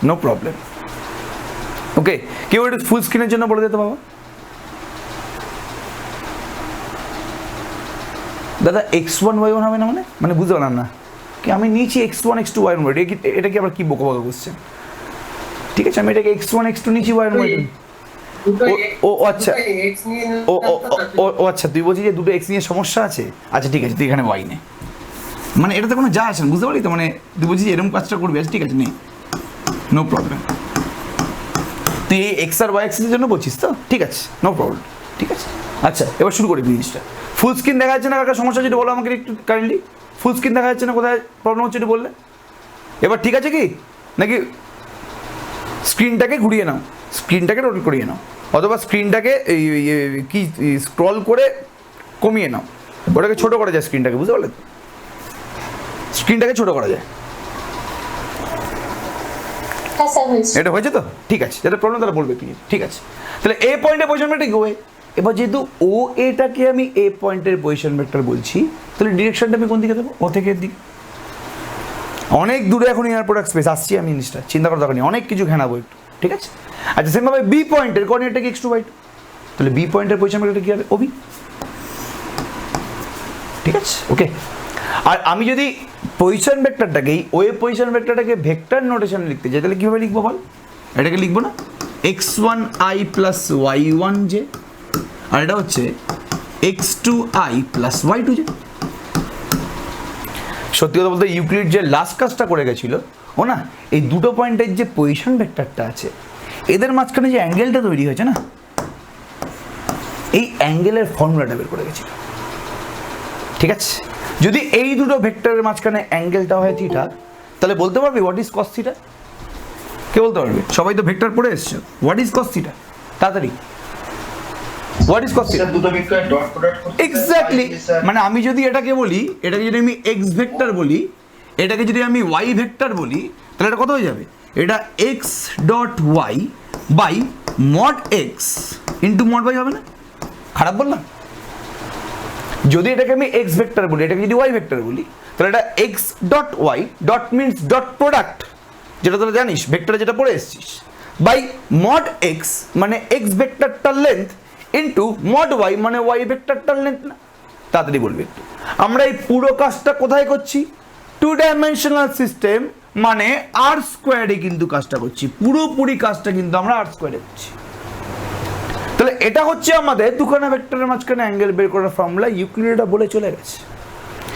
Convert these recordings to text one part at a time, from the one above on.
No problem. ওকে, কেউ একটু ফুল স্ক্রিনের জন্য বলে দিতে বাবা। দাদা x1 y1 হবে না মানে বুঝতে পারলাম না কি আমি নিয়েছি x1 x2 y1 এটা কি আবার কি বোকা বোকা কোশ্চেন? ঠিক আছে, আমি এটাকে x1 x2 নিয়েছি y1 y2। ও আচ্ছা, ও আচ্ছা, তুই বলছিস যে দুটো x নিয়ে সমস্যা আছে। আচ্ছা ঠিক আছে, তুই এখানে y নে, মানে এটাতে কোনো যা আসে না, বুঝতে পারলি তো? মানে তুই বলছিস এরকম কাজটা করবি, আচ্ছা ঠিক আছে নে, নো প্রবলেম। তুই এই এক্স আর ওয়াই অ্যাক্সিসের জন্য বলছিস তো? ঠিক আছে, নো প্রবলেম, ঠিক আছে। আচ্ছা এবার শুরু করি জিনিসটা। ফুল স্ক্রিন দেখা যাচ্ছে না, কার সমস্যা যেটা বলো আমাকে একটু কাইন্ডলি। ফুল স্ক্রিন দেখা যাচ্ছে না, কোথায় প্রবলেম হচ্ছে একটু বললে। এবার ঠিক আছে কি, নাকি স্ক্রিনটাকে ঘুরিয়ে নাও, স্ক্রিনটাকে রোটেট করিয়ে নাও, অথবা স্ক্রিনটাকে কি স্ক্রল করে কমিয়ে নাও, ওটাকে ছোটো করা যায় স্ক্রিনটাকে, বুঝতে পারলে? স্ক্রিনটাকে ছোটো করা যায়। এটা হয়েছে তো? ঠিক আছে, যেটা প্রবলেম তারা বলবে ক্লিয়ার। ঠিক আছে, তাহলে এ পয়েন্টের পজিশন ভেক্টর কি হবে? এবার যেহেতু ও এটাকে আমি এ পয়েন্টের পজিশন ভেক্টর বলছি, তাহলে ডিরেকশনটা আমি কোন দিকে দেবো? ও থেকে এর দিকে। অনেক দূরে এখন এয়ার প্রোডাক্ট স্পেস, আসছি আমি জিনিসটা, চিন্তা করার দরকার নেই, অনেক কিছু ঘেনাবো একটু, ঠিক আছে। আচ্ছা সেমভাবে বি পয়েন্টের কোঅর্ডিনেটটা কি x2 y2, তাহলে বি পয়েন্টের পজিশন ভেক্টরটা কি হবে? ওবি। ঠিক আছে, ওকে। আর আমি যদি পজিশন ভেক্টরটাকেই ওয়ে পজিশন ভেক্টরটাকে ভেক্টর নোটেশনে লিখতে চাই, তাহলে কীভাবে লিখবো বল? এটাকে লিখবো না x1i প্লাস y1j, আর এটা হচ্ছে x2i প্লাস y2j। সত্যি কথা বলতে ইউক্লিড যে লাস্ট কাজটা করে গেছিলো ও না, এই দুটো পয়েন্টের যে পজিশন ভেক্টরটা আছে এদের মাঝখানে যে অ্যাঙ্গেলটা তৈরি হয়েছে না, এই অ্যাঙ্গেলের ফর্মুলাটা বের করে গেছিল। ঠিক আছে, যদি এই দুটো ভেক্টরের মাঝখানে অ্যাঙ্গেলটা হয় থিটা, তাহলে বলতে পারবি হোয়াট ইজ কস থিটা? কে বলতে পারবে? সবাই তো ভেক্টর পড়ে এসছো, হোয়াট ইজ কস থিটা? তাড়াতাড়ি, what is cos theta? Exactly, মানে আমি যদি এটাকে বলি, এটাকে যদি আমি এক্স ভেক্টর বলি, এটাকে যদি আমি ওয়াই ভেক্টর বলি, তাহলে এটা কত হয়ে যাবে? এটা x dot Y by mod X into mod Y হবে না? খারাপ বললাম? যদি এটাকে আমি এক্স ভেক্টর বলি, এটাকে যদি ওয়াই ভেক্টর বলি, তাহলে এটা x dot y dot means dot product, যেটা তোরা জানিস ভেক্টরে যেটা পড়ে এসছিস, বাই মড এক্স মানে এক্স ভেক্টরটার লেন্থ ইন্টু মড ওয়াই মানে ওয়াই ভেক্টরটার লেন্থ না? তাড়াতাড়ি বলবি একটু। আমরা এই পুরো কাজটা কোথায় করছি? টু ডাইমেনশনাল সিস্টেম মানে আর স্কোয়ারে কিন্তু কাজটা করছি, পুরোপুরি কাজটা কিন্তু আমরা আর স্কোয়ারে করছি। তাহলে এটা হচ্ছে আমাদের দুখানা ভেক্টরের মাঝখানে অ্যাঙ্গেল বের করার ফর্মুলা, ইউক্লিড এটা বলে চলে গেছে।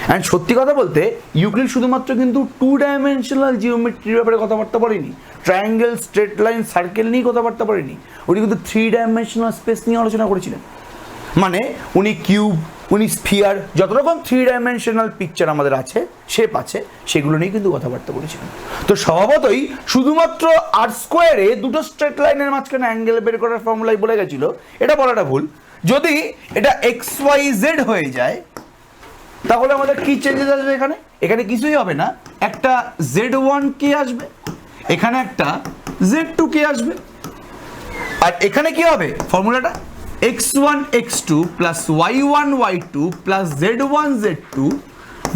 অ্যান্ড সত্যি কথা বলতে ইউক্লিড শুধুমাত্র কিন্তু টু ডাইমেনশনাল জিওমেট্রির ব্যাপারে কথাবার্তা বলেনি, ট্রায়াঙ্গেল, স্ট্রেট লাইন, সার্কেল নিয়ে কথাবার্তা বলেনি, উনি কিন্তু থ্রি ডাইমেনশনাল স্পেস নিয়ে আলোচনা করেছিলেন। মানে উনি কিউব, উনি স্ফিয়ার, যত রকম থ্রি ডাইমেনশনাল পিকচার আমাদের আছে, শেপ আছে, সেগুলো নিয়ে কিন্তু কথাবার্তা বলেছিলেন। তো স্বভাবতই শুধুমাত্র আর স্কোয়ারে দুটো স্ট্রেট লাইনের মাঝখানে অ্যাঙ্গেল বের করার ফর্মুলাই বলে গেছিল, এটা বলাটা ভুল। যদি এটা এক্স ওয়াই জেড হয়ে যায়, তাহলে আমাদের কি চেঞ্জেস আসবে? এখানে এখানে কিছুই হবে না, একটা z1k আসবে, এখানে একটা z2k আসবে, আর এখানে কি হবে ফর্মুলাটা? x1 x2 plus y1 y2 plus z1 z2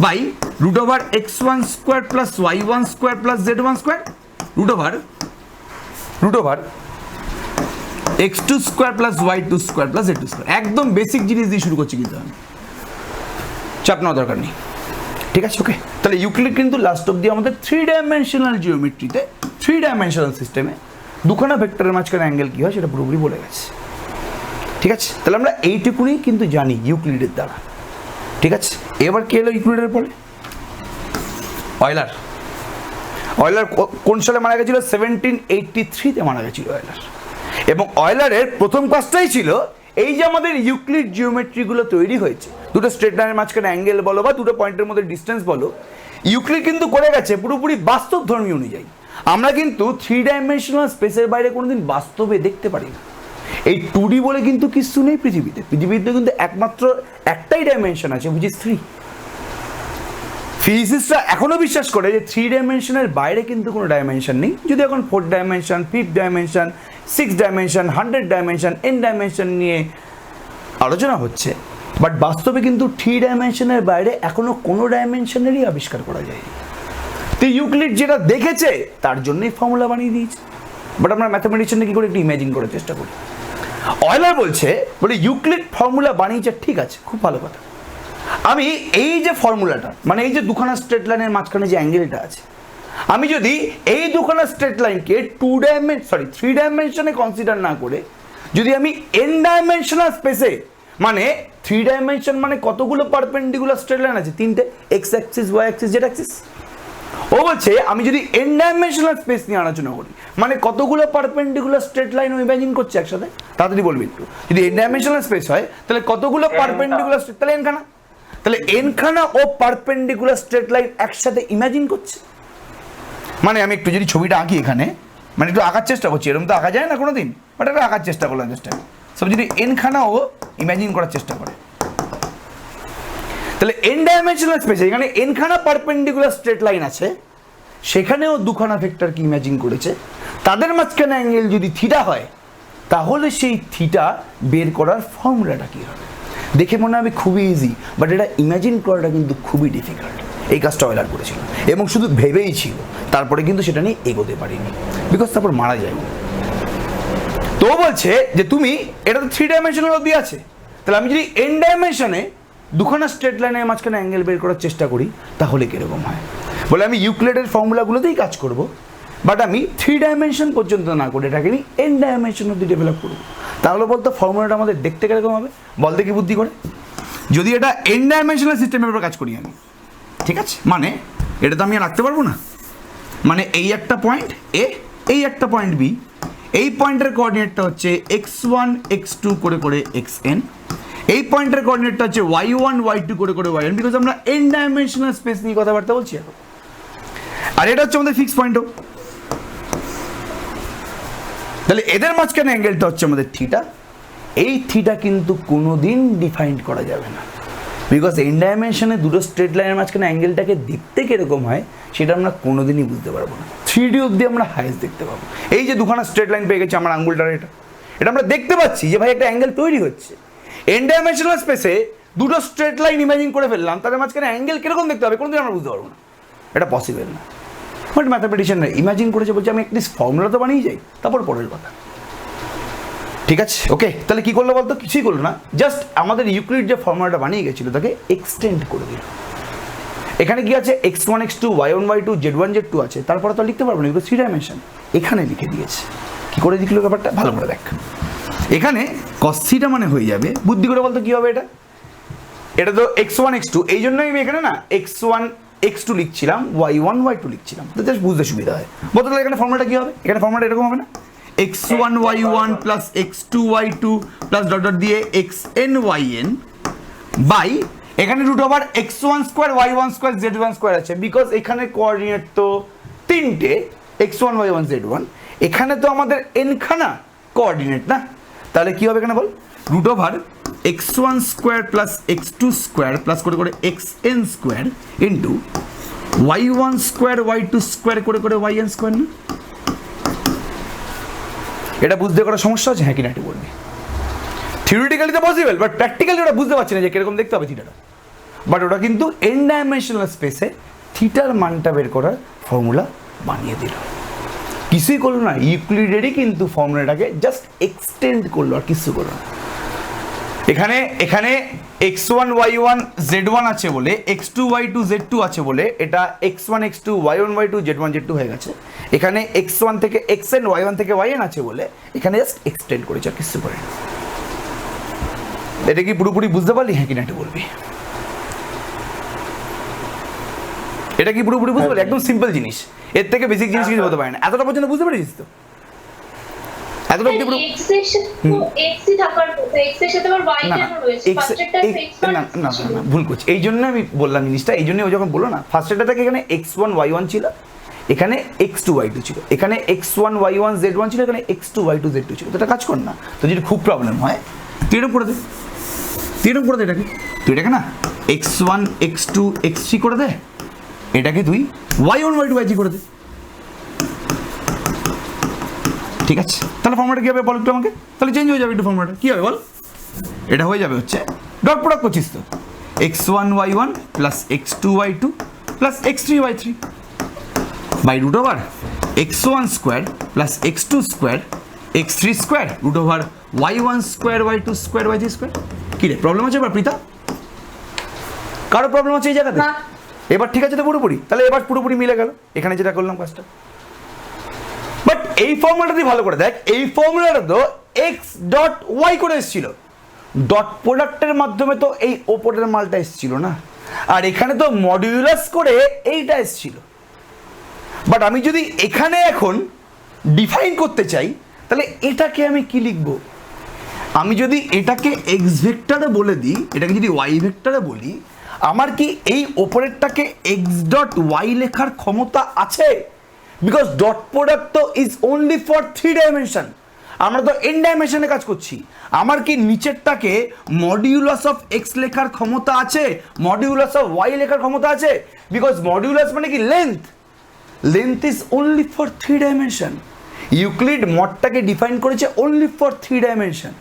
by root over x1 square plus y1 square plus z1 square root over x2 square plus y2 square plus z2 square. একদম basic জিনিস দিয়ে শুরু করছি কিন্তু আমি, চাপ নেওয়ার দরকার নেই। ঠিক আছে, ওকে। তাহলে ইউক্লিড কিন্তু লাস্ট অব্দি আমাদের থ্রি ডাইমেনশনাল জিওমেট্রিতে, থ্রি ডাইমেনশনাল সিস্টেমে দুখানা ভেক্টরের মাঝখানে অ্যাঙ্গেল কী হয় সেটা পুরোপুরি বলে গেছে। ঠিক আছে, তাহলে আমরা এইটুকুনি কিন্তু জানি ইউক্লিডের দ্বারা। ঠিক আছে, এবার কে এলো ইউক্লিডের পরে? অয়লার। অয়লার কোন সালে মারা গেছিল? 1783-তে মারা গেছিল অয়লার। এবং অয়লারের প্রথম কাজটাই ছিল এই যে আমাদের ইউক্লিড জিওমেট্রিগুলো তৈরি হয়েছে, দুটো স্ট্রেট লাইনের মাঝখানে অ্যাঙ্গেল বলো বা দুটো পয়েন্টের মধ্যে ডিস্টেন্স বলো, ইউক্লিড কিন্তু করে গেছে পুরোপুরি বাস্তব ধর্মী অনুযায়ী। আমরা কিন্তু থ্রি ডাইমেনশনাল স্পেসের বাইরে কোনোদিন বাস্তবে দেখতে পারি না। এই 2D বলে কিন্তু কিছু নেই পৃথিবীতে, পৃথিবীতে কিন্তু একমাত্র একটাই ডাইমেনশন আছে, হুইচ ইজ 3। ফিজিসিস্টরা এখনো বিশ্বাস করে যে 3 ডাইমেনশনের বাইরে কিন্তু কোনো ডাইমেনশন নেই, যদি এখন 4 dimension, 5 dimension, 6 dimension, 100 dimension, n dimension নিয়ে আলোচনা হচ্ছে, বাট বাস্তবে কিন্তু 3 ডাইমেনশনের বাইরে এখনো কোনো ডাইমেনশনেরই আবিষ্কার করা যায়নি। তো ইউক্লিড যেটা দেখেছে তার জন্যই ফর্মুলা বানিয়ে দিয়েছে। বাট আমরা ম্যাথামেটিশিয়ানটা কি করে একটু ইমাজিন করার চেষ্টা করি। অয়লার বলে ইউক্লিড ফর্মুলা বানিয়েছে, ঠিক আছে, খুব ভালো কথা। আমি এই যে ফর্মুলাটা, মানে এই যে দুখানা স্ট্রেট লাইনের মাঝখানে যে অ্যাঙ্গেলটা আছে, আমি যদি এই দুখানা স্ট্রেট লাইনকে 3 ডাইমেনশনে কনসিডার না করে যদি আমি n ডাইমেনশনাল স্পেসে, মানে 3 ডাইমেনশন মানে কতগুলো পারপেন্ডিকুলার স্ট্রেট লাইন আছে, 3টে, x axis, y axis, z axis. ও বলছে আমি যদি n ডাইমেনশনাল স্পেস নিয়ে আলোচনা করি, মানে কতগুলো পারপেন্ডিকুলার স্ট্রেট লাইন ও ইমাজিন করছে একসাথে, তাড়াতাড়ি বলবি একটু। যদি n ডাইমেনশনাল স্পেস হয় তাহলে কতগুলো পারপেন্ডিকুলার স্ট্রেট, তাহলে n খানা, তাহলে n খানা ও পারপেন্ডিকুলার স্ট্রেট লাইন একসাথে ইমাজিন করছে। মানে আমি একটু যদি ছবিটা আঁকি এখানে, মানে একটু আঁকার চেষ্টা করছি, এরকম তো আঁকা যায় না কোনোদিন, বাট একটু আঁকার চেষ্টা করলাম চেষ্টা, সব যদি n খানা ও ইমাজিন করার চেষ্টা করে, তাহলে n ডাইমেনশনাল স্পেসে এখানে n খানা পারপেন্ডিকুলার স্ট্রেট লাইন আছে, সেখানেও দুখানা ভেক্টরকে ইমাজিন করেছে। তাদের মাঝখানে অ্যাঙ্গেল যদি থিটা হয়, তাহলে সেই থিটা বের করার ফর্মুলাটা কি হবে? দেখে মনে হবে খুবই ইজি, বাট এটা ইমাজিন করাটা কিন্তু খুবই ডিফিকাল্ট। এই কাজটা অয়লার করেছিল এবং শুধু ভেবেই ছিল, তারপরে কিন্তু সেটা নিয়ে এগোতে পারিনি, বিকজ তারপর মারা যায়। তো বলছে যে তুমি এটা তো 3 ডাইমেনশনাল অবধি আছে, তাহলে আমি যদি n ডাইমেনশনে দুখানা স্ট্রেট লাইনের মাঝখানে অ্যাঙ্গেল বের করার চেষ্টা করি, তাহলে কিরকম হয়? বলে আমি ইউক্লিডের ফর্মুলাগুলোতেই কাজ করব, বাট আমি 3 ডাইমেনশন পর্যন্ত না করে এটাকে আমি n ডাইমেনশন অবধি ডেভেলপ করব। তাহলে বলতো ফর্মুলাটা আমাদের দেখতে কিরকম হবে? বলতে কি বুদ্ধি করে, যদি এটা n ডাইমেনশনাল সিস্টেমের উপর কাজ করি আমি, ঠিক আছে, মানে এটা তো আমি আর রাখতে পারবো না, মানে এই একটা পয়েন্ট এ, এই একটা পয়েন্ট বি, এই পয়েন্টের কোঅর্ডিনেটটা হচ্ছে x1 x2 করে করে xn, এই পয়েন্টের কোঅর্ডিনেটটা হচ্ছে y1 y2 করে করে yn, বিকজ আমরা n ডাইমেনশনাল স্পেস নিয়ে কথাবার্তা বলছি এখন। আর এটা হচ্ছে আমাদের ফিক্স পয়েন্টও, তাহলে এদের মাঝখানে অ্যাঙ্গেলটা হচ্ছে আমাদের থিটা। এই থিটা কিন্তু কোনোদিন ডিফাইন করা যাবে না, বিকজ n ডাইমেনশনে দুটো স্ট্রেট লাইনের মাঝখানে অ্যাঙ্গেলটাকে দেখতে কিরকম হয় সেটা আমরা কোনোদিনই বুঝতে পারবো না। 3D অবধি আমরা হাইস্ট দেখতে পাবো। এই যে দুখানা স্ট্রেট লাইন পেয়ে গেছে আমার আঙ্গুলটার, এটা আমরা দেখতে পাচ্ছি যে ভাই একটা অ্যাঙ্গেল তৈরি হচ্ছে। n ডাইমেনশনাল স্পেসে দুটো স্ট্রেট লাইন ইমাজিন করে ফেললাম, তাদের মাঝখানে অ্যাঙ্গেল কিরকম দেখতে হবে কোনোদিন আমরা বুঝতে পারবো না, এটা পসিবল না। বাট ম্যাথামেটিশিয়ানরা ইমাজিন করেছে, বলছে আমি অ্যাটলিস্ট ফর্মুলা তো বানিয়ে যাই, তারপর পরের কথা। ঠিক আছে, ওকে, তাহলে কি করলো বলতো? কিছুই করলো না, জাস্ট আমাদের ইউক্লিড যে ফর্মুলাটা বানিয়ে গেছিল তাকে এক্সটেন্ড করে দিল। এখানে কি আছে? x1 x2 y1 y2 z1 z2 আছে, তারপরে তো লিখতে পারবো না, এগুলো 3 ডাইমেনশন। এখানে লিখে দিয়েছে। কি করে লিখলো ব্যাপারটা ভালো করে দেখ। এখানে cos থিটা মানে হয়ে যাবে, বুদ্ধি করে বলতো কি হবে এটা? এটা তো x1 x2, এই জন্যই আমি এখানে না x1 x2 লিখছিলাম, y1 y2 লিখছিলাম, তো জাস্ট বুঝতে সুবিধা হয়। বলতো তাহলে এখানে ফর্মুলাটা কি হবে? এখানে ফর্মুলাটা এরকম হবে না, x1 y1 plus x2 y2 plus dot dot দিয়ে xn yn বাই এখানে root over x1 square y1 square z1 square আছে, বিকজ এখানে কোঅর্ডিনেট তো 3টে, x1 y1 z1, এখানে তো আমাদের n খানা কোঅর্ডিনেট না, তাহলে কি হবে এখানে বল? Root over x1 square plus x2 square plus করে করে xn square into y1 square y2 square করে করে yn স্কোয়ার না? এটা বুঝতে করার সমস্যা আছে? হ্যাঁ কি না একটু বলবি। থিওরিটিক্যালি তো পসিবল, বাট প্র্যাকটিক্যালি ওটা বুঝতে পারছি না যে কিরকম দেখতে হবে থিটাটা। বাট ওটা কিন্তু n ডাইমেনশনাল স্পেসে থিটার মানটা বের করার ফর্মুলা বানিয়ে দিল। কিছুই করলো না, ইউক্লিডেরই কিন্তু ফর্মুলাটাকে জাস্ট এক্সটেন্ড করলো, আর কিছু করলো না। এখানে x1 y1 z1 আছে বলে, x2 y2 z2 আছে বলে এটা x1 x2 y1 y2 z1 z2 হয়ে গেছে। এখানে x1 থেকে xn y1 থেকে yn আছে বলে এখানে জাস্ট এক্সটেন্ড করেছে, আর কিছু করে। এটা কি পুরোপুরি বুঝতে পারলি? হ্যাঁ কিনা একটু বলবি। এটা কি পুরোপুরি বুঝতে পারলি? একদম সিম্পল জিনিস, এর থেকে বেসিক জিনিস কিছু হতে পারে না। এতটা পর্যন্ত বুঝতে পারিস তো? এতটা অবধি পুরো x এর সাথে x থাকার কথা, x এর সাথে আবার y কেন রয়েছে? ফার্স্টেরটা না ভুল করছি, এই জন্য আমি বললাম জিনিসটা, এই জন্য ও যখন বললো না ফার্স্টেরটা থেকে এখানে x1 y1 ছিল, এখানে x2 y2 ছিল, এখানে x1 y1 z1 ছিল, এখানে x2 y2 z2 ছিল। তো এটা কাজ কর না, তো যদি খুব প্রবলেম হয় তুই এরকম করে দে, এটাকে তুই এটাকে না x1 x2 x3 করে দে, এটাকে তুই y1 y2 y3 করে দে। ঠিক আছে, তাহলে ফর্মুলাটা কি হবে বল একটু আমাকে? তাহলে চেঞ্জ হয়ে যাবে একটু ফর্মুলাটা, কি হবে বল? এটা হয়ে যাবে হচ্ছে ডট প্রোডাক্ট করছিস তো, x1 y1 plus x2 y2 plus x3 y3, by root over x1 square plus x2 square x3 square root over y1 square y2 square y3 square. কি রে প্রবলেম আছে এবার প্রীতা? কারো প্রবলেম আছে এই জায়গাতে? না। এবার ঠিক আছে তো পুরোপুরি? তাহলে এবার পুরোপুরি মিলে গেল এখানে যেটা করলাম কাজটা। বাট এই ফর্মুলাটা তুই ভালো করে দেখ, এই ফর্মুলাটা তো এক্স ডট ওয়াই করে এসেছিল, ডট প্রোডাক্টের মাধ্যমে তো এই ওপরের মালটা এসেছিল না, আর এখানে তো মডিউলাস করে এইটা এসেছিল। বাট আমি যদি এখানে এখন ডিফাইন করতে চাই তাহলে এটাকে আমি কি লিখব? আমি যদি এটাকে এক্স ভেক্টরে বলে দিই, এটাকে যদি ওয়াই ভেক্টরে বলি, আমার কি এই ওপরেরটাকে এক্স ডট ওয়াই লেখার ক্ষমতা আছে? বিকজ ডট প্রোডাক্ট তো ইজ অনলি ফর 3 ডাইমেনশন, আমরা তো এন ডাইমেনশনে কাজ করছি। আমার কি নিচেরটাকে মডিউলাস অফ এক্স লেখার ক্ষমতা আছে, মডিউলাস অফ ওয়াই লেখার ক্ষমতা আছে? বিকজ মডিউলাস মানে কি length, length is only for 3 dimension. Euclid মডটাকে ডিফাইন করেছে অনলি ফর 3 ডাইমেনশন।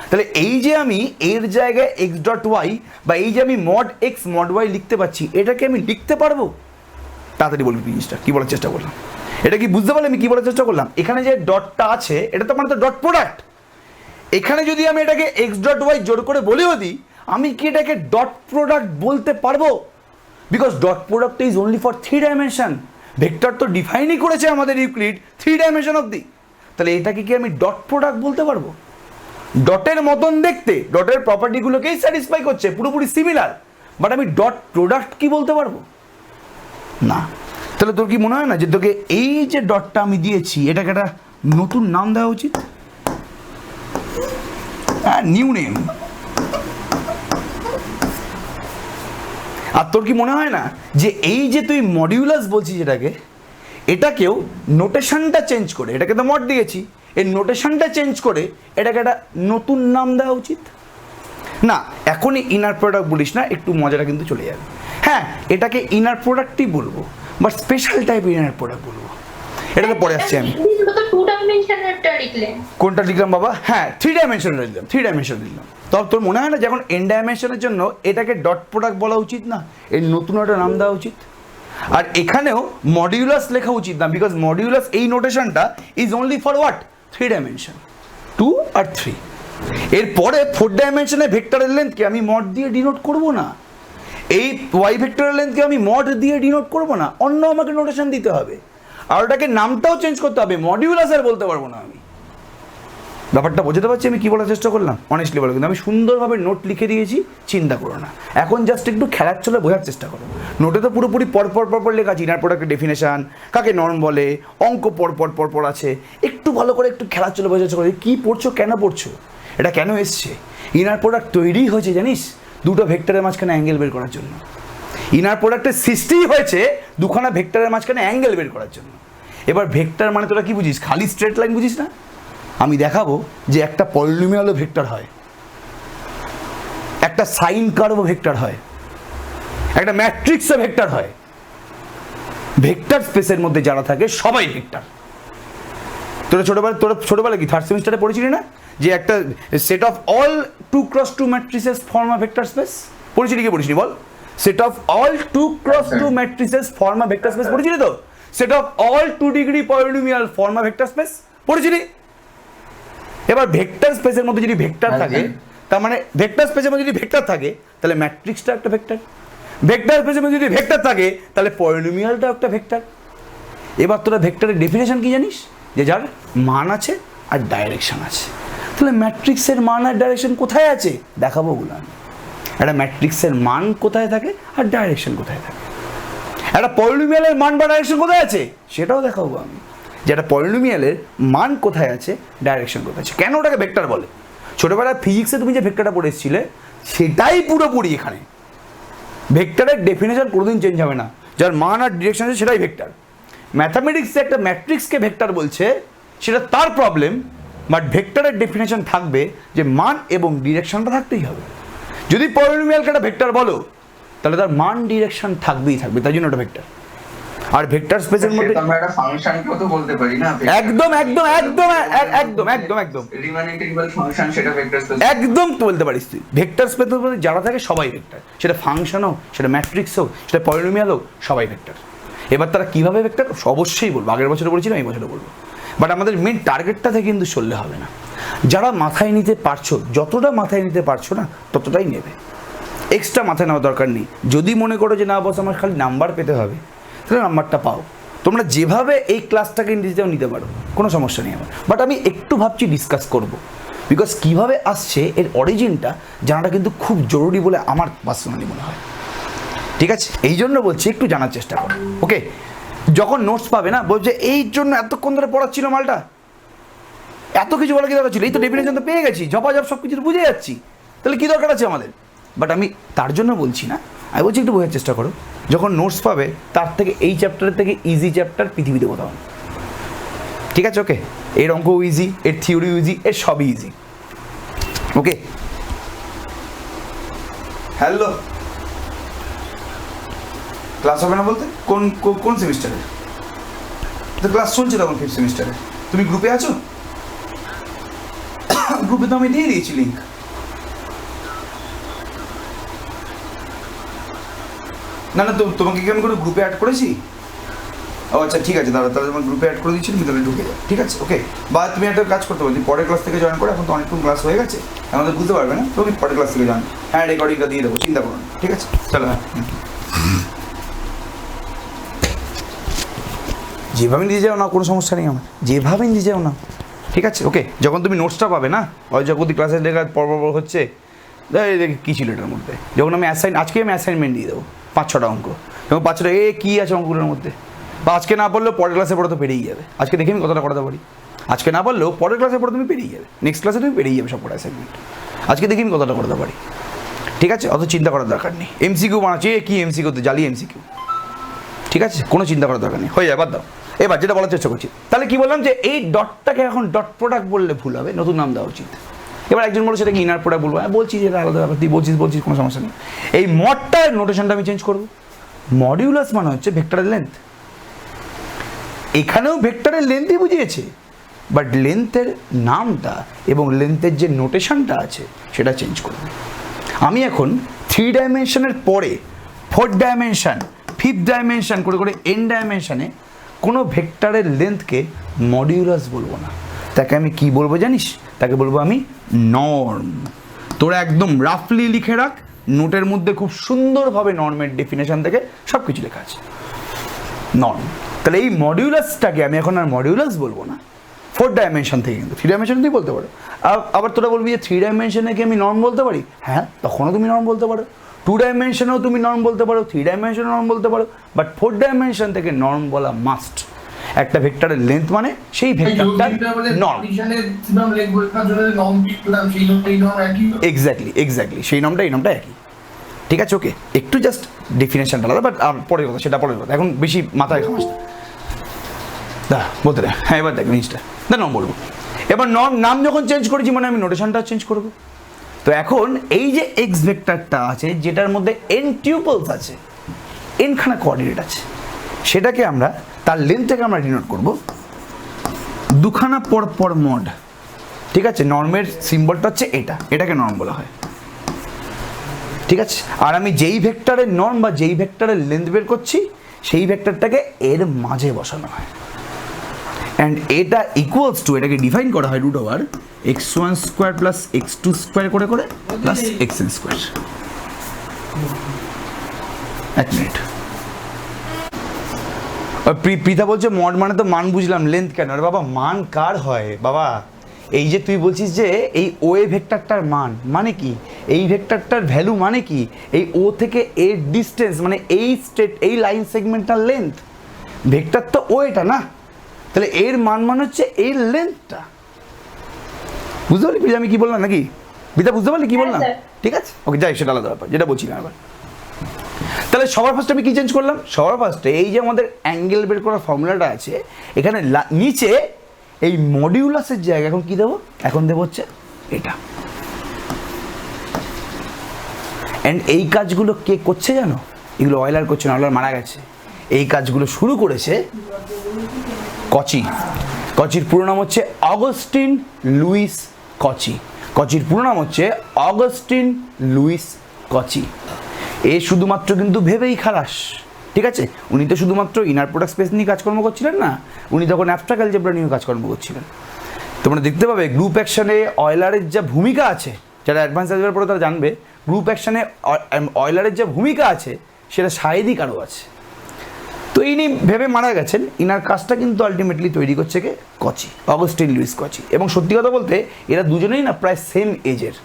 তাহলে এই যে আমি এর জায়গায় এক্স ডট ওয়াই বা এই যে আমি মড এক্স মড ওয়াই লিখতে পারছি, এটাকে আমি লিখতে পারবো? তাড়াতাড়ি বলবি জিনিসটা কি বলার চেষ্টা করলাম, এটা কি বুঝতে পারলে আমি কি বলার চেষ্টা করলাম? এখানে যে ডটটা আছে এটা তো মানে তো ডট প্রোডাক্ট। এখানে যদি আমি এটাকে এক্স ডট ওয়াই জোর করে বলেও দিই, আমি কি এটাকে ডট প্রোডাক্ট বলতে পারবো? Because dot product is only for 3 dimension. Vector তো ডিফাইনই করেছে আমাদের ইউক্লিড 3 ডাইমেনশন অবধি। তাহলে এটাকে কি আমি ডট প্রোডাক্ট বলতে পারবো? ডটের মতন দেখতে, ডটের প্রপার্টিগুলোকেই স্যাটিসফাই করছে, পুরোপুরি সিমিলার, বাট আমি ডট প্রোডাক্ট কি বলতে পারবো না। তাহলে তোর কি মনে হয় না যে তোকে এই যে ডটটা আমি দিয়েছি এটাকে একটা নতুন নাম দেওয়া উচিত? New name. আর তোর কি মনে হয় না যে এই যে তুই মডিউলাস বলছিস যেটাকে, এটাকেও নোটেশনটা চেঞ্জ করে, এটাকে তো মড দিয়েছি, এর নোটেশনটা চেঞ্জ করে এটাকে একটা নতুন নাম দেওয়া উচিত না? এখনই ইনার প্রোডাক্ট বলিস না, একটু মজাটা কিন্তু চলে যাবে। হ্যাঁ, এটাকে ইনার প্রোডাক্টই বলবো, বাট স্পেশাল টাইপের ইনার প্রোডাক্ট বলবো। এটা তো পরে আসছি আমি। তো 2 ডাইমেনশনেরটা লিখলেন। কোনটা লিখলাম বাবা? হ্যাঁ 3 ডাইমেনশনে লিখলাম, 3 ডাইমেনশনে লিখলাম। তবে তোর মনে হয় না যখন এন ডাইমেনশনের জন্য এটাকে ডট প্রোডাক্ট বলা উচিত না, এর নতুন একটা নাম দেওয়া উচিত? আর এখানেও মডিউলাস লেখা উচিত না, বিকজ মডিউলাস এই নোটেশনটা is only for what? 3 dimension, 2 আর 3। এরপরে 4 ডাইমেনশনে ভেক্টরের লেন্থকে আমি মড দিয়ে ডিনোট করব না, এই ওয়াই ভেক্টরের লেন্থকে আমি মড দিয়ে ডিনোট করব না, অন্য আমাকে নোটেশন দিতে হবে, আর ওটাকে নামটাও চেঞ্জ করতে হবে, মডিউলাস আর বলতে পারবো না আমি। ব্যাপারটা বোঝাতে পারছি আমি কি বলার চেষ্টা করলাম? অনেস্টলি বলো, কিন্তু আমি সুন্দরভাবে নোট লিখে দিয়েছি, চিন্তা করো না। এখন জাস্ট একটু খেলার চলে বোঝার চেষ্টা করো। নোটে তো পুরোপুরি পরপর লেখা আছে, ইনার প্রোডাক্টের ডেফিনেশন, কাকে নর্ম বলে, অঙ্ক পরপর আছে। একটু ভালো করে একটু খেলার চলে বোঝার চেষ্টা করো, কী পড়ছো, কেন পড়ছো, এটা কেন এসছে। ইনার প্রোডাক্ট তৈরি হয়েছে জানিস দুটো ভেক্টরের মাঝখানে অ্যাঙ্গেল বের করার জন্য। ইনার প্রোডাক্টের সৃষ্টিই হয়েছে দুখানা ভেক্টরের মাঝখানে অ্যাঙ্গেল বের করার জন্য। এবার ভেক্টর মানে তোরা কি বুঝিস? খালি স্ট্রেট লাইন বুঝিস না? আমি দেখাবো যে একটা পলিনোমিয়ালও ভেক্টর হয়, একটা সাইন কার্ভও ভেক্টর হয়, একটা ম্যাট্রিক্সও ভেক্টর হয়। ভেক্টর স্পেসের মধ্যে যারা থাকে সবাই ভেক্টর। তোরা ছোটবেলায় কি 3rd সেমিস্টারে পড়েছিলি না যে একটা set of all 2x2 matrices form a vector space? পড়েছিলি কি পড়িসনি বল? Set of all 2x2 matrices form a vector space পড়েছিলি তো? Set of all 2 degree polynomial form a vector space পড়েছিলি? এবার ভেক্টর স্পেসের মধ্যে যদি ভেক্টর থাকে, তার মানে ভেক্টর স্পেসের মধ্যে যদি ভেক্টর থাকে তাহলে ম্যাট্রিক্সটা একটা ভেক্টর, ভেক্টর স্পেসের মধ্যে যদি ভেক্টর থাকে তাহলে পলিনোমিয়ালটাও একটা ভেক্টর। এবার তোরা ভেক্টরের ডেফিনেশন কি জানিস? যে যার মান আছে আর ডাইরেকশন আছে। তাহলে ম্যাট্রিক্সের মান আর ডাইরেকশন কোথায় আছে দেখাবো ওগুলো আমি। একটা ম্যাট্রিক্সের মান কোথায় থাকে আর ডাইরেকশন কোথায় থাকে, একটা পলিনোমিয়ালের মান বা ডাইরেকশন কোথায় আছে সেটাও দেখাবো আমি। যে একটা পলিনোমিয়ালের মান কোথায় আছে, ডাইরেকশন কোথায় আছে, কেন ওটাকে ভেক্টর বলে। ছোটবেলায় ফিজিক্সে তুমি যে ভেক্টরটা পড়ে এসেছিলে সেটাই পুরোপুরি এখানে। ভেক্টরের ডেফিনেশন কোনোদিন চেঞ্জ হবে না, যার মান আর ডিরেকশন আছে সেটাই ভেক্টর। ম্যাথামেটিক্সে একটা ম্যাট্রিক্সকে ভেক্টর বলছে সেটা তার প্রবলেম, বাট ভেক্টরের ডেফিনেশন থাকবে যে মান এবং ডিরেকশনটা থাকতেই হবে। যদি পলিনোমিয়ালকে একটা ভেক্টর বলো তাহলে তার মান ডিরেকশন থাকবেই থাকবে, তাই জন্য ওটা ভেক্টর। আর ভেক্টর স্পেসের মধ্যে আমরা একটা ফাংশনকেও তো বলতে পারি না? একদম রিমান ইন্টিগ্রাল ফাংশন, সেটা ভেক্টর স্পেস একদম বলতে পারিস তুই। ভেক্টর স্পেসের মধ্যে যারা থাকে সবাই ভেক্টর, সেটা ফাংশন হোক, সেটা ম্যাট্রিক্স হোক, সেটা পলিনোমিয়াল হোক, সবাই ভেক্টর। এবার তারা কীভাবে ভেক্টর অবশ্যই বলবো, আগের বছরে বলেছিলাম, এই বছরে বলবো। বাট আমাদের মেন টার্গেটটা থেকে কিন্তু সরলে হবে না। যারা মাথায় নিতে পারছো, যতটা মাথায় নিতে পারছো না ততটাই নেবে, এক্সট্রা মাথায় নেওয়ার দরকার নেই। যদি মনে করো যে না বস আমার খালি নাম্বার পেতে হবে, তাহলে নাম্বারটা পাও। তোমরা যেভাবে এই ক্লাসটাকে ইংরেজিতেও নিতে পারো, কোনো সমস্যা নেই আমার। বাট আমি একটু ভাবছি ডিসকাস করব, বিকজ কীভাবে আসছে এর অরিজিনটা জানাটা কিন্তু খুব জরুরি বলে আমার পার্সোনালি মনে হয়। ঠিক আছে, এই জন্য বলছি একটু জানার চেষ্টা করো। ওকে, যখন নোটস পাবে না বলছে এই জন্য এতক্ষণ ধরে পড়াচ্ছিল মালটা, এত কিছু বলা কি দরকার ছিল, এই তো ডেফিনেশন তো পেয়ে গেছি, ঝপাঝপ সব কিছু বুঝে যাচ্ছি, তাহলে কী দরকার আছে আমাদের। বাট আমি তার জন্য বলছি না, আমি বলছি একটু বোঝার চেষ্টা করো। যখন নোটস পাবে তার থেকে এই চ্যাপ্টারের থেকে ইজি চ্যাপ্টার পৃথিবীতে কোথাও না। ঠিক আছে, ওকে, এর অঙ্কও ইজি, এর থিওরিও ইজি, এর সবই ইজি। ওকে, হ্যালো, ক্লাস হবে না বলতে কোন কোন সেমিস্টারে? তো ক্লাস চলছে তখন 5th সেমিস্টারে। তুমি গ্রুপে আছো? গ্রুপে তো আমি দিয়ে দিয়েছি লিঙ্ক। না না, তোমাকে কি আমি কোনো গ্রুপে অ্যাড করেছি? ও আচ্ছা, ঠিক আছে, দাদা তাহলে তোমার গ্রুপে অ্যাড করে দিচ্ছি, তুমি তাহলে ঢুকে যাও। ঠিক আছে, ওকে। বা তুমি একটা কাজ করতে পারো, পরের ক্লাস থেকে জয়েন করে, এখন তো অনেকক্ষণ ক্লাস হয়ে গেছে, আমাদের বুঝতে পারবে না, তুমি পরের ক্লাস থেকে জয়েন। হ্যাঁ, রেকর্ডিংটা দিয়ে দেবো, চিন্তা করো না। ঠিক আছে, চলো। হ্যাঁ, যেভাবে নিয়ে যাও না, কোনো সমস্যা নেই আমার, যেভাবে নিয়ে যাও না। ঠিক আছে, ওকে। যখন তুমি নোটসটা পাবে না, অজগতি ক্লাসের লেখা পর হচ্ছে, কী ছিল এটার মধ্যে, যখন আমি আজকে আমি অ্যাসাইনমেন্ট দিয়ে দেবো 5-6টা অঙ্ক, এবং 5-6টা কী আছে অঙ্কগুলোর মধ্যে, বা আজকে না পড়লেও পরের ক্লাসে পড়ে তো পেরিয়ে যাবে। আজকে দেখে আমি কতটা করাতে পারি, আজকে না পারলেও পরের ক্লাসে পড়ে তুমি পেরিয়ে যাবে, নেক্সট ক্লাসে তুমি পেরিয়ে যাবে সব কটা অ্যাসাইনমেন্ট। আজকে দেখি আমি কতটা করাতে পারি। ঠিক আছে, অত চিন্তা করার দরকার নেই। এমসিকিউ বানাচ্ছি, কী এমসিকিউতে জালি এমসিকিউ। ঠিক আছে, কোনো চিন্তা করার দরকার নেই, হয়ে যায়, বাদ দাও। এবার যেটা বলার চেষ্টা করছি, তাহলে কি বললাম যে এই ডটটাকে এখন ডট প্রোডাক্ট বললে ভুল হবে, নতুন নাম দেওয়া উচিত। এবার একজন বলো সেটাকে ইনার প্রোডাক্ট বলবো, বলছি যেটা আলাদা ব্যাপার, তুই বলছিস কোনো সমস্যা নেই। এই মডটার নোটেশনটা আমি চেঞ্জ করবো। মডিউলাস মানে হচ্ছে ভেক্টরের লেন্থ, এখানেও ভেক্টরের লেন্থই বুঝিয়েছে, বাট লেন্থের নামটা এবং লেন্থের যে নোটেশনটা আছে সেটা চেঞ্জ করবো। আমি এখন 3 ডাইমেনশনের পরে 4th ডাইমেনশন, 5th ডাইমেনশন করে করে n ডাইমেনশনে কোনো ভেক্টরের লেন্থকে মডিউলাস বলবো না, তাকে আমি কি বলবো জানিস? তাকে বলবো আমি নর্ম। তোরা একদম রাফলি লিখে রাখ, নোটের মধ্যে খুব সুন্দরভাবে নর্মের ডেফিনেশন থেকে সব কিছু লেখা আছে, নর্ম। তাহলে এই মডিউলাসটাকে আমি এখন আর মডিউলাস বলবো না 4th ডাইমেনশন থেকে, কিন্তু 3 ডাইমেনশন তুই বলতে পারো। আবার তোরা বলবি যে 3 ডাইমেনশনে কি আমি নর্ম বলতে পারি? হ্যাঁ, তখনও তুমি নর্ম বলতে পারো। 2 ডাইমেনশনেও তুমি নর্ম বলতে পারো, 3 ডাইমেনশনে নর্ম বলতে পারো, বাট 4th ডাইমেনশন থেকে নর্ম বলা মাস্ট। একটা ভেক্টরের লেন্থ মানে সেই ভেক্টরটার নর্ম। এক্স্যাক্টলি সেই নর্মটা এই নর্মটা একই। ঠিক আছে, ওকে, একটু জাস্ট ডেফিনেশনটা আলাদা, বাট পরের কথা, সেটা পরের কথা, এখন বেশি মাথায় খামাস না। বলতে দে। হ্যাঁ, এবার দেখ জিনিসটা, নর্ম বলবো। এবার নর্ম নাম যখন চেঞ্জ করেছি মানে আমি নোটেশনটা চেঞ্জ করবো। তো এখন এই যে এক্স ভেক্টরটা আছে, যেটার মধ্যে n টিউপলস আছে, n খানা কোঅর্ডিনেট আছে, সেটাকে আমরা তার লেন্থটাকে আমরা ডিনোট করবো 2খানা পর পর মড। ঠিক আছে, নর্মের সিম্বলটা হচ্ছে এটা, এটাকে নর্ম বলা হয়। ঠিক আছে, আর আমি যেই ভেক্টরের নর্ম বা যেই ভেক্টরের লেন্থ বের করছি সেই ভেক্টরটাকে এর মাঝে বসানো হয়, অ্যান্ড এটা ইকুয়ালস টু, এটাকে ডিফাইন করা হয় √x1² + x2² করে করে প্লাস xn²। এক মিনিট, প্রীতা বলছে মড মানে তো মান বুঝলাম, লেন্থ কেন? আরে বাবা, মান কার হয় বাবা? এই যে তুই বলছিস যে এই ও এ ভেক্টরটার মান মানে কি, এই ভেক্টরটার ভ্যালু মানে কি, এই ও থেকে এর ডিস্টেন্স মানে এই লাইন সেগমেন্টটার লেন্থ, ভেক্টর তো ও এটা না, তাহলে এর মান মানে হচ্ছে এই লেন্থটা। বুঝতে পারলি প্রিয়া আমি কি বললাম নাকি? বিদা বুঝতে পারলি কি বললাম? ঠিক আছে, ওকে, যাই, সেটা আলাদা ব্যাপার, যেটা বলছি না আবার। তাহলে সবার ফার্স্টে আমি কি চেঞ্জ করলাম? সবার ফার্স্টে এই যে আমাদের অ্যাঙ্গেল বের করার ফর্মুলাটা আছে, এখানে নিচে এই মডিউলাসের জায়গায় এখন কি দেবো? এখন দেবো হচ্ছে এটা। অ্যান্ড এই কাজগুলো কে করছে জানো? এগুলো অয়লার করছে না, অয়লার মারা গেছে। এই কাজগুলো শুরু করেছে কচি। কচির পুরো নাম হচ্ছে অগাস্টিন লুইস কচি। কচির পুরো নাম হচ্ছে অগাস্টিন লুইস কচি। এ শুধুমাত্র কিন্তু ভেবেই খালাস, ঠিক আছে, উনি তো শুধুমাত্র ইনার প্রোডাক্ট স্পেস নিয়ে কাজকর্ম করছিলেন না, উনি তখন অ্যাবস্ট্রাক্ট অ্যালজেব্রা নিয়েও কাজকর্ম করছিলেন। তোমরা দেখতে পাবে গ্রুপ অ্যাকশনে অয়লারের যা ভূমিকা আছে, যারা অ্যাডভান্স অ্যালজেব্রা পড়ে তারা জানবে, গ্রুপ অ্যাকশনে অয়লারের যা ভূমিকা আছে সেটা শাহেদই কারো আছে। তো ইনি ভেবে মারা গেছেন, ইনার কাজটা কিন্তু আলটিমেটলি তৈরি করছে কে? কচি, অগস্টিন লুইস কচি। এবং সত্যি কথা বলতে এরা দুজনেই না প্রায় সেম এজের।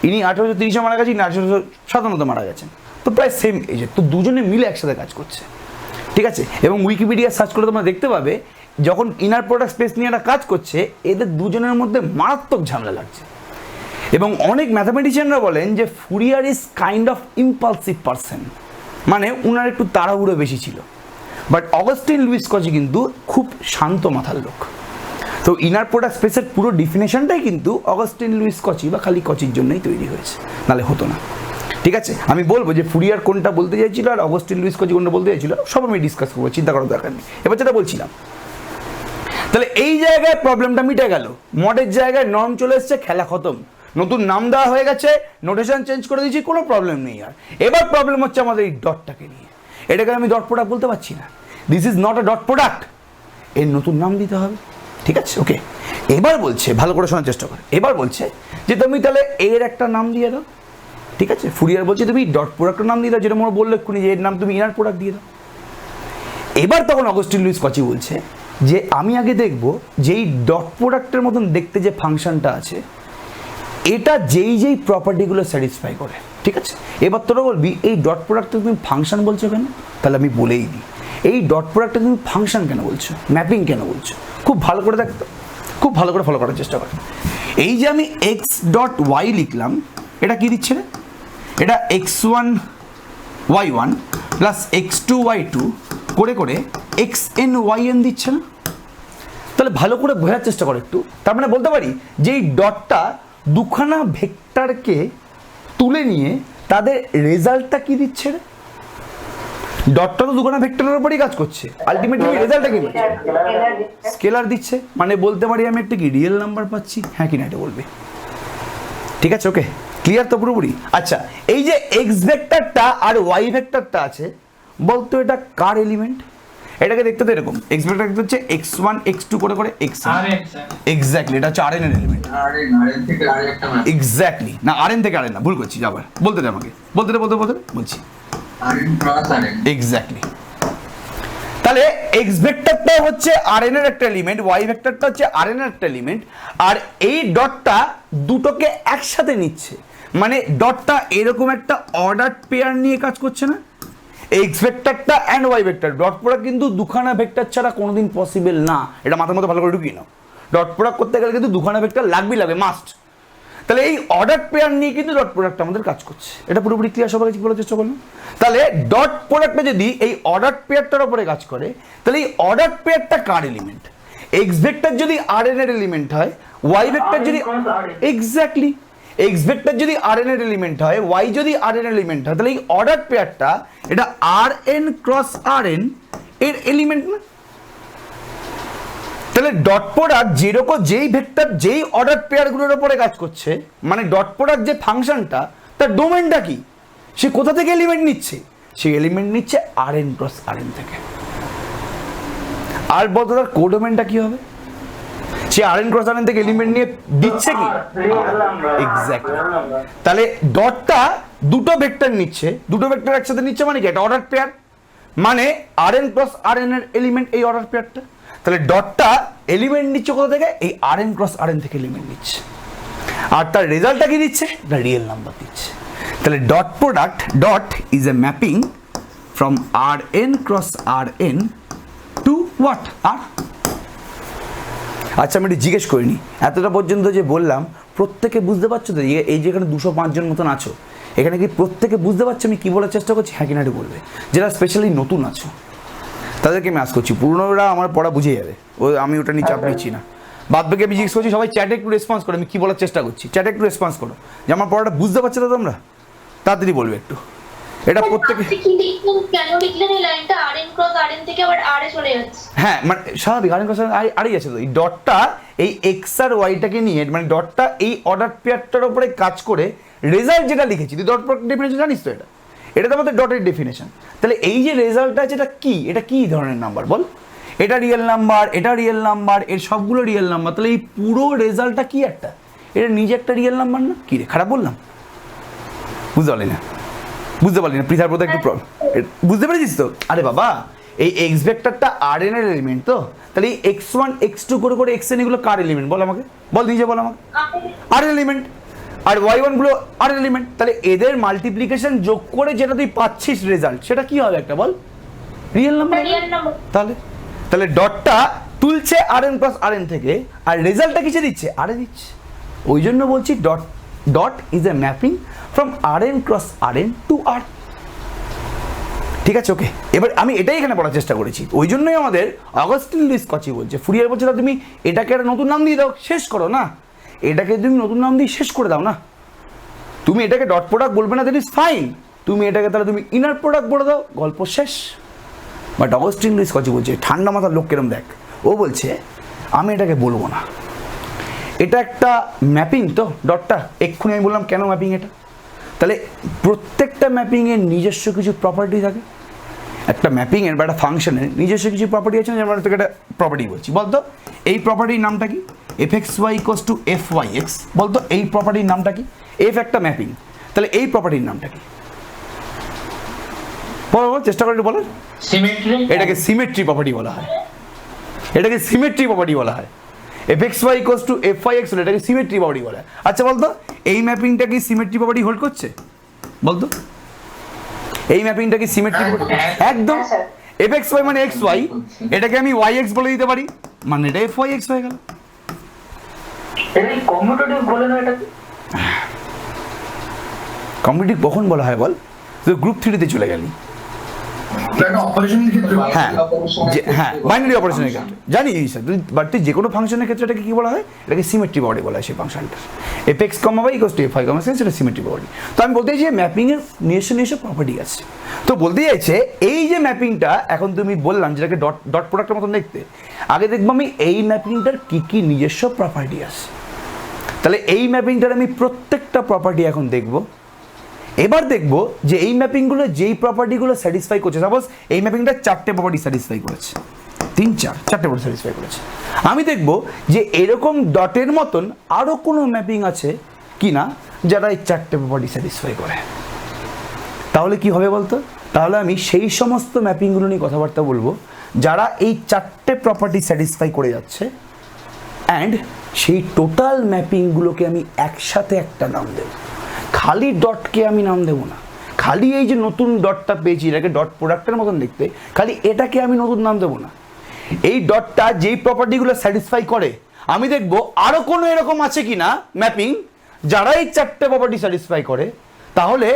ইনি 1830-এ মারা গেছেন, ইনি 1857-তে মারা গেছেন, তো প্রায় সেম এজের। তো দুজনে মিলে একসাথে কাজ করছে, ঠিক আছে। এবং উইকিপিডিয়া সার্চ করে তোমরা দেখতে পাবে যখন ইনার প্রোডাক্ট স্পেস নিয়ে এরা কাজ করছে এদের দুজনের মধ্যে মারাত্মক ঝামেলা লাগছে। এবং অনেক ম্যাথামেটিশিয়ানরা বলেন যে Fourier is kind of impulsive person, মানে উনার একটু তাড়াহুড়ো বেশি ছিল। বাট অগস্টিন লুইস কচি কিন্তু খুব শান্ত মাথার লোক। তো ইনার প্রোডাক্ট স্পেসের পুরো ডিফিনেশনটাই কিন্তু অগস্টিন লুইস কচি বা খালি কচির জন্যই তৈরি হয়েছে, নাহলে হতো না, ঠিক আছে। আমি বলবো যে ফুরিয়ার কোনটা বলতে চাইছিল আর অগস্টিন লুইস কচি কোনটা বলতে চাইছিল সব আমি ডিসকাস করবো, চিন্তা করার দরকার নেই। এবার যেটা বলছিলাম, তাহলে এই জায়গায় প্রবলেমটা মিটে গেল, মডের জায়গায় নর্ম চলে এসছে, খেলা খতম, নতুন নাম দেওয়া হয়ে গেছে, নোটেশন চেঞ্জ করে দিয়েছি, কোনো প্রবলেম নেই আর। এবার প্রবলেম হচ্ছে আমাদের এই ডটটাকে নিয়ে। এটাকে আমি ডট প্রোডাক্ট বলতে পারছি না, this is not a dot product, এর নতুন নাম দিতে হবে, ঠিক আছে। ওকে, এবার বলছে, ভালো করে শোনার চেষ্টা করে, এবার বলছে যে তুমি তাহলে এর একটা নাম দিয়ে দাও, ঠিক আছে। ফুরিয়ার বলছে তুমি ডট প্রোডাক্টের নাম দিয়ে দাও, যেটা মোর বললো এক্ষুনি যে এর নাম তুমি ইনার প্রোডাক্ট দিয়ে দাও। এবার তখন অগস্টিন লুইস কচি বলছে যে আমি আগে দেখব যেই ডট প্রোডাক্টের মতন দেখতে যে ফাংশনটা আছে এটা যেই যেই প্রপার্টিগুলো স্যাটিসফাই করে, ঠিক আছে। এবার তোরা বলবি এই ডট প্রোডাক্টে তুমি ফাংশন বলছো কেন? তাহলে আমি বলেই দিই, এই ডট প্রোডাক্টে তুমি ফাংশন কেন বলছো, ম্যাপিং কেন বলছো, খুব ভালো করে দেখতো, খুব ভালো করে ফলো করার চেষ্টা করো। এই যে আমি এক্স ডট ওয়াই লিখলাম, এটা কি দিচ্ছে রে? এটা x1 y1 plus x2 y2 করে করে xn yn দিচ্ছে না? তাহলে ভালো করে বোঝার চেষ্টা করো একটু। তার মানে বলতে পারি যে এই ডটটা দুখানা ভেক্টরকে তুলে নিয়ে তাদের রেজাল্টটা কি দিচ্ছে রে? ডটটা তো দুখানা ভেক্টরের উপরই কাজ করছে, আলটিমেটলি রেজাল্টটা কি দিচ্ছে? স্কেলার দিচ্ছে। মানে বলতে পারি আমি একটা কি রিয়েল নাম্বার পাচ্ছি, হ্যাঁ কি না এটা বলবে, ঠিক আছে। ওকে, ক্লিয়ার তো পুরোপুরি? আচ্ছা, এই যে এক্স ভেক্টরটা আর ওয়াই ভেক্টরটা আছে, বলতো এটা কার এলিমেন্ট? এটাকে দেখতে তো এরকম, এক্স ভেক্টর দেখতে হচ্ছে x1 x2 করে করে xn, এক্স্যাক্টলি এটা হচ্ছে rn এর এলিমেন্ট, rn থেকে r একটা ম্যাপ, এক্স্যাক্টলি না rn থেকে rn না, ভুল করছি, আবার বলতে দে আমাকে, বলতে বলছি rn ক্রস rn, এক্স্যাক্টলি। তাহলে এক্স ভেক্টরটা হচ্ছে rn এর একটা এলিমেন্ট, ওয়াই ভেক্টরটা হচ্ছে rn এর একটা এলিমেন্ট, আর এই ডটটা দুটোকে একসাথে নিচ্ছে, মানে ডটটা এরকম একটা অর্ডার পেয়ার নিয়ে কাজ করছে না? এক্স ভেক্টরটা and y vector dot product কিন্তু দুখানা ভেক্টর ছাড়া কোনোদিন পসিবল না, এটা মাথার মধ্যে ভালো করে ঢুকিয়ে নাও। ডট প্রোডাক্ট করতে গেলে কিন্তু দুখানা ভেক্টর লাগবে মাস্ট। তাহলে এই অর্ডার পেয়ার নিয়ে কিন্তু ডট প্রোডাক্ট আমাদের কাজ করছে, এটা পুরোপুরি ক্লিয়ার সবার কাছে বলার চেষ্টা করলাম। তাহলে ডট প্রোডাক্টটা যদি এই অর্ডার পেয়ারটার উপরে কাজ করে, তাহলে এই অর্ডার পেয়ারটা কার এলিমেন্ট? এক্স ভেক্টর যদি rn এর এলিমেন্ট হয়, ওয়াই ভেক্টর যদি এক্স্যাক্টলি এক্স ভেক্টর যদি rn এর এলিমেন্ট হয়, ওয়াই যদি rn এর এলিমেন্ট হয়, তাহলে এই অর্ডার পেয়ারটা এটা rn ক্রস rn এর এলিমেন্ট না? তাহলে ডট প্রোডাক্ট যেরকম যেই ভেক্টর যেই অর্ডার পেয়ারগুলোর উপরে কাজ করছে, মানে ডট প্রোডাক্ট যে ফাংশনটা তার ডোমেনটা কি, সে কোথা থেকে এলিমেন্ট নিচ্ছে? সেই এলিমেন্ট নিচ্ছে rn ক্রস rn থেকে। আর বলতো তার কোডোমেনটা কি হবে? সে rn ক্রস rn থেকে এলিমেন্ট নিয়ে দিচ্ছে কি? এক্স্যাক্টলি। তাহলে ডটটা দুটো ভেক্টর নিচ্ছে, দুটো ভেক্টর একসাথে নিচ্ছে, মানে কি এটা অর্ডার পেয়ার, মানে rn ক্রস rn এর এলিমেন্ট এই অর্ডার পেয়ারটা। তাহলে ডটটা এলিমেন্ট নিচ্ছে কোথা থেকে? এই rn ক্রস rn থেকে এলিমেন্ট নিচ্ছে, আর তার রেজাল্টটা কি দিচ্ছে? এটা রিয়েল নাম্বার দিচ্ছে। তাহলে dot product dot is a mapping from rn cross rn to what R. আচ্ছা, আমি একটু জিজ্ঞেস করিনি এতটা পর্যন্ত যে বললাম, প্রত্যেকে বুঝতে পারছো তো? এই যেখানে 205 জন মতন আছো, এখানে কি প্রত্যেকে বুঝতে পারছো আমি কি বলার চেষ্টা করছি? হ্যাঁ কিনা একটু বলবে। যারা স্পেশালি নতুন আছো তাদেরকে আমি আস করছি, পুরনোরা আমার পড়া বুঝে যাবে, আমি ওটা নিয়ে চাপ নিচ্ছি না। বাদ বাকি আমি জিজ্ঞেস করছি, সবাই চ্যাটে একটু রেসপন্স করো আমি কি বলার চেষ্টা করছি, চ্যাটে একটু রেসপন্স করো যে আমার পড়াটা বুঝতে পারছো তো তোমরা, তাড়াতাড়ি বলবে একটু। এটা প্রত্যেকে কেন লিখলেন এই লাইনটা rn ক্রস rn থেকে আবার r এ চলে যাচ্ছে? হ্যাঁ, মানে স্বাভাবিক, rn ক্রস আরই আছে তো। এই ডটটা এই এক্স আর ওয়াইটাকে নিয়ে, মানে ডটটা এই অর্ডার পেয়ারটার উপরে কাজ করে রেজাল্ট যেটা লিখেছি, তুই ডট ডেফিনেশন জানিস তো? এটা এটা তো আমাদের ডটের ডেফিনেশন। তাহলে এই যে রেজাল্টটা আছে এটা কি ধরনের নাম্বার বল? এটা রিয়েল নাম্বার, এটা রিয়েল নাম্বার, এর সবগুলো রিয়েল নাম্বার। তাহলে এই পুরো রেজাল্টটা কি একটা? এটা নিজে একটা রিয়েল নাম্বার না? কি রে খারাপ বললাম? বুঝতে পারলি না পৃথার প্রতি একটু বুঝতে পেরেছিস তো? আরে বাবা, এই এক্স ভেক্টরটা আর এন এর এলিমেন্ট তো, তাহলে এই x1 x2 করে xn এগুলো কার এলিমেন্ট বল আমাকে, বল নিজে বল আমাকে। আর এলিমেন্ট, আর y1 গুলো আর এলিমেন্ট। তাহলে এদের মাল্টিপ্লিকেশন যোগ করে যেটা তুই পাচ্ছিস রেজাল্ট, সেটা কি হবে একটা বল? Real number. তাহলে ডটটা তুলছে rn প্লাস rn থেকে, আর রেজাল্টটা কিসে দিচ্ছে? আর দিচ্ছে। ওই জন্য বলছি dot is a mapping from rn cross rn to r। ঠিক আছে, ওকে। এবার আমি এটাই এখানে পড়ার চেষ্টা করেছি। ওই জন্যই আমাদের অগাস্টিন লুইস কচি বলছে, ফুরিয়ার বলছে তুমি এটাকে একটা নতুন নাম দিয়ে দাও, শেষ করো না। এটাকে তুমি নতুন নাম দিয়ে শেষ করে দাও না। তুমি এটাকে ডট প্রোডাক্ট বলবে না, দ্যাট ইজ ফাইন। তুমি এটাকে তাহলে তুমি ইনার প্রোডাক্ট বলে দাও, গল্প শেষ। বাট অগাস্টিন লুইস কচি বলছে, ঠান্ডা মাথার লোক কেরম দেখ, ও বলছে আমি এটাকে বলবো না, এটা একটা ম্যাপিং তো ডটটা। এক্ষুনি আমি বললাম কেন ম্যাপিং এটা। তাহলে প্রত্যেকটা ম্যাপিংয়ের নিজস্ব কিছু প্রপার্টি থাকে। একটা ম্যাপিংয়ের বা একটা ফাংশনের নিজস্ব কিছু প্রপার্টি আছে, যেমন তোকে একটা প্রপার্টি বলছি, বলতো এই প্রপার্টির নামটা কি? fxy equals to fyx। বলতো এই প্রপার্টির নামটা কি? এফ একটা ম্যাপিং, তাহলে এই প্রপার্টির নামটা কি? বল চেষ্টা করে বলার। সিমেট্রি। এটাকে সিমেট্রি প্রপার্টি বলা হয়। fxy ইকুয়ালস টু fyx হলে এটাকে সিমেট্রি প্রপার্টি বলা হয়। আচ্ছা বলতো এই ম্যাপিংটা কি সিমেট্রি প্রপার্টি হোল্ড করছে? বলতো এই ম্যাপিংটা কি সিমেট্রি প্রপার্টি? একদম। fxy মানে xy, এটাকে আমি yx বলে দিতে পারি, মানে এটা fyx হয়ে গেল। এটা কমিউটেটিভ বলে না এটাকে? কমিউটেটিভ কখন বলা হয় বল? তুই গ্রুপ থিওরিতে চলে গেলি। হ্যাঁ, বাইনারি অপারেশনের ক্ষেত্রে জানি স্যার, বাট তুই যে কোনো ফাংশনের ক্ষেত্রে এটাকে কি বলা হয়? এটাকে সিমেট্রি প্রপার্টি বলা হয় সেই ফাংশনটা। fx, y equals two fy, সেটা সিমেট্রি প্রপার্টি। তো আমি বলতে চাইছি যে ম্যাপিংয়ের নিজস্ব প্রপার্টি আছে। তো বলতে চাইছে এই যে ম্যাপিংটা এখন তুমি বললাম যেটাকে ডট প্রোডাক্টের মতন দেখতে, আগে দেখবো আমি এই ম্যাপিংটার কি নিজস্ব প্রপার্টি আছে। তাহলে এই ম্যাপিংটার আমি প্রত্যেকটা প্রপার্টি এখন দেখবো। এবার দেখবো যে এই ম্যাপিংগুলো যেই প্রপার্টিগুলো স্যাটিসফাই করছে, সাপোজ এই ম্যাপিংটা 4টে প্রপার্টি স্যাটিসফাই করেছে, 4টে প্রপার্টি স্যাটিসফাই করেছে। আমি দেখবো যে এরকম ডটের মতন আরও কোনো ম্যাপিং আছে কি না যারা এই 4টে প্রপার্টি স্যাটিসফাই করে। তাহলে কি হবে বলতো? তাহলে আমি সেই সমস্ত ম্যাপিংগুলো নিয়ে কথাবার্তা বলবো যারা এই 4টে প্রপার্টি স্যাটিসফাই করে যাচ্ছে, অ্যান্ড সেই টোটাল ম্যাপিংগুলোকে আমি একসাথে একটা নাম দেব। খালি ডটকে আমি নাম দেবো না, খালি এই যে নতুন ডটটা পেয়েছি এটাকে ডট প্রোডাক্টের মতন দেখতে, খালি এটাকে আমি নতুন নাম দেবো না। এই ডটটা যেই প্রপার্টিগুলো স্যাটিসফাই করে আমি দেখবো আরও কোনো এরকম আছে কি না ম্যাপিং যারা এই 4টে প্রপার্টি স্যাটিসফাই করে। তাহলে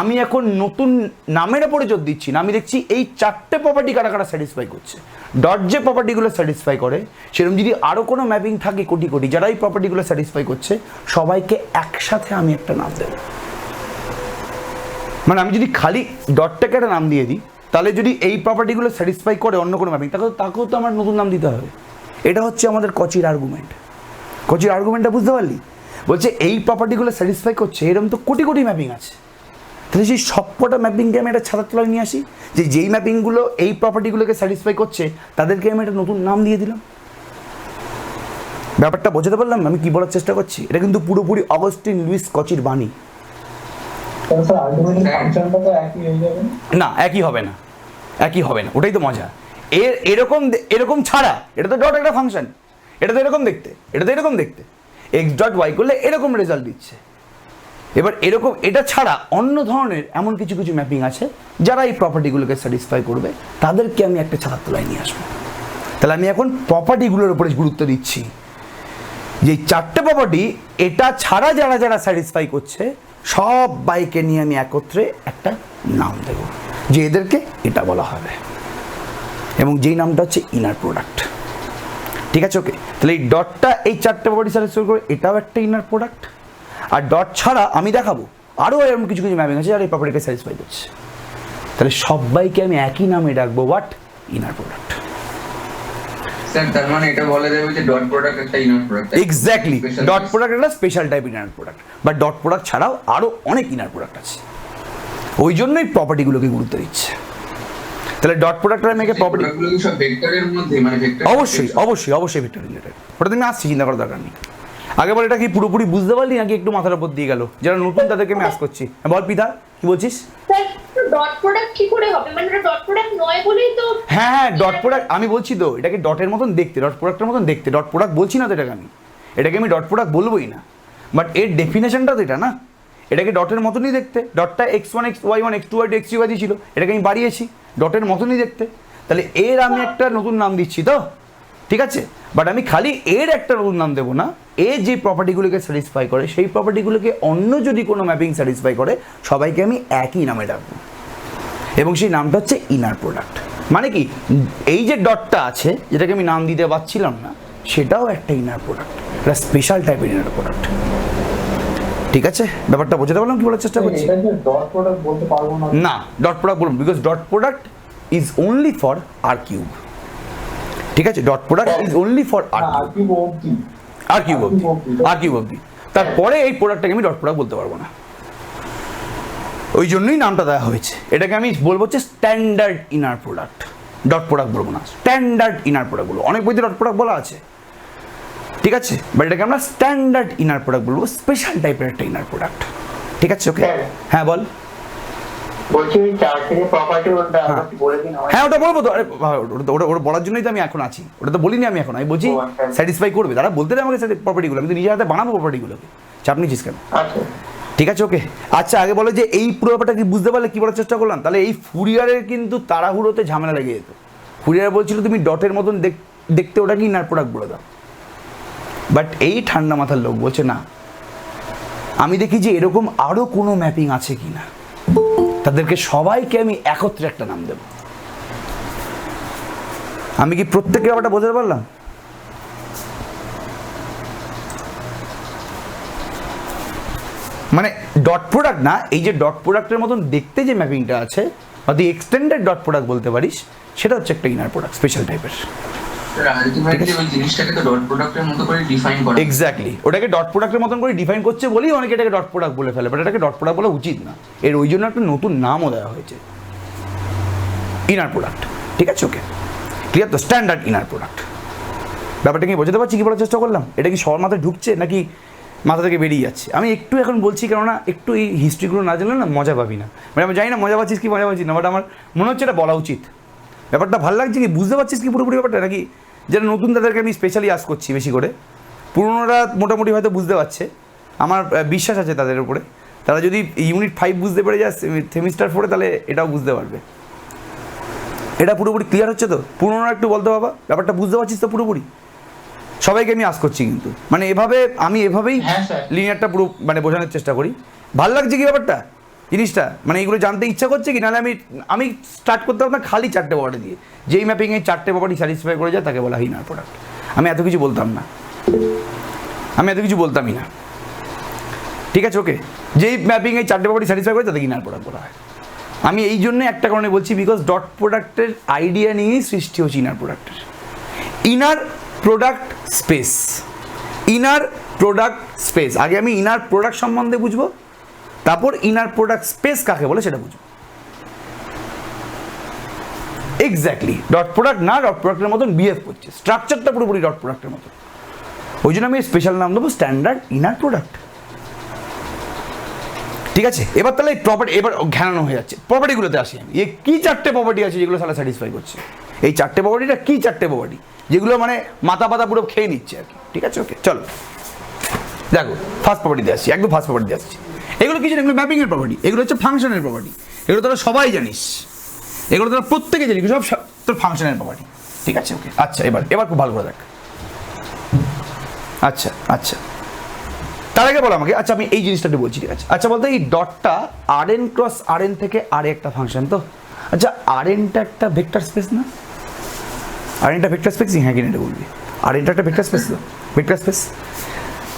আমি এখন নতুন নামের ওপরে জোর দিচ্ছি না, আমি দেখছি এই 4টে প্রপার্টি কারা কারা স্যাটিসফাই করছে। ডট যে প্রপার্টিগুলো স্যাটিসফাই করে সেরকম যদি আরও কোনো ম্যাপিং থাকে কোটি যারা এই প্রপার্টিগুলো স্যাটিসফাই করছে, সবাইকে একসাথে আমি একটা নাম দেব। মানে আমি যদি খালি ডটটাকে একটা নাম দিয়ে দিই, তাহলে যদি এই প্রপার্টিগুলো স্যাটিসফাই করে অন্য কোনো ম্যাপিং, তাকেও তো আমার নতুন নাম দিতে হবে। এটা হচ্ছে আমাদের কচির আর্গুমেন্ট। কচির আর্গুমেন্টটা বুঝতে পারলি? বলছে এই প্রপার্টিগুলো স্যাটিসফাই করছে, এরকম তো কোটি ম্যাপিং আছে। তাহলে সেই সবকটা ম্যাপিংকে আমি একটা ছাতার তলায় নিয়ে আসি, যে যেই ম্যাপিংগুলো এই প্রপার্টিগুলোকে স্যাটিসফাই করছে তাদেরকে আমি একটা নতুন নাম দিয়ে দিলাম। ব্যাপারটা বোঝাতে পারলাম আমি কি বলার চেষ্টা করছি? এটা কিন্তু পুরোপুরি অগাস্টিন লুইস কচির বাণী। না, একই হবে না, ওটাই তো মজা। এরকম ছাড়া এটা তো ডট একটা ফাংশন, এটা তো এরকম দেখতে, এক্স ডট ওয়াই করলে এরকম রেজাল্ট দিচ্ছে। এবার এরকম এটা ছাড়া অন্য ধরনের এমন কিছু ম্যাপিং আছে যারা এই প্রপার্টিগুলোকে স্যাটিসফাই করবে, তাদেরকে আমি একটা ছাতার তলায় নিয়ে আসবো। তাহলে আমি এখন প্রপার্টিগুলোর উপরে গুরুত্ব দিচ্ছি, যে 4টে প্রপার্টি এটা ছাড়া যারা স্যাটিসফাই করছে সব বাইকে নিয়ে আমি একত্রে একটা নাম দেব, যে এদেরকে এটা বলা হবে, এবং যেই নামটা হচ্ছে ইনার প্রোডাক্ট। ঠিক আছে, ওকে। তাহলে এই ডটটা এই 4টে প্রপার্টি স্যাটিসফাই করে, এটাও একটা ইনার প্রোডাক্ট। আর ডট ছাড়া আমি দেখাবো আরও এরকম কিছু ম্যাপিং আছে যারা এই প্রপার্টিকে স্যাটিসফাই করছে। তাহলে সবাইকে আমি একই নামে ডাকবো, হোয়াট? Inner product. স্যার তার মানে এটা বলে দেবে যে ডট প্রোডাক্ট একটা inner product. Exactly, dot product একটা স্পেশাল টাইপ ইনার প্রোডাক্ট, বা ডট প্রোডাক্ট ছাড়াও আরও অনেক ইনার প্রোডাক্ট আছে। ওই জন্যই প্রপার্টিগুলোকে গুরুত্ব দিচ্ছে। তাহলে ডট প্রোডাক্টের মেয়েকে প্রপার্টি প্রোডাক্টগুলো কি সব ভেক্টরের মধ্যে, মানে ভেক্টর? অবশ্যই ভেক্টর রিলেটেড। ওটা তুমি আসছি, চিন্তা করার দরকার নেই। আগে বল, এটা কি পুরোপুরি বুঝতে পারলি নাকি একটু মাথার উপর দিয়ে গেল? যারা নতুন তাদেরকে আমি আস করছি। বল পিতা, কি বলছিস? স্যার ডট প্রোডাক্ট কি করে হবে, মানে এটা ডট প্রোডাক্ট নয় বলেই তো। হ্যাঁ ডট প্রোডাক্ট আমি বলছি তো, এটাকে ডটের মতন দেখতে, ডট প্রোডাক্টের মতন দেখতে। ডট প্রোডাক্ট বলছি না তো এটাকে আমি ডট প্রোডাক্ট বলবোই না, বাট এর ডেফিনেশনটা তো এটা না। এটাকে ডটের মতনই দেখতে। ডটটা x1 y1 x2 y2 x3 y3 ছিল, এটাকে আমি বাড়িয়েছি, ডটের মতনই দেখতে। তাহলে এর আমি একটা নতুন নাম দিচ্ছি তো, ঠিক আছে? বাট আমি খালি এর একটা নতুন নাম দেবো না। এ যে প্রপার্টিগুলোকে স্যাটিসফাই করে সেই প্রপার্টিগুলোকে অন্য যদি কোনো ম্যাপিং স্যাটিসফাই করে, সবাইকে আমি একই নামে ডাকবো, এবং সেই নামটা হচ্ছে ইনার প্রোডাক্ট। মানে কি, এই যে ডটটা আছে যেটাকে আমি নাম দিতে পারছিলাম না, সেটাও একটা ইনার প্রোডাক্ট, একটা স্পেশাল টাইপের ইনার প্রোডাক্ট। ঠিক আছে, ব্যাপারটা বোঝাতে পারলাম কি বলার চেষ্টা করছি? ডট প্রোডাক্ট বলতে পারবো না। না, ডট প্রোডাক্ট বলুন, because dot product is only for R cube. ঠিক আছে, dot product is only for R cube অবধি। তারপরে এই প্রোডাক্টটাকে আমি ডট প্রোডাক্ট বলতে পারবো না, ওই জন্যই নামটা দেওয়া হয়েছে। এটাকে আমি বলবো হচ্ছে standard inner product, dot product বলবো না, স্ট্যান্ডার্ড ইনার প্রোডাক্ট বলবো। অনেক বইতে ডট প্রোডাক্ট বলা আছে, ঠিক আছে, বাট এটাকে আমরা স্ট্যান্ডার্ড ইনার প্রোডাক্ট বলবো, স্পেশাল টাইপের একটা ইনার প্রোডাক্ট। ঠিক আছে, ওকে? হ্যাঁ বল। বলছি চার থেকে প্রপার্টি ওটা আপনি বলে দিন। হ্যাঁ ওটা বলবো তো, আরে ওটা বলার জন্যই তো আমি এখন আছি। ওটা তো বলিনি আমি এখন, আমি বলছি স্যাটিসফাই করবে তারা, বলতে দেয় আমাকে প্রপার্টিগুলো, আমি তো নিজের হাতে বানাবো প্রপার্টিগুলোকে, চাপ নিচ্ছিস কেন? আচ্ছা ঠিক আছে, ওকে। আচ্ছা আগে বলো যে এই পুরো ব্যাপারটা কি বুঝতে পারলে কি বলার চেষ্টা করলাম? তাহলে এই ফুরিয়ারের কিন্তু তাড়াহুড়োতে ঝামেলা লেগে যেত। ফুরিয়ার বলছিল তুমি ডটের মতন দেখতে ওটাকে ইনার প্রোডাক্ট বলে দাও, বাট এই ঠান্ডা মাথার লোক বলছে না, আমি দেখি যে এরকম আরো কোনো ম্যাপিং আছে কিনা, তাদেরকে সবাইকে আমি একত্রে একটা নাম দেব। আমি কি প্রত্যেককে ব্যাপারটা বোঝাতে পারলাম? মানে ডট প্রোডাক্ট না, এই যে ডট প্রোডাক্টের মতন দেখতে যে ম্যাপিংটা আছে, বা তুই এক্সটেন্ডেড ডট প্রোডাক্ট বলতে পারিস, সেটা হচ্ছে একটা ইনার প্রোডাক্ট, স্পেশাল টাইপের। আলটিমেটলি ওই জিনিসটাকে তো ডট প্রোডাক্টের মতো করে ডিফাইন করা। এক্স্যাক্টলি, ওটাকে ডট প্রোডাক্টের মতন করে ডিফাইন করছে বলেই অনেকে এটাকে ডট প্রোডাক্ট বলে ফেলে, বাট এটাকে ডট প্রোডাক্ট বলা উচিত না। এর ওই জন্য একটা নতুন নামও দেওয়া হয়েছে, ইনার প্রোডাক্ট। ঠিক আছে, ওকে, ক্লিয়ার তো? Standard inner product. ব্যাপারটা কি বোঝাতে পারছি কি বলার চেষ্টা করলাম? এটা কি সবার মাথায় ঢুকছে নাকি মাথা থেকে বেরিয়ে যাচ্ছে? আমি একটু এখন বলছি, কেননা একটু এই হিস্ট্রিগুলো না জানলে না মজা পাবি না। মানে আমি জানি না মজা পাচ্ছিস কি মজা পাচ্ছিস না, বাট আমার মনে হচ্ছে এটা বলা উচিত। ব্যাপারটা ভালো লাগছে কি, বুঝতে পারছিস কি পুরোপুরি ব্যাপারটা? নাকি যারা নতুন তাদেরকে আমি স্পেশালি আস করছি বেশি করে, পুরোনোরা মোটামুটি হয়তো বুঝতে পারছে, আমার বিশ্বাস আছে তাদের উপরে। তারা যদি ইউনিট 5 বুঝতে পেরে যায় সেমিস্টার 4, তাহলে এটাও বুঝতে পারবে। এটা পুরোপুরি ক্লিয়ার হচ্ছে তো? পুরোনোরা একটু বলতে বাবা, ব্যাপারটা বুঝতে পারছিস তো পুরোপুরি? সবাইকে আমি আস করছি কিন্তু, মানে আমি এভাবেই লিনিয়ারটা পুরো মানে বোঝানোর চেষ্টা করি। ভালো লাগছে কি ব্যাপারটা, জিনিসটা? মানে এইগুলো জানতে ইচ্ছা করছে কি? নাহলে আমি স্টার্ট করতে পারতাম খালি 4টে প্রপার্টি দিয়ে, যেই ম্যাপিংয়ে 4টে প্রপার্টি স্যাটিসফাই করে যায় তাকে বলা হয় ইনার প্রোডাক্ট। আমি এত কিছু বলতাম না, আমি এত কিছু বলতামই না। ঠিক আছে, ওকে? যেই ম্যাপিংয়ে 4টে প্রপার্টি স্যাটিসফাই করে তাদেরকে ইনার প্রোডাক্ট বলা হয়। আমি এই জন্য একটা কারণে বলছি, বিকজ ডট প্রোডাক্টের আইডিয়া নিয়েই সৃষ্টি হচ্ছে ইনার প্রোডাক্টের। Inner product space, inner product space. আগে আমি ইনার প্রোডাক্ট সম্বন্ধে বুঝবো, তারপর ইনার প্রোডাক্ট স্পেস কাকে বলে সেটা বুঝবো। এক্স্যাক্টলি, ডট প্রোডাক্ট না ডট প্রোডাক্টের মতন বিহেভ করছে, স্ট্রাকচারটা পুরোপুরি ডট প্রোডাক্টের মতো। ওই জন্য আমি স্পেশাল নাম দেবো স্ট্যান্ডার্ড ইনার প্রোডাক্ট। ঠিক আছে, এবার তাহলে এই প্রপার্টি এবার ঘ্যানানো হয়ে যাচ্ছে। প্রপার্টিগুলোতে আসি আমি, এই কী 4টে প্রপার্টি আছে যেগুলো সালা স্যাটিসফাই করছে? এই 4টে প্রপার্টিটা কী 4টে প্রপার্টি যেগুলো মানে মাথা পাতা পুরো খেয়ে নিচ্ছে আর কি। ঠিক আছে, ওকে, চলো দেখো ফার্স্ট প্রপার্টিতে আসছি, একদম ফার্স্ট প্রপার্টিতে আসছি। এগুলো কিছু এগুলো ম্যাপিংয়ের প্রপার্টি, এগুলো হচ্ছে ফাংশনের প্রপার্টি। এগুলো তোরা সবাই জানিস, এগুলো তোরা প্রত্যেকে জানিস, সব তোর ফাংশনের প্রপার্টি। ঠিক আছে, ওকে। আচ্ছা এবার খুব ভালো করে দেখ। আচ্ছা আচ্ছা, তার আগে বলো আমাকে, আচ্ছা আমি এই জিনিসটাতে বলছি, ঠিক আছে? আচ্ছা বলতো, এই ডটটা Rn ক্রস Rn থেকে আর একটা ফাংশন তো? আচ্ছা Rnটা একটা ভেক্টর স্পেস না? Rnটা ভেক্টর স্পেস? হ্যাঁ কিনা এটা বলবি? Rnটা একটা ভেক্টর স্পেস তো, ভেক্টর স্পেস।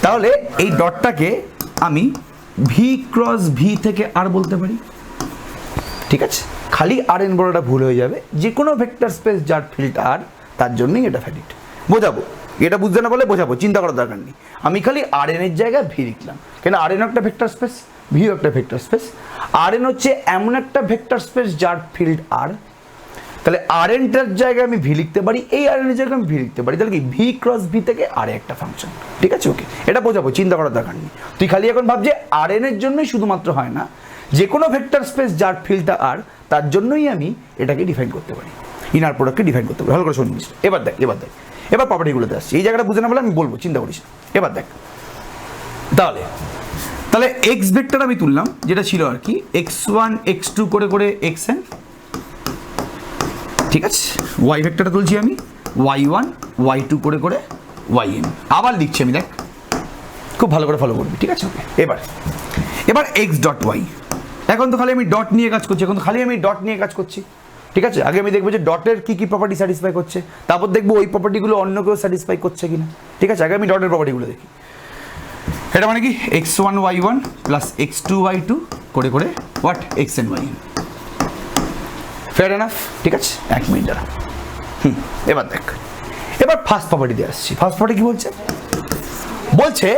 তাহলে এই ডটটাকে আমি ভি ক্রস ভি থেকে আর বলতে পারি, ঠিক আছে? খালি Rn বড়টা ভুল হয়ে যাবে, যে কোনো ভেক্টর স্পেস যার ফিল্ড আর, তার জন্যই এটা ভ্যালিড। বোঝাবো এটা বুঝতে না পারলে বোঝাবো, চিন্তা করার দরকার নেই। আমি খালি আর এন এর জায়গায় ভি লিখলাম, কেন আর এন একটা ভেক্টর স্পেস, ভিও একটা ভেক্টর স্পেস। আর এন হচ্ছে এমন একটা ভেক্টর স্পেস যার ফিল্ড আর, তাহলে আর এনটার জায়গায় আমি ভি লিখতে পারি, এই আর এনের জায়গায় আমি ভি লিখতে পারি, তাহলে কি ভি ক্রস ভি থেকে আর একটা ফাংশন। ঠিক আছে, ওকে, এটা বোঝাবো, চিন্তা করার দরকার নেই। তুই খালি এখন ভাব যে আর এন এর জন্যই শুধুমাত্র হয় না, যে কোনো ভেক্টর স্পেস যার ফিল্ডটা আর, তার জন্যই আমি এটাকে ডিফাইন করতে পারি, ইনার প্রোডাক্টকে ডিফাইন করতে পারি। ভালো করে শুনিস, এবার দেখ, এবার প্রপার্টিগুলোতে আসছি। এই জায়গাটা বুঝে না বলে আমি বলবো, চিন্তা করিস। এবার দেখ, তাহলে এক্স ভেক্টর আমি তুললাম, যেটা ছিল আর কি x1 x2 করে করে xn, ঠিক আছে। ওয়াই ভেক্টরটা তুলছি আমি y1 y2 করে করে yn, আবার লিখছি আমি, দেখ খুব ভালো করে ফলো করবি, ঠিক আছে, ওকে। এবার x ডট ওয়াই, এখন তো খালি আমি ডট নিয়ে কাজ করছি, ঠিক আছে। আগে আমি দেখবো যে ডটের কি কি প্রপার্টি স্যাটিসফাই করছে, তারপর দেখবো ওই প্রপার্টিগুলো অন্য কেউ স্যাটিসফাই করছে কিনা, ঠিক আছে। আগে আমি ডটের প্রপার্টিগুলো দেখি। এটা মানে কি x1 y1 plus x2 y2 করে করে what xn yn, fair enough, ঠিক আছে। 1 মিনিট দাঁড়া। এবার দেখ, এবার ফার্স্ট প্রপার্টি দিয়ে আসছি। ফার্স্ট প্রপার্টি কি বলছে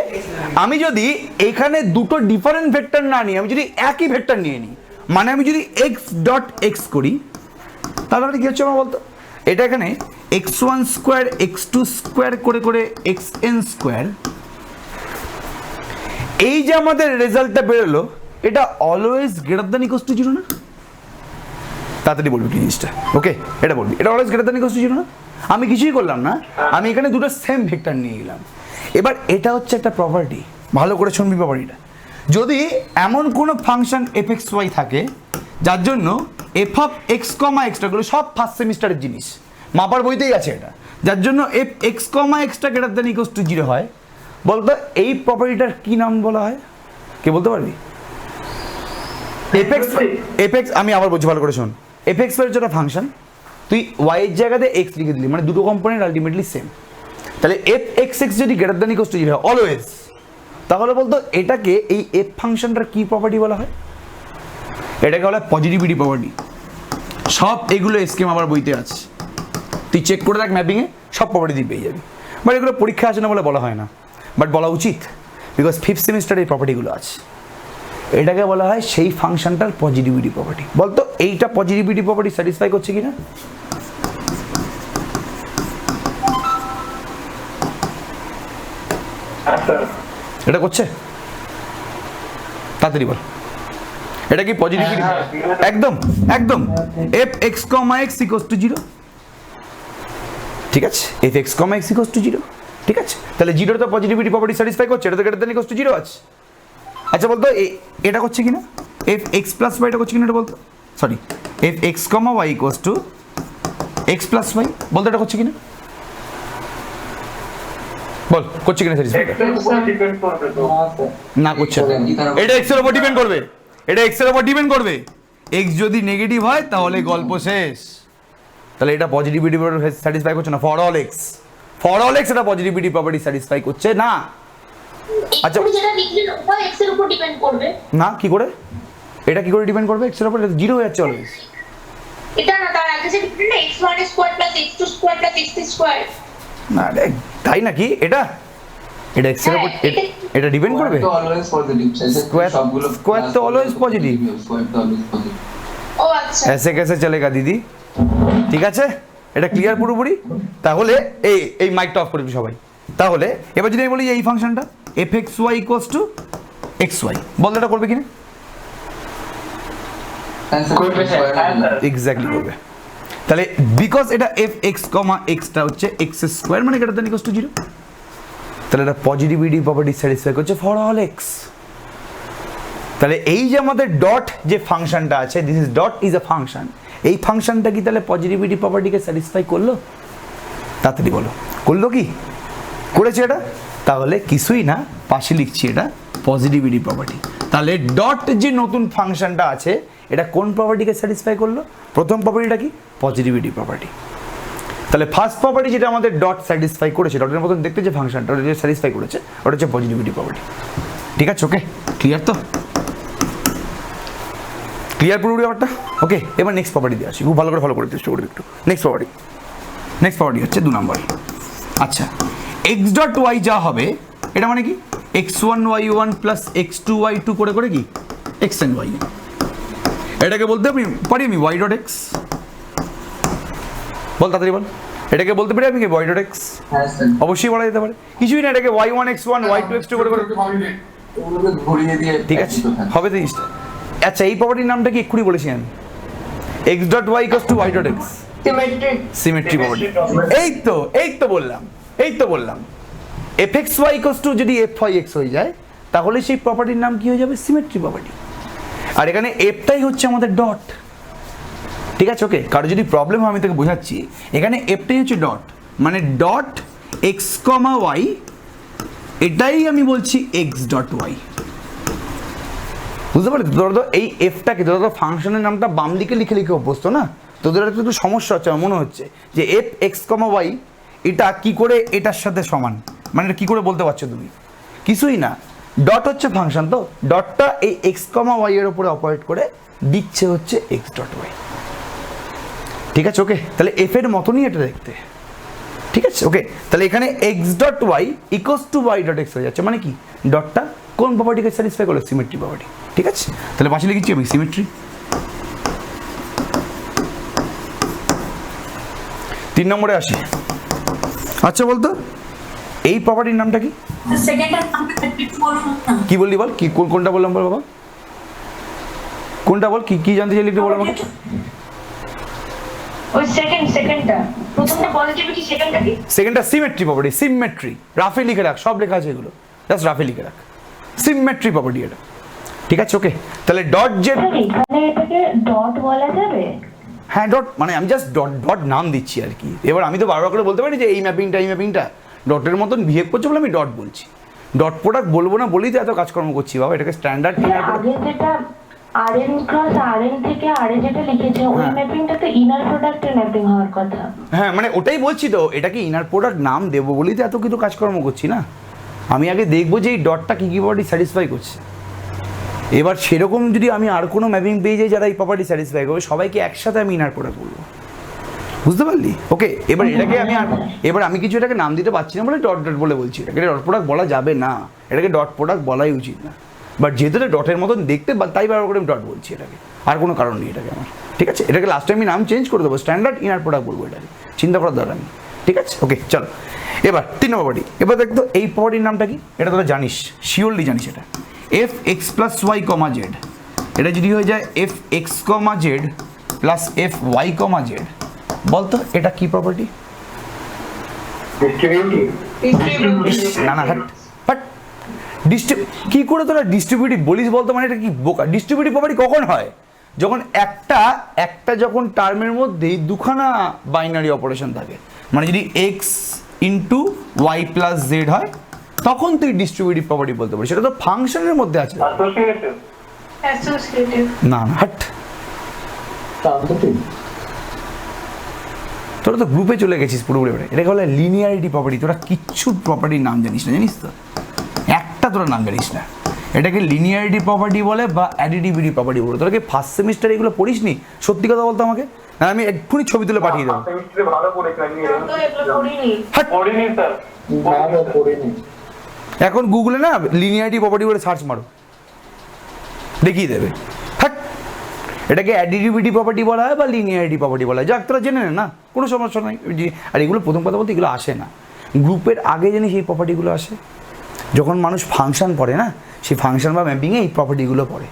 আমি যদি এখানে দুটো ডিফারেন্ট ভেক্টর না নিই, আমি যদি একই ভেক্টর নিয়ে নিই, মানে আমি যদি x ডট x করি, তাহলে কি হচ্ছে আমার বলতো, এটা এখানে x1 স্কোয়ার x2 স্কোয়ার করে করে xn স্কোয়ার, এই যে আমাদের রেজাল্টটা বেরোলো, এটা always greater than equals to 0 না? তাড়াতাড়ি বলবি জিনিসটা, ওকে, এটা বলবি, এটা always greater than equals to 0 না? আমি কিছুই করলাম না, আমি এখানে দুটো সেম ভেক্টর নিয়ে গেলাম। এবার এটা হচ্ছে একটা প্রপার্টি, ভালো করে শুনবি প্রপার্টিটা। যদি এমন কোনো ফাংশন এফ এক্স ওয়াই থাকে যার জন্য F of X comma extra, গুলো সব ফার্স্ট সেমিস্টারের জিনিস, মাপার বইতেই আছে এটা, যার জন্য F X comma extra greater than equals to 0 হয়, বলতো এই প্রপার্টিটার কি নাম বলা হয়? কে বলতে পারবি? এফ এক্স, আমি আবার বলছি, ভালো করে শোন। এফ এক্স এর যেটা ফাংশন, তুই ওয়াই এর জায়গাতে এক্স লিখে দিলি, মানে দুটো কম্পোনেন্ট আলটিমেটলি সেম। তাহলে এফ এক্স এক্স যদি গ্রেটার দ্যান ইকুয়ালস টু 0 হয় অলওয়েজ, তাহলে বলতো এটাকে, এই এফ ফাংশনটার কি প্রপার্টি বলা হয়? এটাকে বলা হয় পজিটিভিটি প্রপার্টি। সব এগুলো স্কিম আমার বইতে আছে, তুই চেক করে দেখ ম্যাপিংয়ে, সব প্রপার্টি দিয়ে পেয়ে যাবি। বাট এগুলো পরীক্ষা আসে না বলে বলা হয় না, বাট বলা উচিত, বিকজ ফিফথ সেমিস্টারে এই প্রপার্টিগুলো আছে। এটাকে বলা হয় সেই ফাংশনটার পজিটিভিটি প্রপার্টি। বলতো এইটা পজিটিভিটি প্রপার্টি স্যাটিসফাই করছে কিনা? এটা করছে? তাড়াতাড়ি বল, এটা কি পজিটিভিটি? একদম একদম, F X comma x equals to 0, ঠিক আছে, F X comma x equals to 0, ঠিক আছে। তাহলে 0 তো পজিটিভিটি প্রপার্টি স্যাটিসফাই করছে, এটা তো গ্রেটার দ্যান ইকুয়ালস টু 0 আছে। আচ্ছা বলতো এটা করছে কিনা? এফ এক্স প্লাস ওয়াই এটা করছে কিনা এটা বলতো, sorry, F X comma Y equals to X plus Y, বলতো এটা করছে কিনা? বল, করছে কিনা স্যাটিসফাই? না করছে না, এটা এক্স এর উপর ডিপেন্ড করবে, এটা এক্স এর উপর ডিপেন্ড করবে। এক্স যদি নেগেটিভ হয় তাহলে গল্প শেষ, তাহলে এটা পজিটিভিটি প্রপার্টি স্যাটিসফাই করছে না। ফর অল এক্স এটা পজিটিভিটি প্রপার্টি স্যাটিসফাই করছে না। আচ্ছা, যেটা লিখলেন ওটা এক্স এর উপর ডিপেন্ড করবে না, কি করে এটা কি করে ডিপেন্ড করবে? এক্স এর উপর 0 হয়ে যাচ্ছে অলওয়েজ। এটা না, তার আগে যে ডিপেন্ড না, x1 square plus x2 square plus x3 square, না রে, তাই নাকি? এটা এক্স এর উপর এটা ডিপেন্ড করবে? তো অলওয়েজ পজিটিভ, স্কয়ার তো অলওয়েজ পজিটিভ। ও আচ্ছা, ऐसे कैसे चलेगा দিদি? ঠিক আছে, এটা ক্লিয়ার পুরোপুরি? তাহলে এই মাইকটা অফ করবি সবাই। তাহলে এবার যদি আমি বলি এই ফাংশনটা F x Y equals to X Y, বলতে এটা করবে কিনা? এক্স্যাক্টলি করবে। তাহলে বিকজ এটা এফ এক্স কমা এক্সটা হচ্ছে এক্স স্কোয়ার, মানে গ্রেটার দ্যান ইকুয়ালস টু 0, তাহলে এটা পজিটিভিটি প্রপার্টি স্যাটিসফাই করছে ফর অল এক্স। তাহলে এই যে আমাদের ডট যে ফাংশনটা আছে, this is dot is a function, এই ফাংশনটা কি তাহলে পজিটিভিটি প্রপার্টিকে স্যাটিসফাই করলো? তাড়াতাড়ি বলো, করলো কি? করেছে এটা? তাহলে কিছুই না, পাশে লিখছি এটা পজিটিভিটি প্রপার্টি। তাহলে ডট যে নতুন ফাংশনটা আছে, এটা কোন প্রপার্টিকে স্যাটিসফাই করলো? প্রথম প্রপার্টিটা কি? Positivity property. তাহলে ফার্স্ট প্রপার্টি যেটা আমাদের ডট স্যাটিসফাই করেছে, ডটের মতন দেখতে যে ফাংশনটা ওটা যে স্যাটিসফাই করেছে, ওটা হচ্ছে পজিটিভিটি প্রপার্টি। ঠিক আছে, ওকে, ক্লিয়ার তো? ক্লিয়ার পুরোপুরি ব্যাপারটা? ওকে, এবার নেক্সট প্রপার্টি দিয়ে আসি, খুব ভালো করে ফলো করে চেষ্টা করবি একটু। নেক্সট প্রপার্টি হচ্ছে 2 নম্বর। আচ্ছা, এক্স ডট ওয়াই যা হবে এটা মানে কি x1y1 প্লাস x2y2 করে করে কি এক্স এন্ড ওয়াই, এটাকে বলতে পারি আমি ওয়াই ডট এক্স, বল তাড়াতাড়ি বল, এটাকে বলতে পারি আমি কি ওয়াই ডট এক্স? হ্যাঁ স্যার, অবশ্যই বলা যেতে পারে, কিছুই না, এটাকে y1 x1 y2 x2 করে করে, ওগুলোকে ঘুরিয়ে দিয়ে ঠিক আছে হবে তো জিনিসটা। আচ্ছা এই প্রপার্টির নামটা কি এক্ষুনি বলেছি আমি, X dot Y equals to Y dot X, symmetry property. এই তো বললাম F x Y equals to যদি এফ ওয়াই এক্স হয়ে যায় তাহলে সেই প্রপার্টির নাম কি হয়ে যাবে, সিমেট্রি প্রপার্টি। আর এখানে এফটাই হচ্ছে আমাদের ডট, ঠিক আছে ওকে। কারো যদি প্রবলেম হয় আমি তোকে বোঝাচ্ছি, এখানে এফটাই হচ্ছে ডট, মানে ডট এক্স কমা ওয়াই, এটাই আমি বলছি এক্স ডট ওয়াই, বুঝতে পারলি? তোরা তো এই এফটাকে, তোরা তো ফাংশনের নামটা বাম দিকে লিখে লিখে অভ্যস্ত না, তোদের একটু সমস্যা হচ্ছে আমার মনে হচ্ছে যে এফ এক্স কমা ওয়াই এটা কি করে এটার সাথে সমান, মানে এটা কি করে বলতে পারছো তুমি? কিছুই না, ডট হচ্ছে ফাংশন, তো ডটটা এই এক্স কমা ওয়াই এর উপরে অপারেট করে দিচ্ছে হচ্ছে এক্স ডট ওয়াই, ঠিক আছে ওকে। তাহলে এফ এর মতনই এটা দেখতে, ঠিক আছে ওকে। তাহলে এখানে X dot Y equals to Y dot X হয়ে যাচ্ছে, মানে কি ডটটা কোন প্রপার্টিকে স্যাটিসফাই করলো, সিমেট্রি প্রপার্টি, ঠিক আছে। তাহলে পাশে লিখেছি আমি সিমেট্রি। 3 নম্বরে আসি। আচ্ছা বলতো এই প্রপার্টির নামটা কি? কি বললি বল, কি কোনটা বললাম বল বাবা, কোনটা বল, কি কি জানতে চাইলি একটু বল আমাকে। ওই সেকেন্ডটা প্রথমটা পজিটিভিটি, সেকেন্ডটা কি? সেকেন্ডটা সিমেট্রি প্রপার্টি, সিমেট্রি রাফে লিখে রাখ, সব লেখা আছে এগুলো, জাস্ট রাফে লিখে রাখ, সিমেট্রি প্রপার্টি এটা, ঠিক আছে ওকে। তাহলে ডট যে এখানে এটাকে ডট বলা যাবে? হ্যাঁ ডট, মানে আমি জাস্ট ডট নাম দিচ্ছি আর কি। এবার আমি তো বারবার করে বলতে পারি যে এই ম্যাপিংটা ডটের মতন বিহেভ করছে বলে আমি ডট বলছি, ডট প্রোডাক্ট বলবো না বলেই তো এত কাজকর্ম করছি বাবা, এটাকে স্ট্যান্ডার্ড আগে যেটা আরএন ক্রস আরএন থেকে আরএ যেটা লিখেছে ওই ম্যাপিংটা তো ইনার প্রোডাক্টের ম্যাপিং হওয়ার কথা। হ্যাঁ মানে ওটাই বলছি তো, এটাকে ইনার প্রোডাক্ট নাম দেবো বলেই তো এত কিছু কাজকর্ম করছি না। আমি আগে দেখবো যে এই ডটটা কী কী প্রপার্টি স্যাটিসফাই করছে। এবার সেরকম যদি আমি আর কোনো ম্যাপিং পেয়ে যাই যারা এই প্রপার্টি স্যাটিসফাই করবে, সবাইকে একসাথে আমি ইনার প্রোডাক্ট বলবো, বুঝতে পারলি ওকে। এবার এটাকে আমি কিছু এটাকে নাম দিতে পারছি না বলে ডট ডট বলে বলছি, এটাকে ডট প্রোডাক্ট বলা যাবে না, এটাকে ডট প্রোডাক্ট বলাই উচিত না, বাট যেহেতু এটা ডটের মতন দেখতে তাই বারবার করে আমি ডট বলছি এটাকে, আর কোনো কারণ নেই এটাকে আমার, ঠিক আছে। এটাকে লাস্টে আমি নাম চেঞ্জ করে দেবো, স্ট্যান্ডার্ড ইনার প্রোডাক্ট বলবো, এটাকে চিন্তা করার দরকার নেই, ঠিক আছে ওকে। চলো এবার 3 নম্বর প্রপার্টি। এবার দেখতো এই প্রপার্টির নামটা কি, এটা তোরা জানিস, শিওরলি জানিস, এটা F x plus y comma z, এটা যদি হয়ে যায় এফ এক্স কমা Z plus F Y comma Z, বলতো এটা কি প্রপার্টি? না না বাট কি করে তোরা ডিস্ট্রিবিউটিভ বলিস বলতো, মানে এটা কি বোকা? ডিস্ট্রিবিউটিভ প্রপার্টি কখন হয়? যখন একটা যখন টার্মের মধ্যেই দুখানা বাইনারি অপারেশন থাকে, মানে যদি X into Y plus Z হয় তখন তুই ডিস্ট্রিবিউটিভ প্রপার্টি বলতে পারিস, সেটা তো ফাংশনের মধ্যে আছে। অ্যাসোসিয়েটিভ না হাট, তোরা তো গ্রুপে চলে গেছিস পুরোপুরি। এটাকে বলে লিনিয়ারিটি প্রপার্টি, তোরা কিচ্ছু প্রপার্টির নাম জানিস না, জানিস তো, একটা তোরা নাম জানিস না। এটাকে লিনিয়ারিটি প্রপার্টি বলে বা অ্যাডিটিভিটি প্রপার্টি বলে। তোরা কি ফার্স্ট সেমিস্টারে এগুলো পড়িস নি? সত্যি কথা বলতো আমাকে, না আমি এক্ষুনি ছবি তুলে পাঠিয়ে দেবো। এখন গুগলে না লিনিয়ারিটি প্রপার্টি বলে সার্চ মারো, দেখিয়ে দেবে। হ্যাঁ এটাকে অ্যাডিটিভিটি প্রপার্টি বলা হয় বা লিনিয়ারিটি প্রপার্টি বলা হয়, যাক তোরা জেনে না, কোনো সমস্যা নাই। আর এগুলো প্রথম কথা বলতে এগুলো আসে না গ্রুপের আগে, জানিস এই প্রপার্টিগুলো আসে যখন মানুষ ফাংশন পড়ে না, সেই ফাংশন বা ম্যাপিংয়ে এই প্রপার্টিগুলো পড়ে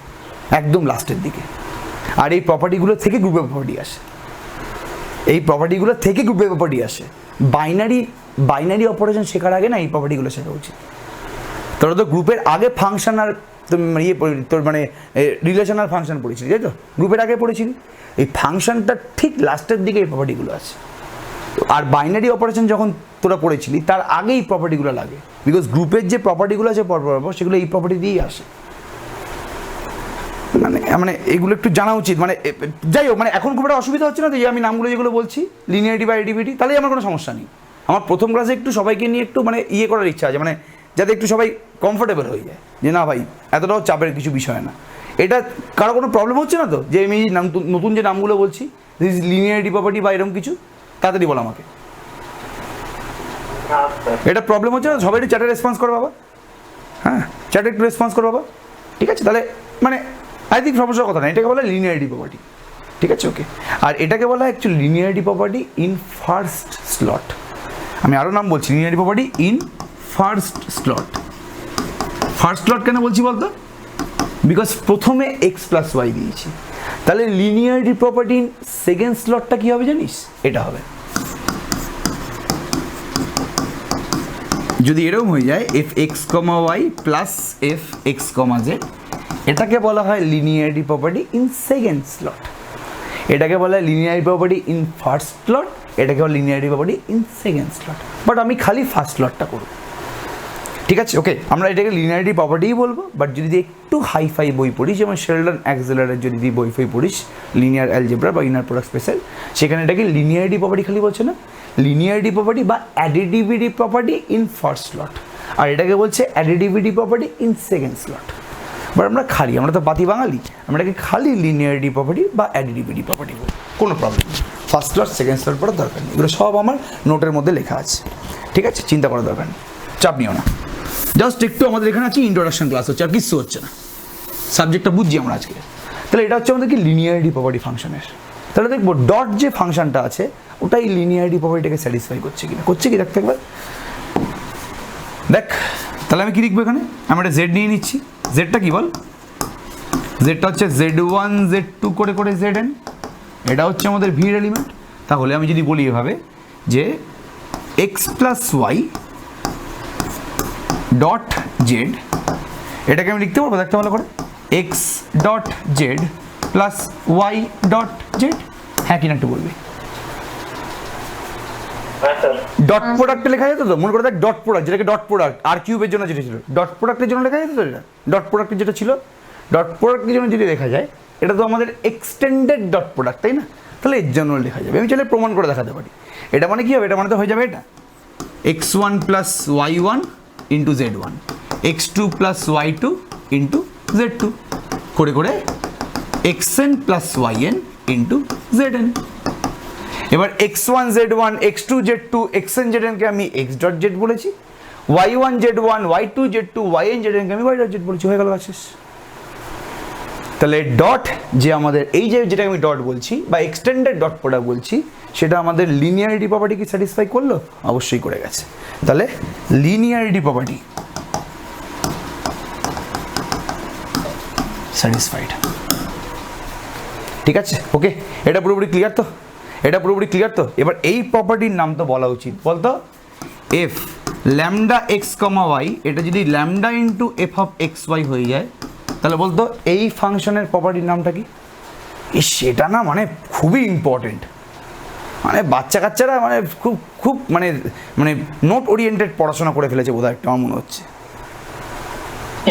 একদম লাস্টের দিকে। আর এই প্রপার্টিগুলো থেকে গ্রুপের প্রপার্টি আসে, এই প্রপার্টিগুলো থেকে গ্রুপের প্রপার্টি আসে। বাইনারি অপারেশন শেখার আগে না এই প্রপার্টিগুলো শেখা উচিত। তোরা তো গ্রুপের আগে ফাংশন আর তোর মানে রিলেশন আর ফাংশন পড়েছিলি, তাই তো? গ্রুপের আগে পড়েছিলি, এই ফাংশনটা ঠিক লাস্টের দিকে এই প্রপার্টিগুলো আছে। আর বাইনারি অপারেশন যখন তোরা পড়েছিলি তার আগেই প্রপার্টিগুলো লাগে, বিকজ গ্রুপের যে প্রপার্টিগুলো আছে পরপর সেগুলো এই প্রপার্টি দিয়েই আসে। মানে এগুলো একটু জানা উচিত। মানে যাই হোক, মানে এখন খুব একটা অসুবিধা হচ্ছে না তো, যে আমি নামগুলো যেগুলো বলছি লিনিয়ারিটি বা অ্যাডিটিভিটি, তাহলেই আমার কোনো সমস্যা নেই। আমার প্রথম ক্লাসে একটু সবাইকে নিয়ে একটু মানে করার ইচ্ছা আছে, মানে যাতে একটু সবাই কমফোর্টেবল হয়ে যায়, যে না ভাই এতটাও চাপের কিছু বিষয় না। এটা কারো কোনো প্রবলেম হচ্ছে না তো, যে আমি নতুন যে নামগুলো বলছি লিনিয়ারিটি প্রপার্টি বা এরকম কিছু, তাড়াতাড়ি বল আমাকে। এটা প্রবলেম হচ্ছে না? সবাই একটু চ্যাটে রেসপন্স করো বাবা, হ্যাঁ চ্যাটে একটু রেসপন্স করো বাবা, ঠিক আছে? তাহলে মানে আই থিঙ্ক সমস্যার কথা না, এটাকে বলা হয় লিনিয়ারিটি প্রপার্টি, ঠিক আছে? ওকে, আর এটাকে বলা হয় actually linearity property in first slot. আমি আরও নাম বলছি, linearity property in first slot. First slot কেন বলছি বলতো? বিকজ প্রথমে এক্স প্লাস ওয়াই দিয়েছি, তাহলে লিনিয়ারিটি প্রপার্টি ইন সেকেন্ড স্লটটা কী হবে জানিস? এটা হবে, যদি এরকম হয়ে যায় F X comma Y plus F X কমা জেড, এটাকে বলা হয় linearity property in second slot. এটাকে বলা হয় linearity property in first slot, এটাকে বলা linearity property in second slot, but আমি খালি ফার্স্ট স্লটটা করব, ঠিক আছে? ওকে, আমরা এটাকে লিনিয়ারিটি প্রপার্টিই বলবো, বাট যদি একটু হাইফাই বই পড়িস, যেমন শেলডন অ্যাক্সেলারের যদি বই পড়িস, লিনিয়ার অ্যালজেব্রা বা ইনার প্রোডাক্ট স্পেশাল, সেখানে এটাকে লিনিয়ারিটি প্রপার্টি খালি বলছে না, লিনিয়ারিটি প্রপার্টি বা additivity property in first slot, আর এটাকে বলছে additivity property in second slot. But আমরা খালি, আমরা তো বাতি বাঙালি, আমরা এটাকে খালি লিনিয়ারিটি প্রপার্টি বা অ্যাডিটিভিটি প্রপার্টি বলি, কোনো প্রবলেম নেই। ফার্স্ট স্লট সেকেন্ড স্লট পড়ার দরকার নেই, এগুলো সব আমার নোটের মধ্যে লেখা আছে, ঠিক আছে? চিন্তা করার দরকার নেই, চাপ নিও না। জাস্ট একটু আমাদের এখানে আছে ইন্ট্রোডাকশন ক্লাস হচ্ছে, আর কিচ্ছু হচ্ছে না, সাবজেক্টটা বুঝছি আমরা আজকে। তাহলে এটা হচ্ছে আমাদের কি লিনিয়ারিটি প্রপার্টি ফাংশনের। তাহলে দেখবো ডট যে ফাংশনটা আছে ওটাই লিনিয়ারিটি প্রপার্টিটাকে স্যাটিসফাই করছে কিনা, করছে কি দেখতে একবার দেখ। তাহলে আমি কি লিখবো এখানে? আমি একটা জেড নিয়ে নিচ্ছি, জেডটা কি বল? জেডটা হচ্ছে Z1 Z2 করে করে Zn, এটা হচ্ছে আমাদের ভির এলিমেন্ট। তাহলে আমি যদি বলি এভাবে যে X plus Y dot Z, এটাকে আমি লিখতে পারবো দেখতে ভালো করে, X dot Z plus Y dot Z, হ্যাঁ কিনা একটু বলবি? ডট প্রোডাক্টে লেখা যেত তো, মনে করে দেখ ডট প্রোডাক্ট, যেটাকে ডট প্রোডাক্ট আর কিউবের জন্য যেটা ছিল ডট প্রোডাক্টের জন্য লেখা যেত তো, এটা ডট প্রোডাক্টের যেটা ছিল ডট প্রোডাক্টের জন্য যদি লেখা যায়, এটা তো আমাদের এক্সটেন্ডেড ডট প্রোডাক্ট, তাই না? তাহলে এর জন্য লেখা যাবে, আমি চাইলে প্রমাণ করে দেখাতে পারি। এটা মানে কি হবে? এটা মানে তো হয়ে যাবে এটা x1 plus y1 into z1, x2 plus y2 into z2 করে করে xn plus yn into zn। এবার x1 z1 x2 z2 xn zn কে আমি x ডট z বলেছি, y1 z1 y2 z2 yn zn কে আমি y ডট z বলেছি, হয়ে গেল শেষ। তাহলে ডট যে আমাদের এই যে যেটাকে আমি ডট বলছি বা এক্সটেন্ডেড ডট প্রোডাক্ট বলছি, সেটা আমাদের লিনিয়ারিটি প্রপার্টি কি স্যাটিসফাই করলো? অবশ্যই করে গেছে। তাহলে লিনিয়ারিটি প্রপার্টি স্যাটিসফাইড, ঠিক আছে? ওকে, এটা পুরোপুরি ক্লিয়ার তো? এটা পুরোপুরি ক্লিয়ার তো? এবার এই প্রপার্টির নাম তো বলা উচিত, বলতো F lambda x comma Y, এটা যদি lambda into F of X Y হয়ে যায়, তাহলে বলতো এই ফাংশনের প্রপার্টির নামটা কি? সেটা না মানে খুবই ইম্পর্টেন্ট, মানে বাচ্চা কাচ্চারা মানে খুব খুব মানে মানে নোট ওরিয়েন্টেড পড়াশোনা করে ফেলেছে বোধহয়, একটা আমার মনে হচ্ছে।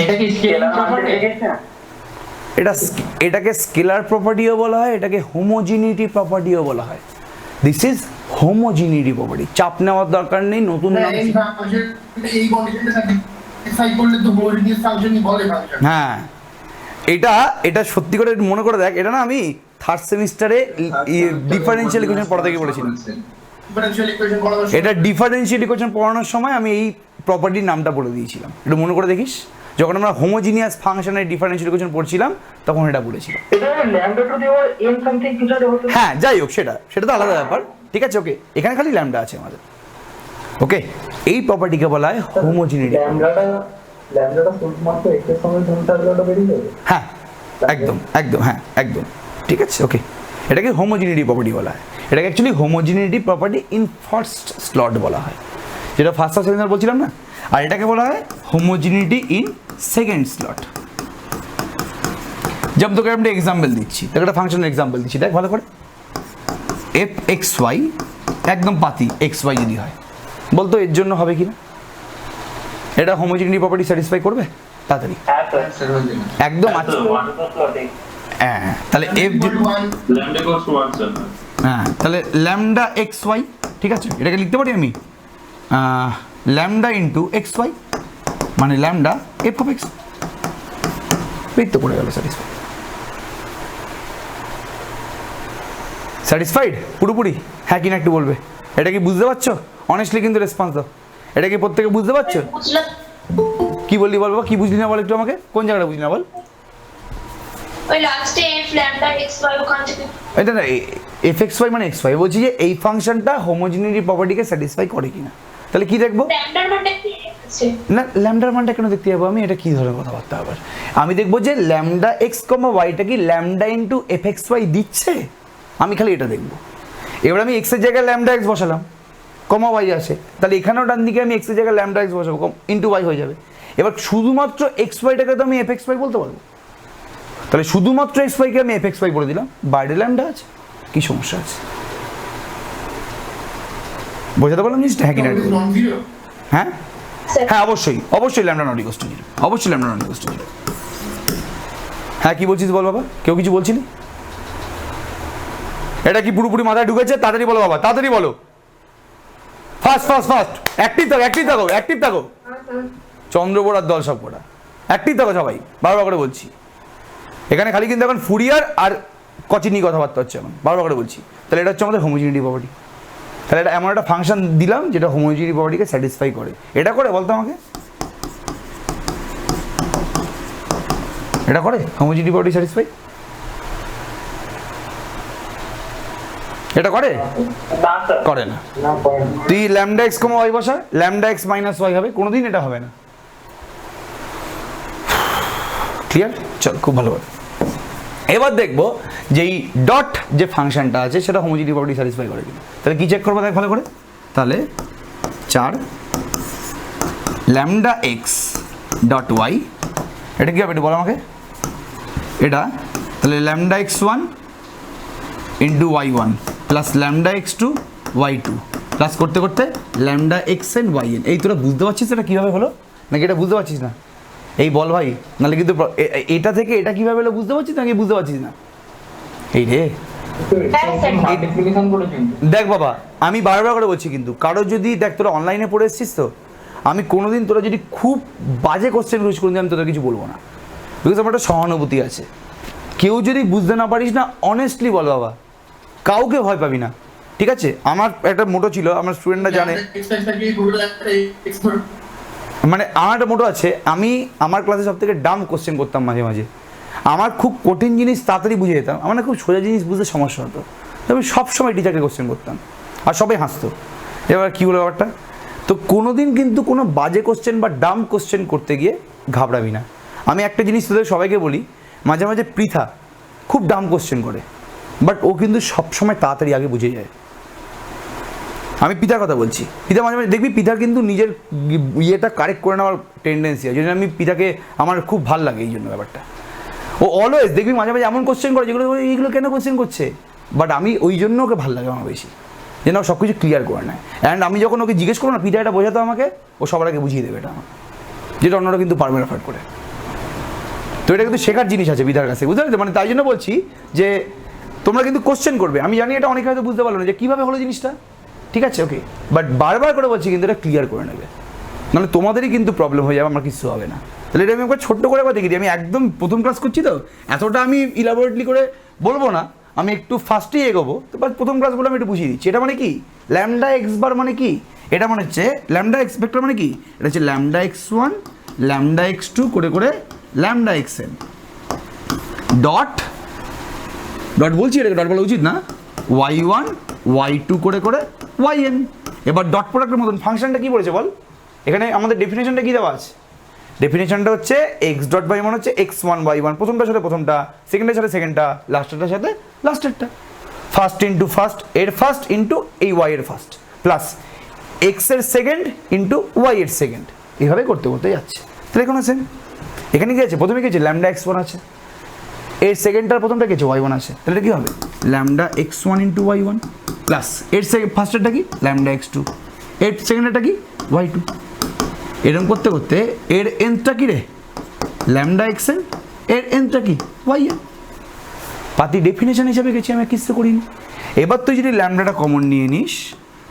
এটা কি স্কেলার প্রপার্টি? এটাকে স্কেলার প্রপার্টিও বলা হয়, এটাকে হোমোজিনিটি প্রপার্টিও বলা হয়। দিস ইজ হোমোজিনিটি প্রপার্টি, চাপ নেওয়ার দরকার নেই। নতুন নাম, হ্যাঁ এটা সত্যি করে মনে করে দেখ, এটা না আমি থার্ড সেমিস্টারে ডিফারেন্সিয়াল ইকুয়েশন পড়াতে গিয়ে বলেছিলাম। এটা ডিফারেন্সিয়াল ইকুয়েশন পড়ানোর সময় আমি এই প্রপার্টির নামটা বলে দিয়েছিলাম, একটু মনে করে দেখিস। যখন আমরা হোমোজিনিয়াস ফাংশনের ডিফারেন্সিয়াল ইকুয়েশন পড়ছিলাম তখন এটা বলেছিলাম। হ্যাঁ যাই হোক, সেটা তো আলাদা ব্যাপার, ঠিক আছে? ওকে, এখানে খালি ল্যামডা আছে আমাদের। ওকে, এই প্রপার্টিকে বলা হয় হোমোজিনিটি। হ্যাঁ একদম একদম, হ্যাঁ একদম ঠিক আছে। ওকে, এটাকে হোমোজিনিটি প্রপার্টি বলা হয়। এটাকে actually homogeneity property in first slot বলা হয়, যেটা ফার্স্ট আর সেকেন্ড বলছিলাম না। আর এটাকে বলা হয় হোমোজিনিটি ইন সেকেন্ড স্লট। যেমন তোকে আমি এক্সাম্পল দিচ্ছি, তোকে একটা ফাংশনের এক্সাম্পল দিচ্ছি, দেখ ভালো করে। এফ এক্স ওয়াই একদম পাতি এক্স ওয়াই যদি হয়, বলতো এর জন্য হবে কি না? এটা হোমোজিনিটি প্রপার্টি স্যাটিসফাই করবে তাড়াতাড়ি? একদম আছে। হ্যাঁ, তাহলে এফ, হ্যাঁ তাহলে ল্যামডা এক্স ওয়াই, ঠিক আছে? এটাকে লিখতে পারি আমি ল্যামডা ইন্টু এক্স ওয়াই, মানে ল্যামডা এফ অফ এক্স। এই তো করে গেল স্যাটিসফাইড। স্যাটিসফাইড পুরোপুরি? হ্যাঁ কিনা একটু বলবে, এটা কি বুঝতে পারছো? অনেস্টলি কিন্তু রেসপন্স দাও। এটা কি প্রত্যেকে বুঝতে পারছো? বুঝলাম। কি বললি বল বাবা, কি বুঝলি না বল একটু আমাকে, কোন জায়গাটা বুঝলি না বল? ওই লাস্টে f ল্যাম্ডা xy ওখান থেকে এটা না fxy মানে xy, বলছি যে এই ফাংশনটা হোমোজিনিটি প্রপার্টিকে স্যাটিসফাই করে কিনা। তাহলে কি দেখবো? ল্যাম্ডার মানটা কি আছে? না ল্যামডার মানটা কেন দেখতে যাবো আমি, এটা কি ধরনের কথাবার্তা আবার? আমি দেখবো যে ল্যামডা এক্স কমা ওয়াইটা কি lambda into F x Y দিচ্ছে, আমি খালি এটা দেখবো। এবার আমি এক্সের জায়গায় ল্যামডা এক্স বসালাম, কমা ওয়াই আছে, তাহলে এখানেও ডান দিকে আমি এক্সের জায়গায় ল্যামডা এক্স বসাবো, ইন্টু ওয়াই হয়ে যাবে। এবার শুধুমাত্র এক্স ওয়াইটাকে তো আমি এফ এক্স ওয়াই বলতে পারবো, তাহলে শুধুমাত্র এক্স ওয়াইকে আমি এফ এক্স ওয়াই বলে দিলাম, বাইরে ল্যামডা আছে, কি সমস্যা আছে? বোঝাতে পারলাম জিনিসটা? হ্যাঁ কি না? হ্যাঁ হ্যাঁ অবশ্যই অবশ্যই ল্যামডা নট ইকুয়ালস টু 0, অবশ্যই ল্যামডা নট ইকুয়ালস টু 0। হ্যাঁ কি বলছিস বল বাবা, কেউ কিছু বলছিলি? এটা কি পুরোপুরি মাথায় ঢুকেছে? তাড়াতাড়ি বলো বাবা, তাড়াতাড়ি বলো, ফাস্ট ফাস্ট ফাস্ট, অ্যাক্টিভ থাকো অ্যাক্টিভ থাকো অ্যাক্টিভ থাকো, চন্দ্রবোড়ার দল সব করা অ্যাক্টিভ থাকো সবাই, বারবার করে বলছি। এখানে খালি কিন্তু এখন ফুরিয়ার আর কচিনি কথাবার্তা হচ্ছে, এখন বারবার করে বলছি। তাহলে এটা হচ্ছে আমাদের হোমোজিনিটি প্রপার্টি। তাহলে এটা এমন একটা ফাংশন দিলাম যেটা হোমোজিনিটি প্রপার্টিকে স্যাটিসফাই করে। এটা করে বলতো আমাকে, এটা করে হোমোজিনিটি প্রপার্টি স্যাটিসফাই? এটা করে? না স্যার, করে না। না করে না। তুই ল্যামডা এক্স কমা ওয়াই বসা, ল্যামডা এক্স মাইনাস ওয়াই হবে, কোনোদিন এটা হবে না। ক্লিয়ার? চল খুব ভালো হবে। এবার দেখবো যে এই ডট যে ফাংশনটা আছে সেটা হোমোজিনিটি প্রপার্টি স্যাটিসফাই করে কিনা। তাহলে কি চেক করবো দেখ ভালো করে, তাহলে 4 ল্যামডা এক্স ডট ওয়াই, এটা কি হবে একটু বলো আমাকে? এটা তাহলে lambda X 1 into Y 1 plus lambda X 2 Y 2 plus করতে করতে lambda X N Y N. এই তোরা বুঝতে পারছিস এটা কীভাবে হলো নাকি এটা বুঝতে পারছিস না? এই বল ভাই, নাহলে কিন্তু এটা থেকে এটা কীভাবে হলো বুঝতে পারছিস নাকি বুঝতে পারছিস না? এই রে মাল্টিপ্লিকেশন করে কিন্তু দেখ বাবা, আমি বারবার করে বলছি কিন্তু কারো যদি দেখ, তোরা অনলাইনে পড়ে এসছিস তো, আমি কোনোদিন তোরা যদি খুব বাজে কোশ্চেন ইউজ করে আমি তোদের কিছু বলবো না, বিকজ আমার একটা সহানুভূতি আছে। কেউ যদি বুঝতে না পারিস না, অনেস্টলি বল বাবা, কাউকে ভয় পাবি না, ঠিক আছে? আমার একটা মোটো ছিল, আমার স্টুডেন্টরা জানে, মানে আমার একটা মোটো আছে, আমি আমার ক্লাসে সব থেকে ডাম কোশ্চেন করতাম মাঝে মাঝে। আমার খুব কঠিন জিনিস তাড়াতাড়ি বুঝে যেতাম, আমার না খুব সোজা জিনিস বুঝতে সমস্যা হতো, তো আমি সবসময় টিচারকে কোশ্চেন করতাম আর সবাই হাসতো। এবার কী হলো ব্যাপারটা? তো কোনো দিন কিন্তু কোনো বাজে কোশ্চেন বা ডাম কোশ্চেন করতে গিয়ে ঘাবড়াবি না। আমি একটা জিনিস তোদের সবাইকে বলি, মাঝে মাঝে পৃথা খুব ডাম কোশ্চেন করে, বাট ও কিন্তু সবসময় তাড়াতাড়ি আগে বুঝে যায়। আমি পিতার কথা বলছি, পিতা মাঝে মাঝে দেখবি পিতার কিন্তু নিজের ইয়েটা কারেক্ট করে নেওয়ার টেন্ডেন্সি আছে, জন্য আমি পিতাকে আমার খুব ভালো লাগে এই জন্য ব্যাপারটা। ও অলওয়েজ দেখবি মাঝে মাঝে এমন কোশ্চেন করে যেগুলো এইগুলো কেন কোশ্চেন করছে, বাট আমি ওই জন্য ওকে ভালো লাগে আমার বেশি, যেন ও সব কিছু ক্লিয়ার করে নেয়। অ্যান্ড আমি যখন ওকে জিজ্ঞেস করবো না পিতা এটা বোঝাতো আমাকে, ও সবার আগে বুঝিয়ে দেবে এটা আমার, যেটা অন্যরা কিন্তু পারবে না ফাট করে। তো এটা কিন্তু শেখার জিনিস আছে পিতার কাছে, বুঝতে পারছো? মানে তাই জন্য বলছি যে তোমরা কিন্তু কোশ্চেন করবে, আমি জানি এটা অনেকে হয়তো বুঝতে পারলো না যে কীভাবে হলো জিনিসটা, ঠিক আছে ওকে, বাট বারবার করে বলছি কিন্তু এটা ক্লিয়ার করে নেবে, নাহলে তোমাদেরই কিন্তু প্রবলেম হয়ে যাবে, আমার কিছু হবে না। তাহলে এটা আমি একবার ছোট্ট করে একবার দেখি দিই, আমি একদম প্রথম ক্লাস করছি তো এতটা আমি ইলাবোরেটলি করে বলবো না, আমি একটু ফার্স্টেই এগোবো, তো বাট প্রথম ক্লাস বলে আমি একটু বুঝিয়ে দিচ্ছি। এটা মানে কি ল্যামডা এক্স বার মানে কি, এটা মানে হচ্ছে ল্যামডা এক্স ভেক্টর মানে কি, এটা হচ্ছে ল্যামডা এক্স 1 ল্যামডা এক্স 2 করে করে lambda X N dot dot বলছি, এটাকে ডট বলা উচিত না, ওয়াই 1 ওয়াই 2 করে করে ওয়াই এন। এবার ডট প্রোডাক্টের মতন ফাংশনটা কি বলেছে বল, এখানে আমাদের ডেফিনেশনটা কি দেওয়া আছে? ডেফিনেশনটা হচ্ছে এক্স ডট বাই মানে হচ্ছে এক্স 1 বাই 1, প্রথমটার সাথে প্রথমটা, সেকেন্ডের সাথে সেকেন্ডটা, লাস্টেরটার সাথে লাস্টেরটা, ফার্স্ট ইন্টু ফার্স্ট এর ফার্স্ট ইন্টু এই ওয়াই এর ফার্স্ট প্লাস এক্স এর সেকেন্ড ইন্টু ওয়াই এর সেকেন্ড, এইভাবে করতে করতে যাচ্ছে। তাহলে এখন আছে এখানে কি আছে, প্রথমে কি আছে ল্যামডা এক্স 1 আছে, এর সেকেন্ডটার প্রথমটা কি আছে ওয়াই 1 আছে, তাহলে কি হবে lambda X 1 into Y 1 plus এর ফার্স্টেরটা কি ল্যামডা এক্স 2, এর সেকেন্ডটা কি ওয়াই 2, এরকম করতে করতে এর এনটা কি রে ল্যামডা এক্স এন, এর এনটা কি ওয়াই এন। পাতি ডেফিনেশন হিসাবে গেছি, আমি কিছু করিনি। এবার তুই যদি ল্যামডাটা কমন নিয়ে নিস,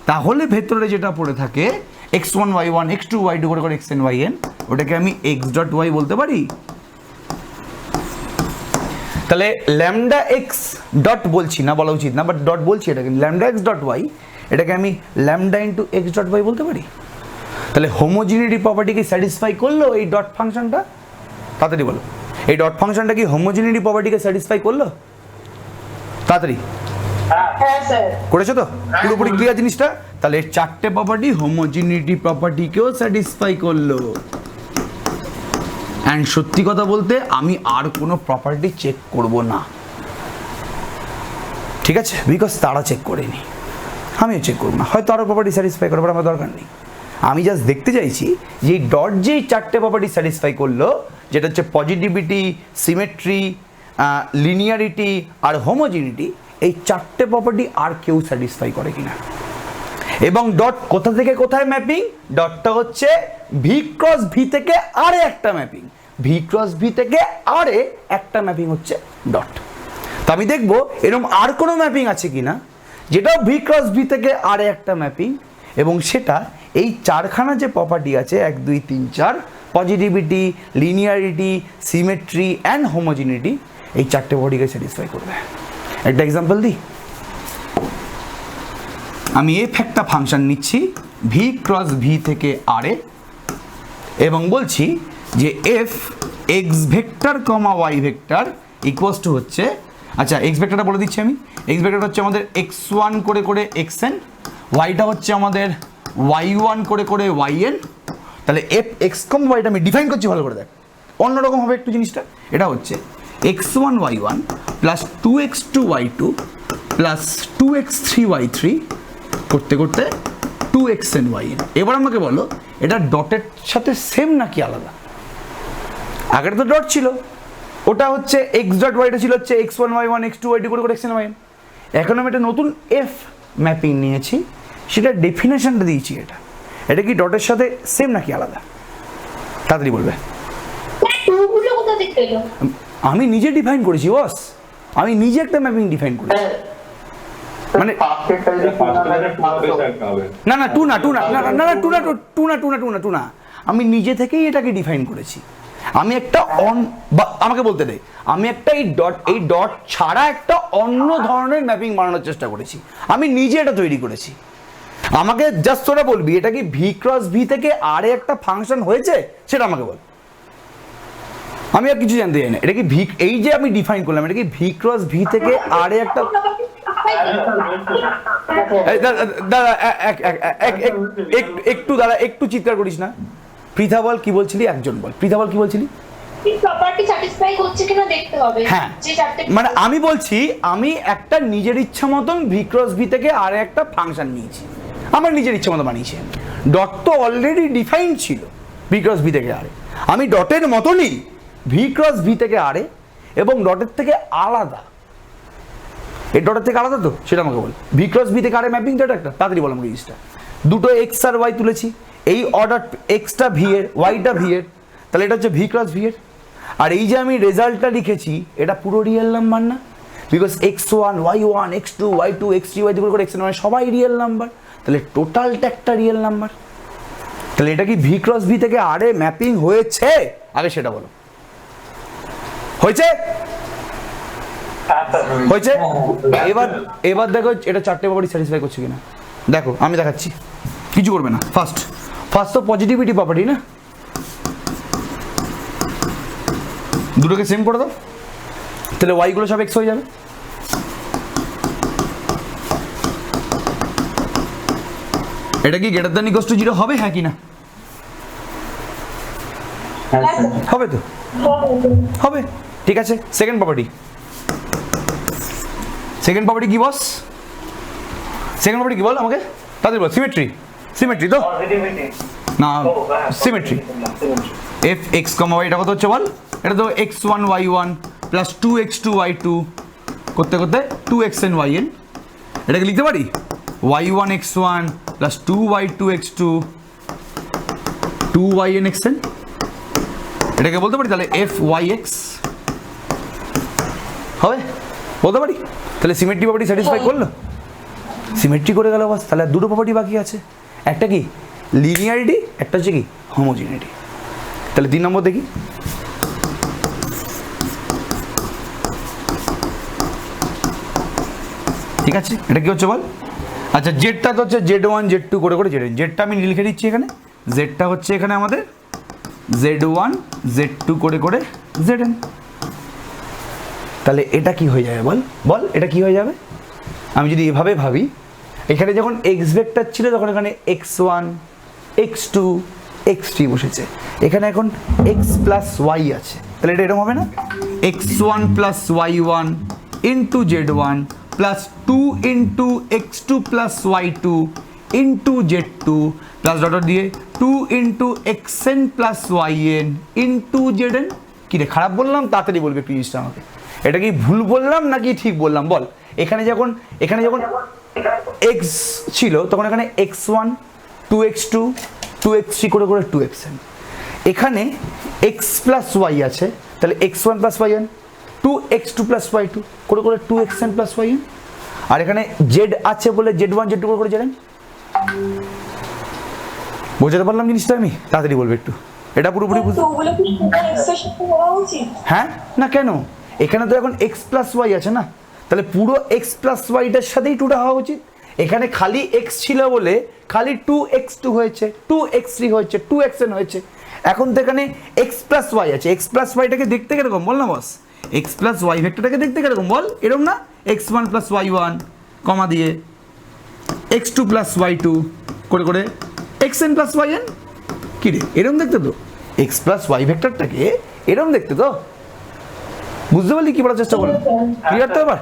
তাহলে ভেতরে যেটা পড়ে থাকে এক্স 1 ওয়াই 1 এক্স 2 ওয়াই 2 করে করে এক্স এন ওয়াই এন, ওটাকে আমি এক্স ডট ওয়াই বলতে পারি। তাহলে ল্যামডা এক্স ডট বলছি না, বলা উচিত না, বাট ডট বলছি, এটাকে ল্যামডা এক্স ডট ওয়াই, এটাকে আমি lambda into X dot Y বলতে পারি। তাহলে হোমোজিনিটি প্রপার্টিকে স্যাটিসফাই করলো এই ডট ফাংশনটা? তাড়াতাড়ি বলো, এই ডট ফাংশনটা কি হোমোজিনিটি প্রপার্টিকে স্যাটিসফাই করলো? তাড়াতাড়ি হ্যাঁ স্যার। করেছো তো? পুরোপুরি ক্লিয়ার জিনিসটা? তাহলে এর চারটে প্রপার্টি হোমোজিনিটি প্রপার্টিকেও স্যাটিসফাই করলো। অ্যান্ড সত্যি কথা বলতে আমি আর কোনো প্রপার্টি চেক করব না, ঠিক আছে? বিকজ তারা চেক করেনি, আমিও চেক করবো না। হয়তো আরও প্রপার্টি স্যাটিসফাই করার আমার দরকার নেই। আমি জাস্ট দেখতে চাইছি যে এই ডট যেই চারটে প্রপার্টি স্যাটিসফাই করলো, যেটা হচ্ছে পজিটিভিটি, সিমেট্রি, লিনিয়ারিটি আর হোমোজিনিটি, এই চারটে প্রপার্টি আর কেউ স্যাটিসফাই করে কিনা। এবং ডট কোথা থেকে কোথায় ম্যাপিং? ডটটা হচ্ছে ভি ক্রস ভি থেকে আরে একটা ম্যাপিং, ভি ক্রস ভি থেকে আরে একটা ম্যাপিং হচ্ছে ডট। তো আমি দেখবো এরকম আর কোনো ম্যাপিং আছে কিনা যেটাও ভি ক্রস ভি থেকে আরে একটা ম্যাপিং, এবং সেটা এই চারখানা যে প্রপার্টি আছে 1 2 3 4, positivity, linearity, symmetry and homogeneity, এই চারটে প্রপার্টিকে স্যাটিসফাই করবে। একটা এক্সাম্পল দিই। আমি এফ একটা ফাংশন নিচ্ছি ভি ক্রস ভি থেকে আরে, এবং বলছি যে F X vector comma Y vector equals to হচ্ছে, আচ্ছা এক্স ভেক্টরটা বলে দিচ্ছি আমি। এক্স ভেক্টরটা হচ্ছে আমাদের x1 করে করে xn, ওয়াইটা হচ্ছে আমাদের y1 করে করে yn। তাহলে এফ এক্স কম ওয়াইটা আমি ডিফাইন করছি, ভালো করে দেখ, অন্যরকম হবে একটু জিনিসটা। এটা হচ্ছে x1 y1 plus 2x2 y2 plus 2x3 y3 করতে করতে 2xn yn। এবার আমাকে বলো এটা ডটের সাথে সেম নাকি আলাদা? আগের তো ডট ছিল, ওটা হচ্ছে এক্স ডট ওয়াইটা ছিল হচ্ছে x1 y1 x2 y2 করে করে xn yn। এখন আমি একটা নতুন এফ ম্যাপিং নিয়েছি, সেটা ডেফিনেশনটা দিয়েছি। এটা কি ডটের সাথে সেম নাকি আলাদা? তাড়াতাড়ি বলবে। টুগুলো কোথা থেকে এলো? আমি নিজে ডিফাইন করেছি বস, আমি নিজে একটা ম্যাপিং ডিফাইন করেছি। মানে না না টু না টু না না না না টু না টু না টু না টু না টু না, আমি নিজে থেকেই এটাকে ডিফাইন করেছি। আমি একটা আমাকে বলতে দে, আমি একটা এই ডট ছাড়া একটা অন্য ধরনের ম্যাপিং বানানোর চেষ্টা করেছি, আমি নিজে এটা তৈরি করেছি। আমাকে জাস্ট তোরা বলবি এটা কি ভি ক্রস ভি থেকে আরে একটা ফাংশন হয়েছে, সেটা আমাকে বল। আমি আর কিছু জানতে চাই না। এটা কি ভি, এই যে আমি ডিফাইন করলাম, এটা কি ভি ক্রস ভি থেকে আরে একটা, দাদা একটু দাদা একটু চিৎকার করিস না। পৃথা বল কি বলছিলি, একজন বল। পৃথা বল কি বলছিলি? প্রপার্টি স্যাটিসফাই হচ্ছে কিনা দেখতে হবে। হ্যাঁ, যে চারটে মানে আমি বলছি আমি একটা নিজের ইচ্ছা মতন ভি ক্রস ভি থেকে আরে একটা ফাংশন নিয়েছি, আমার নিজের ইচ্ছা মতো বানিয়েছি। ডট তো অলরেডি ডিফাইন ছিল ভি ক্রস ভি থেকে আরে, আমি ডটের মতনই ভি ক্রস ভি থেকে আরে এবং ডটের থেকে আলাদা। এই ডটের থেকে আলাদা তো সেটা আমাকে বল। ভি ক্রস ভি থেকে আরে ম্যাপিংটা একটা তাড়াতাড়ি বল আমাকে জিনিসটা। দুটো এক্স আর ওয়াই তুলেছি, এই অর্ডার এক্সটা ভি এর, ওয়াইটা ভি এর, তাহলে এটা হচ্ছে ভি ক্রস ভি এর। আর এই যে আমি রেজাল্টটা লিখেছি এটা পুরো রিয়েল নাম্বার না, because x1 y1 x2 y2 x3 y3 করে xn মানে সবাই রিয়েল নাম্বার, তাহলে টোটালটা একটা রিয়েল নাম্বার। তাহলে এটা কি ভি ক্রস ভি থেকে আরে ম্যাপিং হয়েছে? আগে সেটা বলো। হয়েছে? হয়েছে? এবার দেখো এটা চারটে প্রপার্টি স্যাটিসফাই করছে কিনা। দেখো আমি দেখাচ্ছি, কিছু করবে না। ফার্স্ট তো পজিটিভিটি প্রপার্টি না, দুটোকে সেম করে দাও, তাহলে ওয়াই গুলো সব এক্স হয়ে যাবে। এটা কি গ্রেটার দ্যান ইকুয়ালস টু 0 হবে, হ্যাঁ কি না? হবে তো, হবে। ঠিক আছে, সেকেন্ড প্রপার্টি কি বস? সেকেন্ড প্রপার্টি কি বল আমাকে তাদের বল। সিমেট্রি তো না, symmetry. F X comma Y এটা কত হচ্ছে বল? এটা তো x1 y1 plus 2x2 y2 করতে করতে 2xn yn। এটাকে লিখতে পারি y1 x1 plus 2y2 x2 2yn xn, এটাকে বলতে পারি। তাহলে f yx হবে, বলতে পারি। তাহলে সিমেট্রি প্রপার্টি স্যাটিসফাই করলো, সিমেট্রি করে গেল বাস। তাহলে দুটো প্রপার্টি বাকি আছে, একটা কি লিনিয়ারিটি, একটা হচ্ছে কি হোমোজিনিটি। তাহলে 3 নম্বর দেখি। ঠিক আছে, এটা কি হচ্ছে বল? আচ্ছা জেডটা তো হচ্ছে Z1 Z2 করে করে জেডটা আমি লিখে দিচ্ছি এখানে, জেডটা হচ্ছে এখানে আমাদের Z1 Z2 করে করে Zn। তাহলে এটা কি হয়ে যাবে বল বল এটা কি হয়ে যাবে? আমি যদি এভাবে ভাবি, এখানে যখন এক্স ভেক্টর ছিল তখন এখানে x1 x2 x3 বসেছে, এখানে এখন x প্লাস ওয়াই আছে, তাহলে এটা এরকম হবে না? x1 plus y1 into Z1 plus 2 into x2 plus y2 into Z2 plus dot দিয়ে 2 into xn plus yn into Zn। কি রে খারাপ বললাম? তাড়াতাড়ি বলবে একটু জিনিসটা আমাকে। এটা কি ভুল বললাম নাকি ঠিক বললাম বল? এখানে যখন x ছিল তখন এখানে x1 2x2 2x3 করে করে 2xn, এখানে x প্লাস y আছে, তাহলে x1 plus yn 2x2 plus y2 করে করে 2xn প্লাস yn, আর এখানে z আছে বলে z1 z2 করে করে Zn। বোঝাতে পারলাম জিনিসটা আমি? তাড়াতাড়ি বলবে একটু। এটা পুরোপুরি হ্যাঁ না কেন? এখানে তো এখন x প্লাস ওয়াই আছে না, তাহলে পুরো x প্লাস ওয়াইটার সাথেই 2টা হওয়া উচিত। এখানে খালি x ছিল বলে খালি 2x2 হয়েছে, 2x3 হয়েছে, 2xn হয়েছে। এখন তো এখানে x প্লাস ওয়াই আছে, x প্লাস ওয়াইটাকে দেখতে কিরকম বল না বস? x প্লাস ওয়াই ভেক্টরটাকে দেখতে কিরকম বল? এরকম না? x1 প্লাস y1 কমা দিয়ে x2 প্লাস y2 করে করে xn প্লাস yn। কি রে এরকম দেখতে তো? x প্লাস ওয়াই ভেক্টরটাকে এরকম দেখতে তো? বুঝতে পারলি কি বলার চেষ্টা করলাম? ক্লিয়ার তো এবার?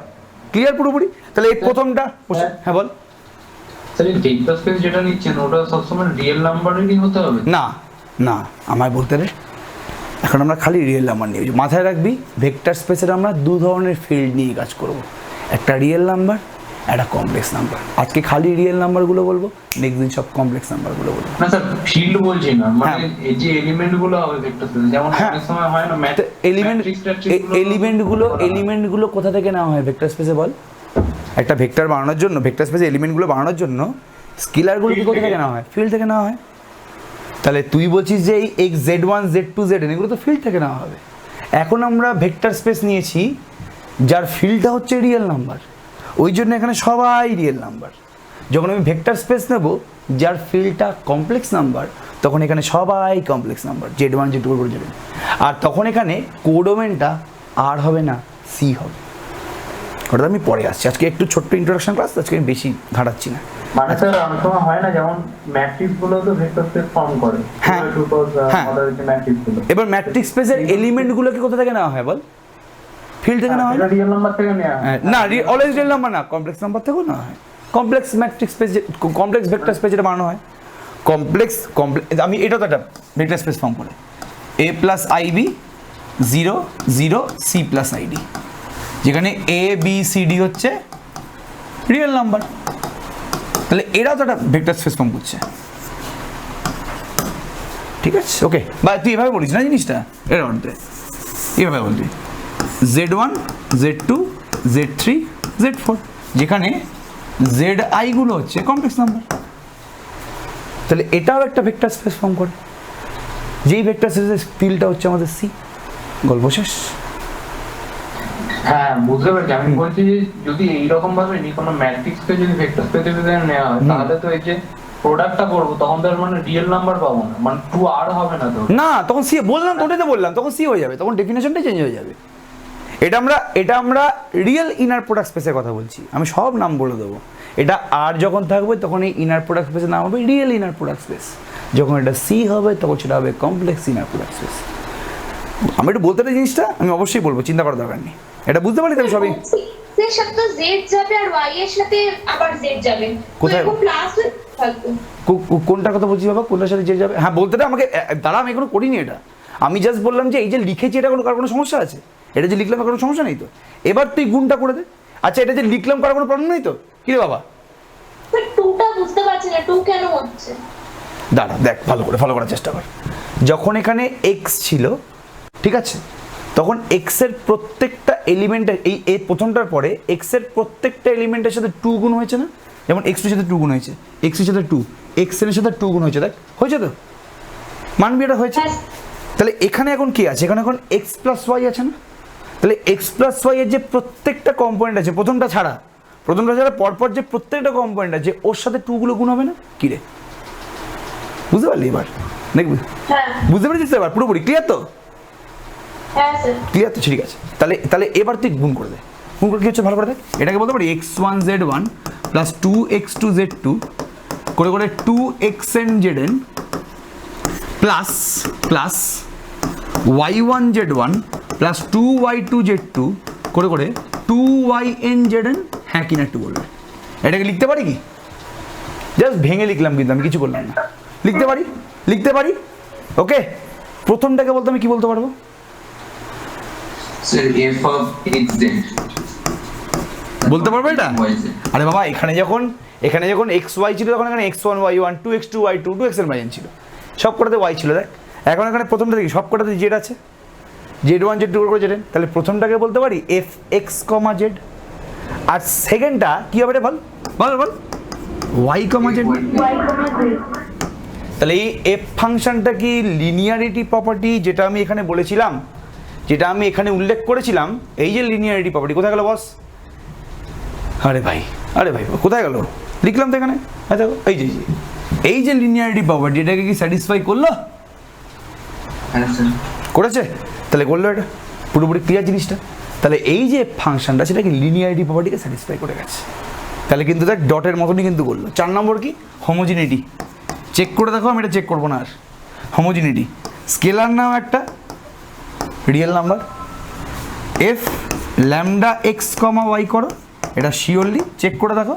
ক্লিয়ার পুরোপুরি? তাহলে এই প্রথমটা হ্যাঁ বল। স্যার এই ভেক্টর স্পেস যেটা নিচ্ছেন ওটা সবসময় রিয়েল নাম্বারেরই হতে হবে? না না আমায় বলতে রে, এখন আমরা খালি রিয়েল নাম্বার নিয়ে মাথায় রাখবি। ভেক্টর স্পেসের আমরা দু ধরনের ফিল্ড নিয়ে কাজ করব, একটা রিয়েল নাম্বার, একটা কমপ্লেক্স নাম্বার। আজকে খালি রিয়েল নাম্বারগুলো বলবো, নেক্সট দিন সব কমপ্লেক্স নাম্বারগুলো বলবো। না স্যার ফিল্ড বলছি না, মানে এই যে এলিমেন্টগুলো হবে ভেক্টর স্পেসে, যেমন অনেক সময় হয় না এলিমেন্টগুলো কোথা থেকে নেওয়া হয় ভেক্টর স্পেসে বল? একটা ভেক্টর বানানোর জন্য, ভেক্টর স্পেসে এলিমেন্টগুলো বানানোর জন্য স্কেলারগুলো কি কোথা থেকে নেওয়া হয়? ফিল্ড থেকে নেওয়া হয়। তাহলে তুই বলছিস যে এই Z1 Z2 Zn এগুলো তো ফিল্ড থেকে নেওয়া হবে। এখন আমরা ভেক্টর স্পেস নিয়েছি যার ফিল্ডটা হচ্ছে রিয়েল নাম্বার, ওই জন্য এখানে সবাই রিয়েল নাম্বার। যখন আমি ভেক্টর স্পেস নেব যার ফিল্ডটা কমপ্লেক্স নাম্বার, তখন এখানে সবাই কমপ্লেক্স নাম্বার, Z1 Z2 করে Zn। আর তখন এখানে কোডোমেনটা আর হবে না, সি হবে। ওটা আমি পরে আসছি, আজকে একটু ছোট্ট ইন্ট্রোডাকশন ক্লাস, আজকে আমি বেশি ঘাটাচ্ছি না। মানে স্যার অনেক সময় হয় না যেমন ম্যাট্রিক্স গুলো তো ভেক্টর স্পেস ফর্ম করে। হ্যাঁ ম্যাট্রিক্স গুলো এবার ম্যাট্রিক্স স্পেসের এলিমেন্টগুলোকে কোথা থেকে নেওয়া হয় বল? ফিল্ড থেকে নেওয়া হয়। রিয়েল নাম্বার থেকে নেওয়া হয় না, অলওয়েজ রিয়েল নাম্বার না, কমপ্লেক্স নাম্বার থেকেও নেওয়া হয়। Complex matrix space, complex vector space যেটা বানানো হয়, কমপ্লেক্স আমি এটা তো একটা ভেক্টর স্পেস ফর্ম করে a plus I B 0 0 c plus I D, যেখানে a b c d হচ্ছে রিয়েল নাম্বার। তাহলে এরাও তো একটা ভেক্টর স্পেস ফর্ম করছে, ঠিক আছে? ওকে, বা তুই এভাবে বলিস না জিনিসটা, এর অর্থে এভাবে বলবি Z1 Z2 Z3 Z4, যেখানে zi গুলো হচ্ছে কমপ্লেক্স নাম্বার। তাহলে এটাও একটা ভেক্টর স্পেস ফর্ম করে, যেই ভেক্টর স্পেসের ফিল্ডটা হচ্ছে আমাদের সি। গল্প শেষ? হ্যাঁ বুঝতে পারছি। আমি বলছি যে যদি এইরকম ভাবে নি কোনো ম্যাট্রিক্স কে যদি ভেক্টর স্পেসে নেওয়া হয়, তাহলে তো এই যে প্রোডাক্টটা করবো তখন তো মানে রিয়েল নাম্বার পাবো না, মানে 2 আর হবে না তো। না, তখন সি বললাম তো, ওটাই তো বললাম, তখন সি হয়ে যাবে, তখন ডেফিনেশনটাই চেঞ্জ হয়ে যাবে। এটা আমরা রিয়েল ইনার প্রোডাক্ট স্পেসের কথা বলছি, আমি সব নাম বলে দেবো। এটা আর যখন থাকবে তখন এই ইনার প্রোডাক্ট স্পেসের নাম হবে রিয়েল ইনার প্রোডাক্ট স্পেস। যখন এটা সি হবে তখন সেটা হবে কমপ্লেক্স ইনার প্রোডাক্ট স্পেস। আমি একটু বলতে পারি জিনিসটা, আমি অবশ্যই বলবো, চিন্তা করার দরকার নেই। এটা বুঝতে পারি তুমি সবই? এর সাথে তো z যাবে আর y এর সাথে আবার z যাবে, কোথায়? তো প্লাস থাকবে। কোনটার কথা বলছিস বাবা? কোনটার সাথে যে যাবে? হ্যাঁ বলতে দে আমাকে, দাঁড়া আমি এখনো করিনি এটা। আমি জাস্ট বললাম যে এই যে লিখেছি এটা কোনো সমস্যা আছে? এটা যে লিখলাম কোনো সমস্যা নেই তো? এবার তুই গুণটা করে দে। আচ্ছা এটা যে লিখলাম করার কোনো প্রবলেম নেই তো? কি রে বাবা? বাট 2টা বুঝতে পারছি না, 2 কেন হচ্ছে? দাঁড়া দেখ, ভালো করে ফলো করার চেষ্টা কর। যখন এখানে x ছিল, ঠিক আছে, তখন x এর প্রত্যেকটা এলিমেন্টের এই প্রথমটার পরে x এর প্রত্যেকটা এলিমেন্টের সাথে 2 গুণ হয়েছে না? যেমন x এর সাথে 2 গুণ হয়েছে, x এর সাথে 2, x এর সাথে 2 গুণ হয়েছে, দেখ হয়েছে তো? মানবি এটা হয়েছে? তাহলে এখানে এখন কি আছে? এখানে এখন x প্লাস ওয়াই আছে না? তাহলে x প্লাস ওয়াই এর যে প্রত্যেকটা কম্পোনেন্ট আছে, প্রথমটা ছাড়া পরপর যে প্রত্যেকটা কম্পোনেন্ট আছে ওর সাথে 2 গুলো গুণ হবে না? কি রে বুঝতে পারলি এবার দেখবি হ্যাঁ বুঝতে পেরেছিস তো এবার পুরোপুরি ক্লিয়ার তো হ্যাঁ স্যার ক্লিয়ার তো ঠিক আছে তাহলে তাহলে এবার তুই গুণ করে দে গুণ করে কি হচ্ছে ভালো করে দেখ এটাকে বলতে পারি x1z1 প্লাস 2x2z2 করে করে 2xnzn plus plus y1z1 plus 2y2z2 করে করে 2ynzn হ্যাঁ কিনা একটু বলবে এটাকে লিখতে পারি কি জাস্ট ভেঙে লিখলাম কিন্তু আমি কিছু করলাম না লিখতে পারি ওকে প্রথমটাকে বলতে আমি কি বলতে পারবো Sir, f of xz. বলতে পারবো এটা yz. আরে বাবা এখানে যখন xy ছিল তখন এখানে x1 y1 2x2 y2 2xn yn ছিল সব কটাতে y ছিল দেখ এখন এখানে প্রথমটা দেখি সব কটাতে z আছে z1 z2 করে zn তাহলে প্রথমটাকে বলতে পারি fx, z আর সেকেন্ডটা কি হবে রে বল y, z তাহলে এই f ফাংশনটা কি লিনিয়ারিটি প্রপার্টি যেটা আমি এখানে বলেছিলাম যেটা আমি এখানে উল্লেখ করেছিলাম এই যে লিনিয়ারিটি প্রপার্টি কোথায় গেল বস আরে ভাই কোথায় গেল লিখলাম তো এখানে আচ্ছা এই যে লিনিয়ারিটি প্রপার্টি এটাকে কি স্যাটিসফাই করলো হ্যাঁ স্যার করেছে তাহলে করলো এটা পুরোপুরি ক্লিয়ার জিনিসটা তাহলে এই যে ফাংশনটা সেটাকে লিনিয়ারিটি প্রপার্টিকে স্যাটিসফাই করে গেছে তাহলে কিন্তু দেখ ডটের মতনই কিন্তু করলো 4 নম্বর কি হোমোজিনিটি চেক করে দেখো আমি এটা চেক করবো না আর হোমোজিনিটি স্কেলার নাম একটা real number f lambda x comma y করো এটা শিওরলি চেক করে দেখো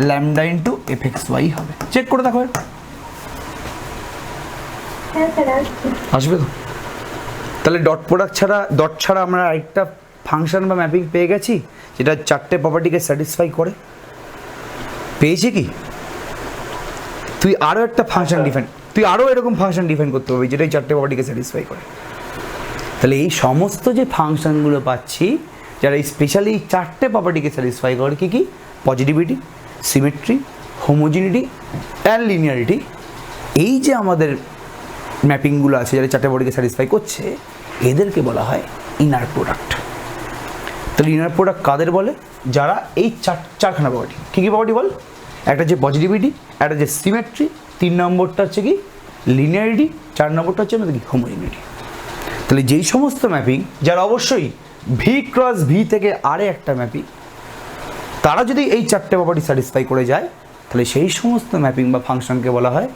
lambda into F x y হবে চেক করে দেখো হ্যাঁ স্যার আসছে। আসবে তো তাহলে ডট ছাড়া আমরা আরেকটা ফাংশন বা ম্যাপিং পেয়ে গেছি যেটা 4টে প্রপার্টিকে স্যাটিসফাই করে পেয়েছি কি তুই আরও এরকম ফাংশন ডিফাইন করতে হবে যেটা এই 4টে প্রপার্টিকে স্যাটিসফাই করে তাহলে এই সমস্ত যে ফাংশনগুলো পাচ্ছি যারা এই স্পেশালি 4টে প্রপার্টিকে স্যাটিসফাই করে কি positivity symmetry homogeneity and linearity এই যে আমাদের ম্যাপিংগুলো আছে যারা 4টে প্রপার্টিকে স্যাটিসফাই করছে এদেরকে বলা হয় ইনার প্রোডাক্ট তাহলে ইনার প্রোডাক্ট কাদের বলে যারা এই চারখানা প্রপার্টি কী প্রপার্টি বল একটা যে পজিটিভিটি একটা যে সিমেট্রি 3 নম্বরটা হচ্ছে কি লিনিয়ারিটি 4 নম্বরটা হচ্ছে আমাদের কি হোমোজিনিটি তাহলে যেই সমস্ত ম্যাপিং যারা অবশ্যই ভি ক্রস ভি থেকে আরে একটা ম্যাপিং তারা যদি এই 4টে প্রপার্টি স্যাটিসফাই করে যায় তাহলে সেই সমস্ত ম্যাপিং বা ফাংশনকে বলা হয়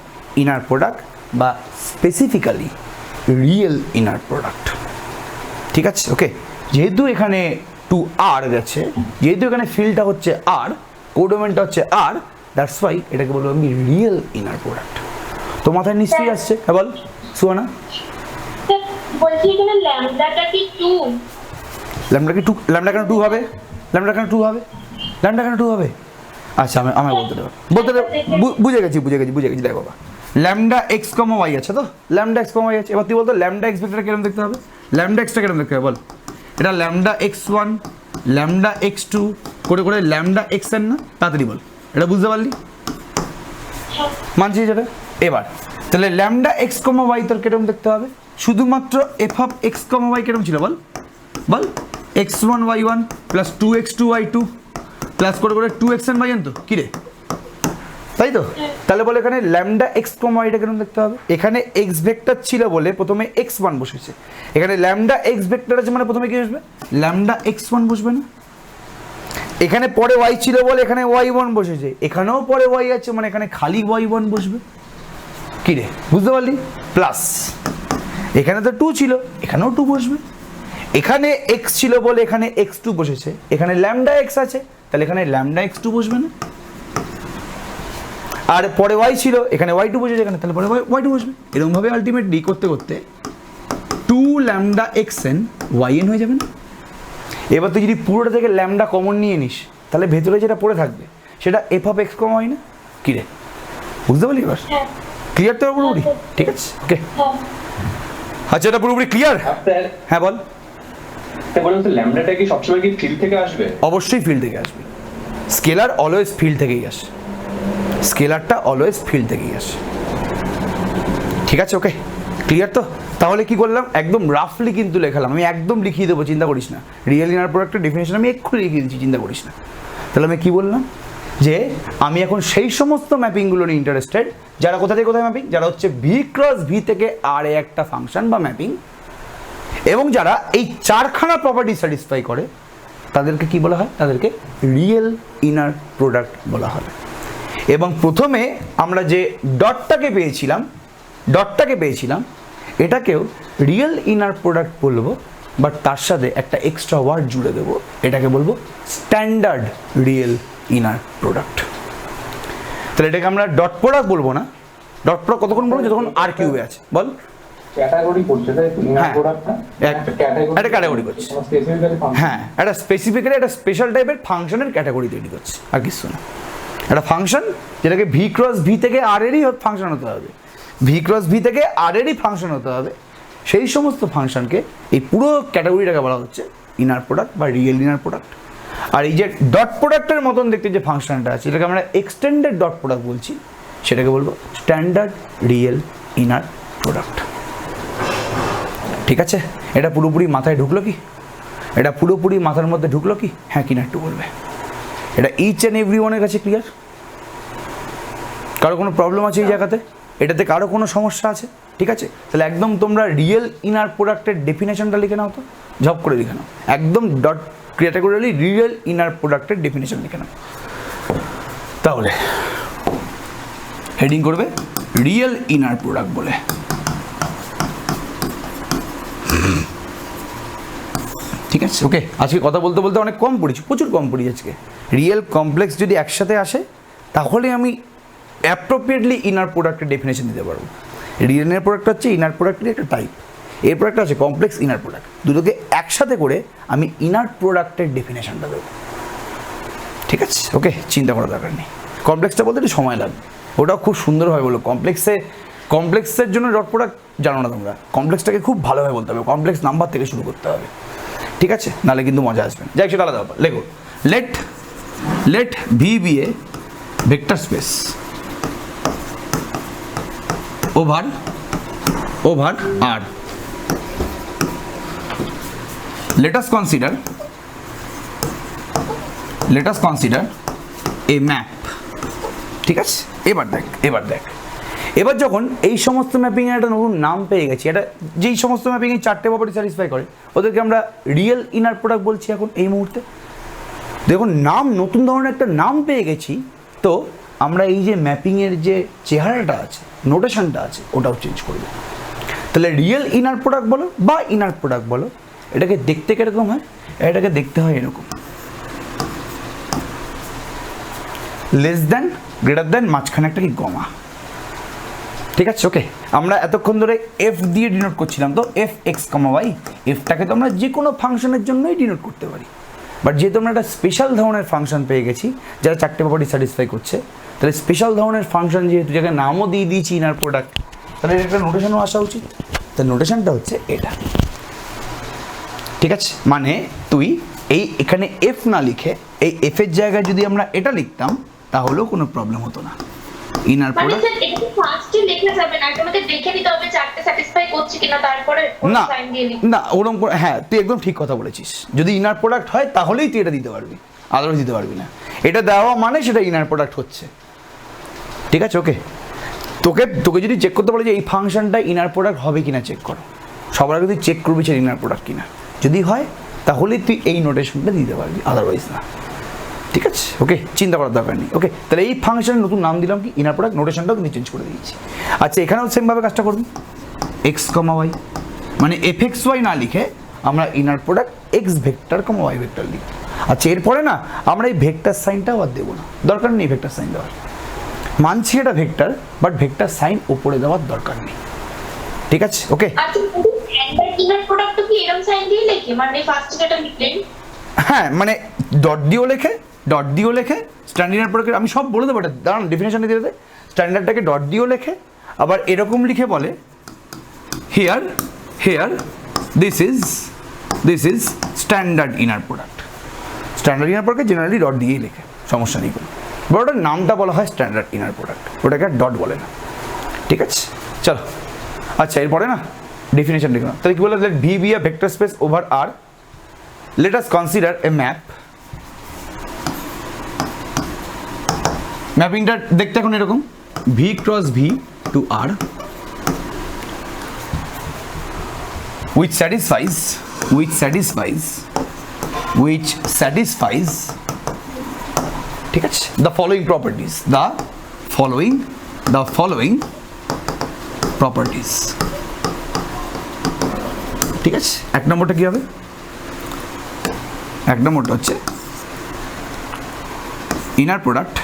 ইনার প্রোডাক্ট বা স্পেসিফিক্যালি রিয়েল ইনার প্রোডাক্ট ঠিক আছে ওকে যেহেতু এখানে 2r গেছে যেহেতু এখানে ফিল্ডটা হচ্ছে r কোডোমেনটা হচ্ছে r দ্যাটস ওয়াই এটাকে বলবো আমি রিয়েল ইনার প্রোডাক্ট তো মাথায় নিশ্চয়ই আসছে হ্যাঁ বল সুয়ানা বলছি এখানে ল্যামডাটা কি 2 ল্যামডা কেন 2 হবে ল্যামডা কেন 2 হবে আচ্ছা আমি বলতে দেবো বুঝে গেছি দেখো বাবা ল্যামডা এক্স কমা ওয়াই আছে তো ল্যামডা এক্স কমা ওয়াই আছে এবার তুই বলতো ল্যামডা এক্স ভেক্টরটা কিরকম দেখতে হবে ল্যামডা এক্সটা কিরকম দেখতে হবে বল এটা ল্যামডা x1 ল্যামডা x2 করে ল্যামডা xn না তাড়াতাড়ি বল এটা বুঝতে পারলি মানছি যেটা এবার তাহলে ল্যামডা এক্স কমা ওয়াই তোর কিরকম দেখতে হবে শুধুমাত্র F of X comma Y কিরকম ছিল বল x1 y1 plus 2x2 y2 plus করে 2xn yn তো কি রে তাই তো তাহলে বলে এখানে ল্যামডা এক্স কমা ওয়াইটা কিরকম দেখতে হবে এখানে এক্স ভেক্টর ছিল বলে প্রথমে x1 বসেছে এখানে ল্যামডা এক্স ভেক্টর আছে মানে প্রথমে কি আসবে ল্যামডা x1 বসবে না এখানে পরে y ছিল বলে এখানে y1 বসেছে এখানেও পরে y আছে মানে এখানে খালি y1 বসবে কি রে বুঝতে পারলি প্লাস এখানে তো 2 ছিল এখানেও 2 বসবে এখানে x ছিল বলে এখানে x2 বসেছে এখানে ল্যামডা x আছে তাহলে এখানে ল্যামডা x2 বসবে না আর পরে y ছিল এখানে y2 বসেছে এখানে তাহলে পরে y2 বসবে এরকম ভাবে আলটিমেটলি করতে 2 ল্যামডা xn yn হয়ে যাবে না এবার তুই যদি পুরোটা থেকে ল্যামডা কমন নিয়ে নিস তাহলে ভেতরে যেটা পড়ে থাকবে সেটা f of x কমা হয় না কি রে বুঝতে পারলি এবার ক্লিয়ার তো পুরোপুরি ঠিক আছে ওকে আচ্ছা এটা পুরোপুরি ক্লিয়ার হ্যাঁ বল বলুন তো ল্যামডাটা কি সবসময় কি ফিল্ড থেকে আসবে অবশ্যই ফিল্ড থেকে আসবে স্কেলার অলওয়েজ ফিল্ড থেকেই আসে স্কেলারটা অলওয়েজ ফিল্ড থেকেই আসে ঠিক আছে ওকে ক্লিয়ার তো তাহলে কি করলাম একদম রাফলি কিন্তু লেখালাম আমি একদম লিখিয়ে দেবো চিন্তা করিস না রিয়েল ইনার প্রোডাক্টের ডেফিনেশন আমি এক্ষুনি লিখিয়ে দিচ্ছি চিন্তা করিস না তাহলে আমি কি বললাম যে আমি এখন সেই সমস্ত ম্যাপিংগুলো নিয়ে ইন্টারেস্টেড যারা কোথা থেকে কোথায় ম্যাপিং, যারা হচ্ছে ভি ক্রস ভি থেকে আর এ একটা ফাংশন বা ম্যাপিং, এবং যারা এই চারখানা প্রপার্টি স্যাটিসফাই করে তাদেরকে কি বলা হয়, তাদেরকে রিয়েল ইনার প্রোডাক্ট বলা হয়। এবং প্রথমে আমরা যে ডটটাকে পেয়েছিলাম এটাকেও রিয়েল ইনার প্রোডাক্ট বলবো, বাট তার সাথে একটা এক্সট্রা ওয়ার্ড জুড়ে দেবো, এটাকে বলবো স্ট্যান্ডার্ড রিয়েল ইনার প্রোডাক্ট। তাহলে এটাকে আমরা ডট প্রোডাক্ট বলবো না, ডট প্রোডাক্ট কতক্ষণ বলবো যতক্ষণ আর কিউবে আছে, বল। ক্যাটাগরি করছে তাই ইনার হ্যাঁ। প্রোডাক্টটা একটা ক্যাটাগরি করছে, স্পেসিফিক্যালি হ্যাঁ, একটা স্পেসিফিক্যালি একটা স্পেশাল টাইপের ফাংশনের ক্যাটাগরি তৈরি করছে, আর কিছু না। একটা ফাংশন যেটাকে ভি ক্রস ভি থেকে আর এরই ফাংশন হতে হবে, ভি ক্রস ভি থেকে আর এরই ফাংশন হতে হবে, সেই সমস্ত ফাংশনকে এই পুরো ক্যাটাগরিটাকে বলা হচ্ছে ইনার প্রোডাক্ট বা রিয়েল ইনার প্রোডাক্ট। আর এই যে ডট প্রোডাক্টের মতন দেখতে যে ফাংশনটা আছে এটাকে আমরা এক্সটেন্ডেড ডট প্রোডাক্ট বলছি, সেটাকে বলবো স্ট্যান্ডার্ড রিয়েল ইনার প্রোডাক্ট। ঠিক আছে, এটা পুরোপুরি মাথায় ঢুকলো কি? এটা পুরোপুরি মাথার মধ্যে ঢুকলো কি? হ্যাঁ কিনা একটু বলবে। এটা ইচ অ্যান্ড এভরি ওয়ানের কাছে ক্লিয়ার? কারো কোনো প্রবলেম আছে এই জায়গাতে? এটাতে কারো কোনো সমস্যা আছে? ঠিক আছে, তাহলে একদম তোমরা রিয়েল ইনার প্রোডাক্টের ডেফিনেশনটা লিখে নাও তো, ঝপ করে লিখে নাও, একদম ডট ক্যাটাগরিয়ালি রিয়েল ইনার প্রোডাক্টের ডেফিনেশন লিখে নাও। তাহলে হেডিং করবে রিয়েল ইনার প্রোডাক্ট বলে। ঠিক আছে, ওকে। আজকে কথা বলতে বলতে অনেক কম পড়েছি, প্রচুর কম পড়ি আজকে। রিয়েল কমপ্লেক্স যদি একসাথে আসে তাহলে আমি অ্যাপ্রোপ্রিয়েটলি ইনার প্রোডাক্টের ডেফিনেশন দিতে পারবো। রিয়েল ইনার প্রোডাক্ট হচ্ছে ইনার প্রোডাক্টের একটা টাইপ, এর প্রোডাক্ট আছে কমপ্লেক্স ইনার প্রোডাক্ট, দুটোকে একসাথে করে আমি ইনার প্রোডাক্টের ডেফিনেশনটা দেবো। ঠিক আছে, ওকে, চিন্তা করার দরকার নেই। কমপ্লেক্সটা বলতে একটু সময় লাগবে, ওটাও খুব সুন্দরভাবে বলো। কমপ্লেক্সের জন্য ডট প্রোডাক্ট জানো না তোমরা, কমপ্লেক্সটাকে খুব ভালোভাবে বলতে হবে, কমপ্লেক্স নাম্বার থেকে শুরু করতে হবে। ঠিক আছে, নাহলে কিন্তু মজা আসবে না। যাই সেটা আলাদা ব্যাপার। লেখো let V B a vector space over R. let us consider a map। ঠিক আছে, এবার যখন এই সমস্ত ম্যাপিং এর একটা নতুন নাম পেয়ে গেছি, এটা যেই সমস্ত ম্যাপিং এই চারটে প্রপার্টি স্যাটিসফাই করে ওদেরকে আমরা রিয়েল ইনার প্রোডাক্ট বলছি এখন এই মুহূর্তে। দেখুন, নতুন ধরনের একটা নাম পেয়ে গেছি, তো আমরা এই যে ম্যাপিংয়ের যে চেহারাটা আছে, নোটেশনটা আছে, ওটাও চেঞ্জ করবো। তাহলে রিয়েল ইনার প্রোডাক্ট বলো বা ইনার প্রোডাক্ট বলো, এটাকে দেখতে কিরকম হয়? এটাকে দেখতে হয় এরকম, লেস দ্যান, গ্রেটার দ্যান, মাঝখানে একটা কি কমা। ঠিক আছে, ওকে। আমরা এতক্ষণ ধরে এফ দিয়ে ডিনোট করছিলাম, তো এফ এক্স কমা ওয়াই, এফটাকে তো আমরা যে কোনো ফাংশনের জন্যই ডিনোট করতে পারি, বাট যেহেতু আমরা একটা স্পেশাল ধরনের ফাংশন পেয়ে গেছি যারা চারটে প্রপার্টি স্যাটিসফাই করছে, তাহলে স্পেশাল ধরনের ফাংশন যেহেতু যাকে নামও দিয়ে দিয়েছি ইনার প্রোডাক্ট, তাহলে একটা নোটেশনও আসা উচিত। তার নোটেশনটা হচ্ছে এটা। ঠিক আছে, মানে তুই এখানে এফ না লিখে এই এফের জায়গায় যদি আমরা এটা লিখতাম তাহলেও কোনো প্রবলেম হতো না। ইনার মানে প্রোডাক্ট স্যার এটা ফার্স্টে লেখা যাবে না, তোমাকে দেখে নিতে হবে চারটে স্যাটিসফাই করছে কিনা, তারপরে না সাইন দিয়ে লিখতে। না ওরকম করে, হ্যাঁ তুই একদম ঠিক কথা বলেছিস। যদি ইনার প্রোডাক্ট হয় তাহলেই তুই এটা দিতে পারবি, আদারওয়াইজ দিতে পারবি না। এটা দেওয়া মানে সেটা ইনার প্রোডাক্ট হচ্ছে। ঠিক আছে, ওকে। তোকে যদি চেক করতে বলে যে এই ফাংশনটা ইনার প্রোডাক্ট হবে কিনা চেক করো, সবার আগে তুই চেক করবি যে ইনার প্রোডাক্ট কিনা, যদি হয় তাহলেই তুই এই নোটেশনটা দিতে পারবি, আদারওয়াইজ না। ঠিক আছে, ওকে, চিন্তা করার দরকার নেই। ওকে, তাহলে এই ফাংশনের নতুন নাম দিলাম কি ইনার প্রোডাক্ট, নোটেশনটাও কিন্তু চেঞ্জ করে দিয়েছি। আচ্ছা, এখানেও সেমভাবে কাজটা করবি, এক্স কমা ওয়াই, মানে এফ এক্স ওয়াই না লিখে আমরা inner product x vector comma Y vector লিখব। আচ্ছা, এরপরে না আমরা এই ভেক্টর সাইনটাও আর দেবো না, দরকার নেই ভেক্টর সাইন দেওয়ার। মানছি এটা ভেক্টর, বাট ভেক্টর সাইন উপরে দেওয়ার দরকার নেই। ঠিক আছে, ওকে। আচ্ছা, স্ট্যান্ডার্ড ইনার প্রোডাক্ট কি এরকম সাইন দিয়ে লেখে, মানে ফার্স্টে যেটা লিখলেন? হ্যাঁ, মানে ডট দিয়েও লেখে স্ট্যান্ডার্ড ইনার প্রোডাক্ট, আমি সব বলে দেবো, এটা দাঁড়ান ডেফিনেশনে দিয়ে দেয়। স্ট্যান্ডার্ডটাকে ডট দিয়েও লেখে, আবার এরকম লিখে বলে here this is standard inner product. Standard inner product generally dot দিয়েই লেখে, সমস্যা নেই কোনো, বড় ওটার নামটা বলা হয় স্ট্যান্ডার্ড ইনার প্রোডাক্ট, ওটাকে আর ডট বলে না। ঠিক আছে, চলো। আচ্ছা, এরপরে না ডেফিনেশন লিখলাম, তাহলে কি বলে, let V B a vector space over R, let us consider a map ম্যাপিংটা দেখতে এখন এরকম, V cross V to R which satisfies ঠিক আছে the following properties ঠিক আছে। এক নম্বরটা কি হবে? এক নম্বরটা হচ্ছে inner product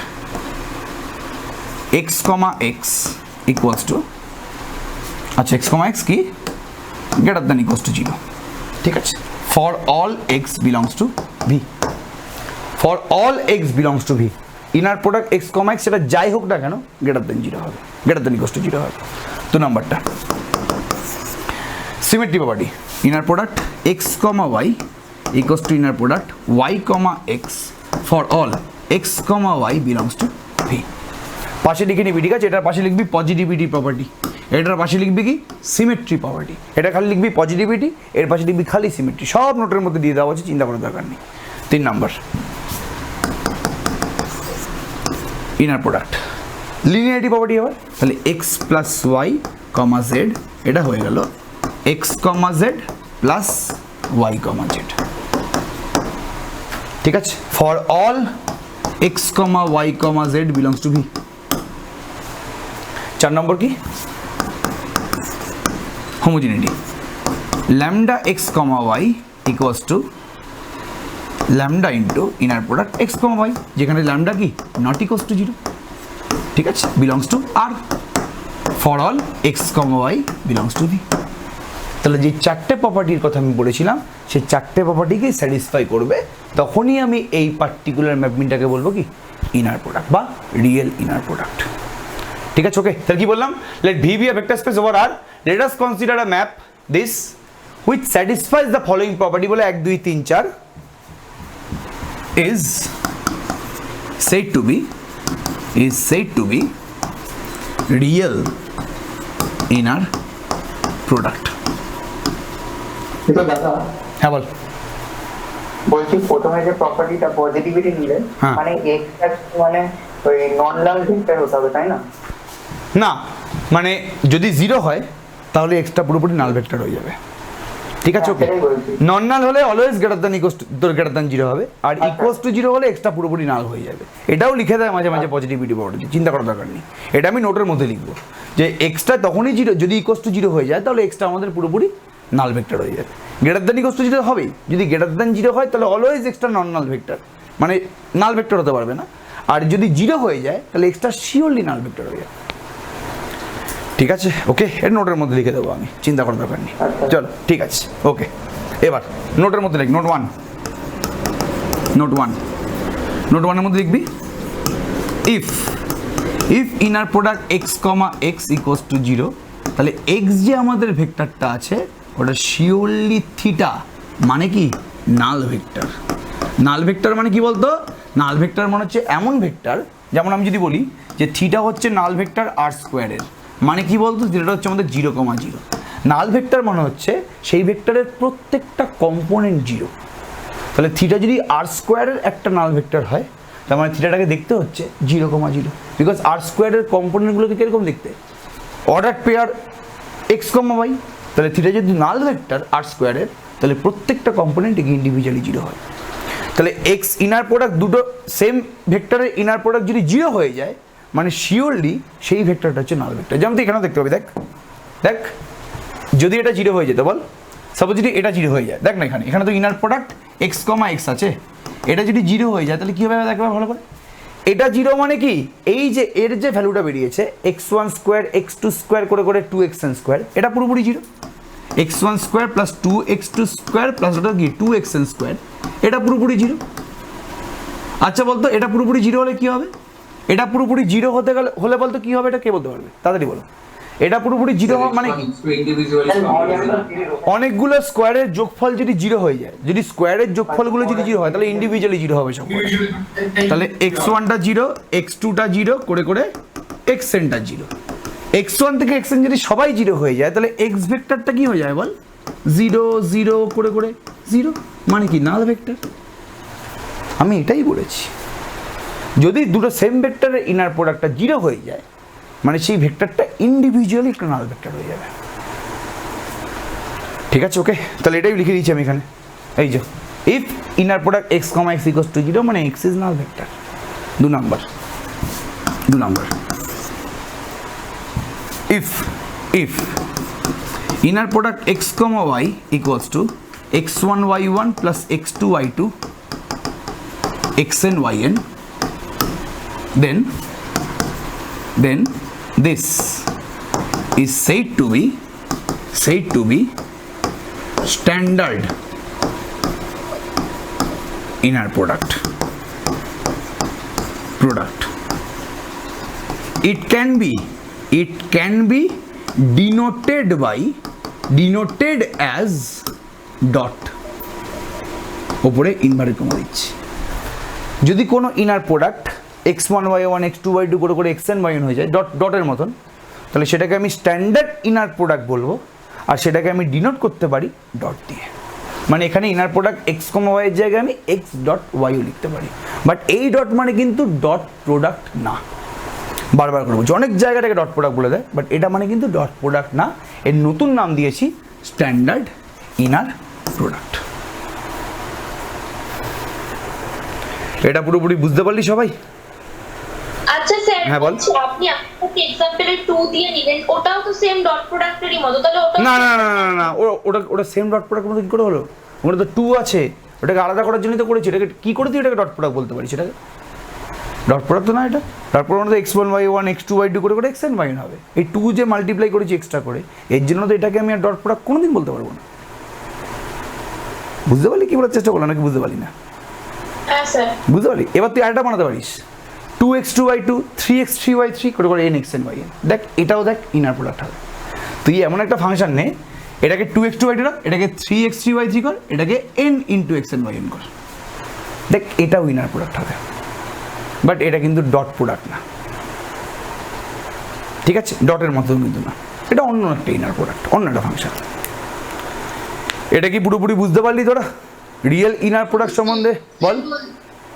x, x equals to আচ্ছা x, x কি greater than equals to 0, ঠিক আছে, for all x belongs to v, for all x belongs to v inner product x, x সেটা যাই হোক না কেন greater than 0 হবে, greater than equals to 0 হবে। তো নাম্বারটা symmetry property, inner product x, y equals to inner product y, x for all x, y belongs to v। পাশে লিখে নিবি, ঠিক আছে, এটার পাশে লিখবি পজিটিভিটি প্রপার্টি, এটার পাশে লিখবি কি সিমেট্রি প্রপার্টি, এটা খালি লিখবি পজিটিভিটি, এর পাশে লিখবি খালি সিমেট্রি, সব নোটের মধ্যে দিয়ে দেওয়া আছে, চিন্তা করার দরকার নেই। 3 নম্বর ইনার প্রোডাক্ট লিনিয়ারিটি প্রপার্টি হবে, তাহলে x plus y comma z এটা হয়ে গেল x, z plus y, z, ঠিক আছে, for all x, y, z belongs to V. 4 নম্বর কি homogeneity, lambda x, y equals to lambda into inner product x, y, যেখানে ল্যামডা কি not equals to 0, ঠিক আছে, belongs to R, for all x, y belongs to V. তাহলে যে 4টে প্রপার্টির কথা আমি বলেছিলাম সেই 4টে প্রপার্টিকে স্যাটিসফাই করবে, তখনই আমি এই পার্টিকুলার ম্যাপিংটাকে বলবো কি ইনার প্রোডাক্ট বা রিয়েল ইনার প্রোডাক্ট, ঠিক আছে। ওকে, তাহলে কি বললাম, let V B a vector space over R, let us consider a map this which satisfies the following property, বলে 1 2 3 4 is said to be real inner product। কিন্তু দাদা হ্যাঁ বল। বলছি প্রথমে যে প্রপার্টিটা পজিটিভিটি নিলে হ্যাঁ। মানে x মানে ওই নন নাল ভেক্টর হতে হবে তাই না? না, মানে যদি 0 হয় তাহলে এক্সটা পুরোপুরি নাল ভেক্টর হয়ে যাবে, ঠিক আছে। ওকে, সেটাই বলছি। নন নাল হলে always greater than equals two greater than 0 হবে, আর ইকুয়ালস টু 0 হলে এক্সটা পুরোপুরি নাল হয়ে যাবে। এটাও লিখে দেয় মাঝে মাঝে পজিটিভিটি প্রপার্টি, চিন্তা করার দরকার নেই, এটা আমি নোটের মধ্যে লিখবো যে এক্সটা তখনই 0 যদি ইকুয়ালস টু 0 হয়ে যায় তাহলে এক্সটা আমাদের পুরোপুরি নাল ভেক্টর হয়ে যাবে। গ্রেটার দ্যান ইকুয়ালস টু 0 হবেই, যদি গ্রেটার দ্যান 0 হয় তাহলে অলওয়েজ এক্সটা নন নাল ভেক্টর, মানে নাল ভেক্টর হতে পারবে না, আর যদি 0 হয়ে যায় তাহলে এক্সটা শিওরলি নাল ভেক্টর হয়ে যাবে, ঠিক আছে। ওকে, এর নোটের মধ্যে লিখে দেবো আমি, চিন্তা করার দরকার নেই, চলো ঠিক আছে। ওকে, এবার নোটের মধ্যে লিখ, নোট 1 এর মধ্যে লিখবি if inner product x, x equals to 0, তাহলে x যে আমাদের ভেক্টরটা আছে ওটা শিওরলি থিটা, মানে কি নাল ভেক্টর। নাল ভেক্টর মানে কি বলতো, নাল ভেক্টর মানে হচ্ছে এমন ভেক্টর, যেমন আমি যদি বলি যে থিটা হচ্ছে নাল ভেক্টর আর স্কোয়ারের, মানে কি বলতো, যেটা হচ্ছে আমাদের 0, 0। নাল ভেক্টর মানে হচ্ছে সেই ভেক্টরের প্রত্যেকটা কম্পোনেন্ট 0। তাহলে থিটা যদি আর স্কোয়ারের একটা নাল ভেক্টর হয়, তার মানে থিটাটাকে দেখতে হচ্ছে 0, 0, বিকজ আর স্কোয়ারের কম্পোনেন্টগুলোকে কীরকম দেখতে, অর্ডার পেয়ার x, y। তাহলে থিটা যদি নাল ভেক্টর আর স্কোয়ারের, তাহলে প্রত্যেকটা কম্পোনেন্ট ইন্ডিভিজুয়ালি 0 হয়। তাহলে x ইনার প্রোডাক্ট দুটো সেম ভেক্টরের ইনার প্রোডাক্ট যদি 0 হয়ে যায়, মানে শিওরলি সেই ভেক্টরটা হচ্ছে নাল ভেক্টর। যেমন তুই এখানেও দেখতে পাবি, দেখ যদি এটা 0 হয়ে যেত, বল সাপোজ যদি এটা 0 হয়ে যায়, দেখ না এখানে তো ইনার প্রোডাক্ট x, x আছে, এটা যদি 0 হয়ে যায় তাহলে কী হবে দেখবে ভালো করে, এটা 0 মানে কি, এই যে এর যে ভ্যালুটা বেরিয়েছে x1 স্কোয়ার x2 স্কোয়ার করে করে 2xn স্কোয়ার, এটা পুরোপুরি 0, x1 square plus 2x2 square plus ওটা কি 2xn স্কোয়ার, এটা পুরোপুরি 0। আচ্ছা বলতো এটা পুরোপুরি 0 হলে কি হবে, এটা পুরোপুরি 0 হলে বলতো কি হবে, এটা কে বলতে পারবে, তাড়াতাড়ি বলো। এটা পুরোপুরি 0 হওয়া মানে কি, অনেকগুলো স্কোয়ারের যোগফল যদি 0 হয়ে যায়, যদি স্কোয়ারের যোগফলগুলো যদি 0 হয় তাহলে ইন্ডিভিজুয়ালি 0 হবে সব। তাহলে x1টা 0, x2টা 0 করে করে xnটা 0, x1 থেকে xn যদি সবাই 0 হয়ে যায় তাহলে x ভেক্টরটা কি হয়ে যায় বল, 0, 0 করে করে 0, মানে কি নাল ভেক্টর। আমি এটাই বলেছি। যদি দুটো সেম ভেক্টরের ইনার প্রোডাক্টটা 0 হয়ে যায় মানে সেই ভেক্টরটা ইন্ডিভিজুয়ালি একটা নাল ভেক্টর হয়ে যাবে। ঠিক আছে, ওকে, তাহলে এটাই লিখে দিচ্ছি আমি এখানে। এই যে if inner product x, x equals to 0 মানে x is null vector. 2 number if inner product x, y equals to x1 y1 plus x2 y2 xn yn, then this is said to be standard inner product. It can be denoted as dot, ওপরে inverted comma দিচ্ছি। যদি কোনো inner product x1 y1 x2 y2 করে xn yn হয়ে যায় ডটের মতন, তাহলে সেটাকে আমি স্ট্যান্ডার্ড ইনার প্রোডাক্ট বলবো, আর সেটাকে আমি ডিনোট করতে পারি ডট দিয়ে। মানে এখানে ইনার প্রোডাক্ট x, y এর জায়গায় আমি x ডট y লিখতে পারি, বাট এই ডট মানে কিন্তু ডট প্রোডাক্ট না। বারবার করে বলছি, অনেক জায়গাটাকে ডট প্রোডাক্ট বলে দেয়, বাট এটা মানে কিন্তু ডট প্রোডাক্ট না। এর নতুন নাম দিয়েছি স্ট্যান্ডার্ড ইনার প্রোডাক্ট। এটা পুরোপুরি বুঝতে পারলি সবাই? আচ্ছা স্যার, হ্যাঁ, বল। আপনি আপনাকে এক্সাম্পলে 2 দিয়ে নিলেন, ওটাও তো সেম ডট প্রোডাক্টেরই মতো, তাহলে ওটা না, ওটা সেম ডট প্রোডাক্ট মতো কি করে হলো? ওটা তো 2 আছে, ওটাকে আলাদা করার জন্যই তো করেছি। এটাকে কি করে তুই এটাকে ডট প্রোডাক্ট বলতে পারিস? সেটাকে ডট প্রোডাক্ট তো না এটা। ডট প্রোডাক্ট তো x1 y1 x2 y2 করে xn yn হবে। এই 2 যে মাল্টিপ্লাই করেছি এক্সট্রা করে, এর জন্য তো এটাকে আমি আর ডট প্রোডাক্ট কোনোদিন বলতে পারবো না। বুঝতে পারলি কি বলার চেষ্টা করলাম নাকি বুঝতে পারলি না? হ্যাঁ স্যার, বুঝতে পারলি? এবার তুই আরেকটা বানাতে পারিস, 2x2 y2 3x3 y3 করে nxn yn। দেখ এটাও দেখ ইনার প্রোডাক্ট হবে। তুই এমন একটা ফাংশন নে, এটাকে 2x2 y2 রাখ, এটাকে 3x3 y3 কর, এটাকে n ইন্টু xn yn কর, দেখ এটাও ইনার প্রোডাক্ট হবে। বাট এটা কিন্তু ডট প্রোডাক্ট না, ঠিক আছে? ডটের মতো কিন্তু না, এটা অন্য একটা ইনার প্রোডাক্ট, অন্য একটা ফাংশন। এটা কি পুরোপুরি বুঝতে পারলি তোরা রিয়েল ইনার প্রোডাক্ট সম্বন্ধে? বল।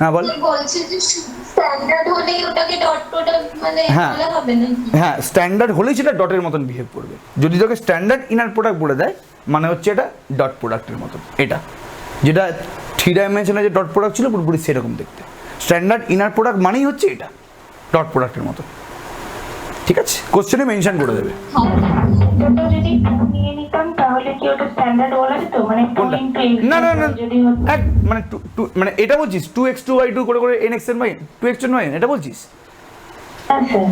হ্যাঁ বল। বলছি যে স্ট্যান্ডার্ড হলেই ওটাকে ডট প্রোডাক্ট মানে বলা হবে নাকি? হ্যাঁ, স্ট্যান্ডার্ড হলেই সেটা ডটের মতন বিহেভ করবে। যদি তোকে স্ট্যান্ডার্ড ইনার প্রোডাক্ট বলে দেয় মানে হচ্ছে এটা ডট প্রোডাক্টের মতন। এটা যেটা 3 ডাইমেনশনে যে ডট প্রোডাক্ট ছিল পুরোপুরি সেরকম দেখতে। স্ট্যান্ডার্ড ইনার প্রোডাক্ট মানেই হচ্ছে এটা ডট প্রোডাক্টের মতো, ঠিক আছে? কোশ্চেনে মেনশন করে দেবে। ওটা যদি 2 নিয়ে নিতাম তাহলে কি ওটা স্ট্যান্ডার্ড বলা যেত? মানে 2 ইনটু x না যদি হতো, মানে মানে এটা বলছিস 2x2 y2 করে nxn y 2xn y এটা বলছিস? হ্যাঁ স্যার,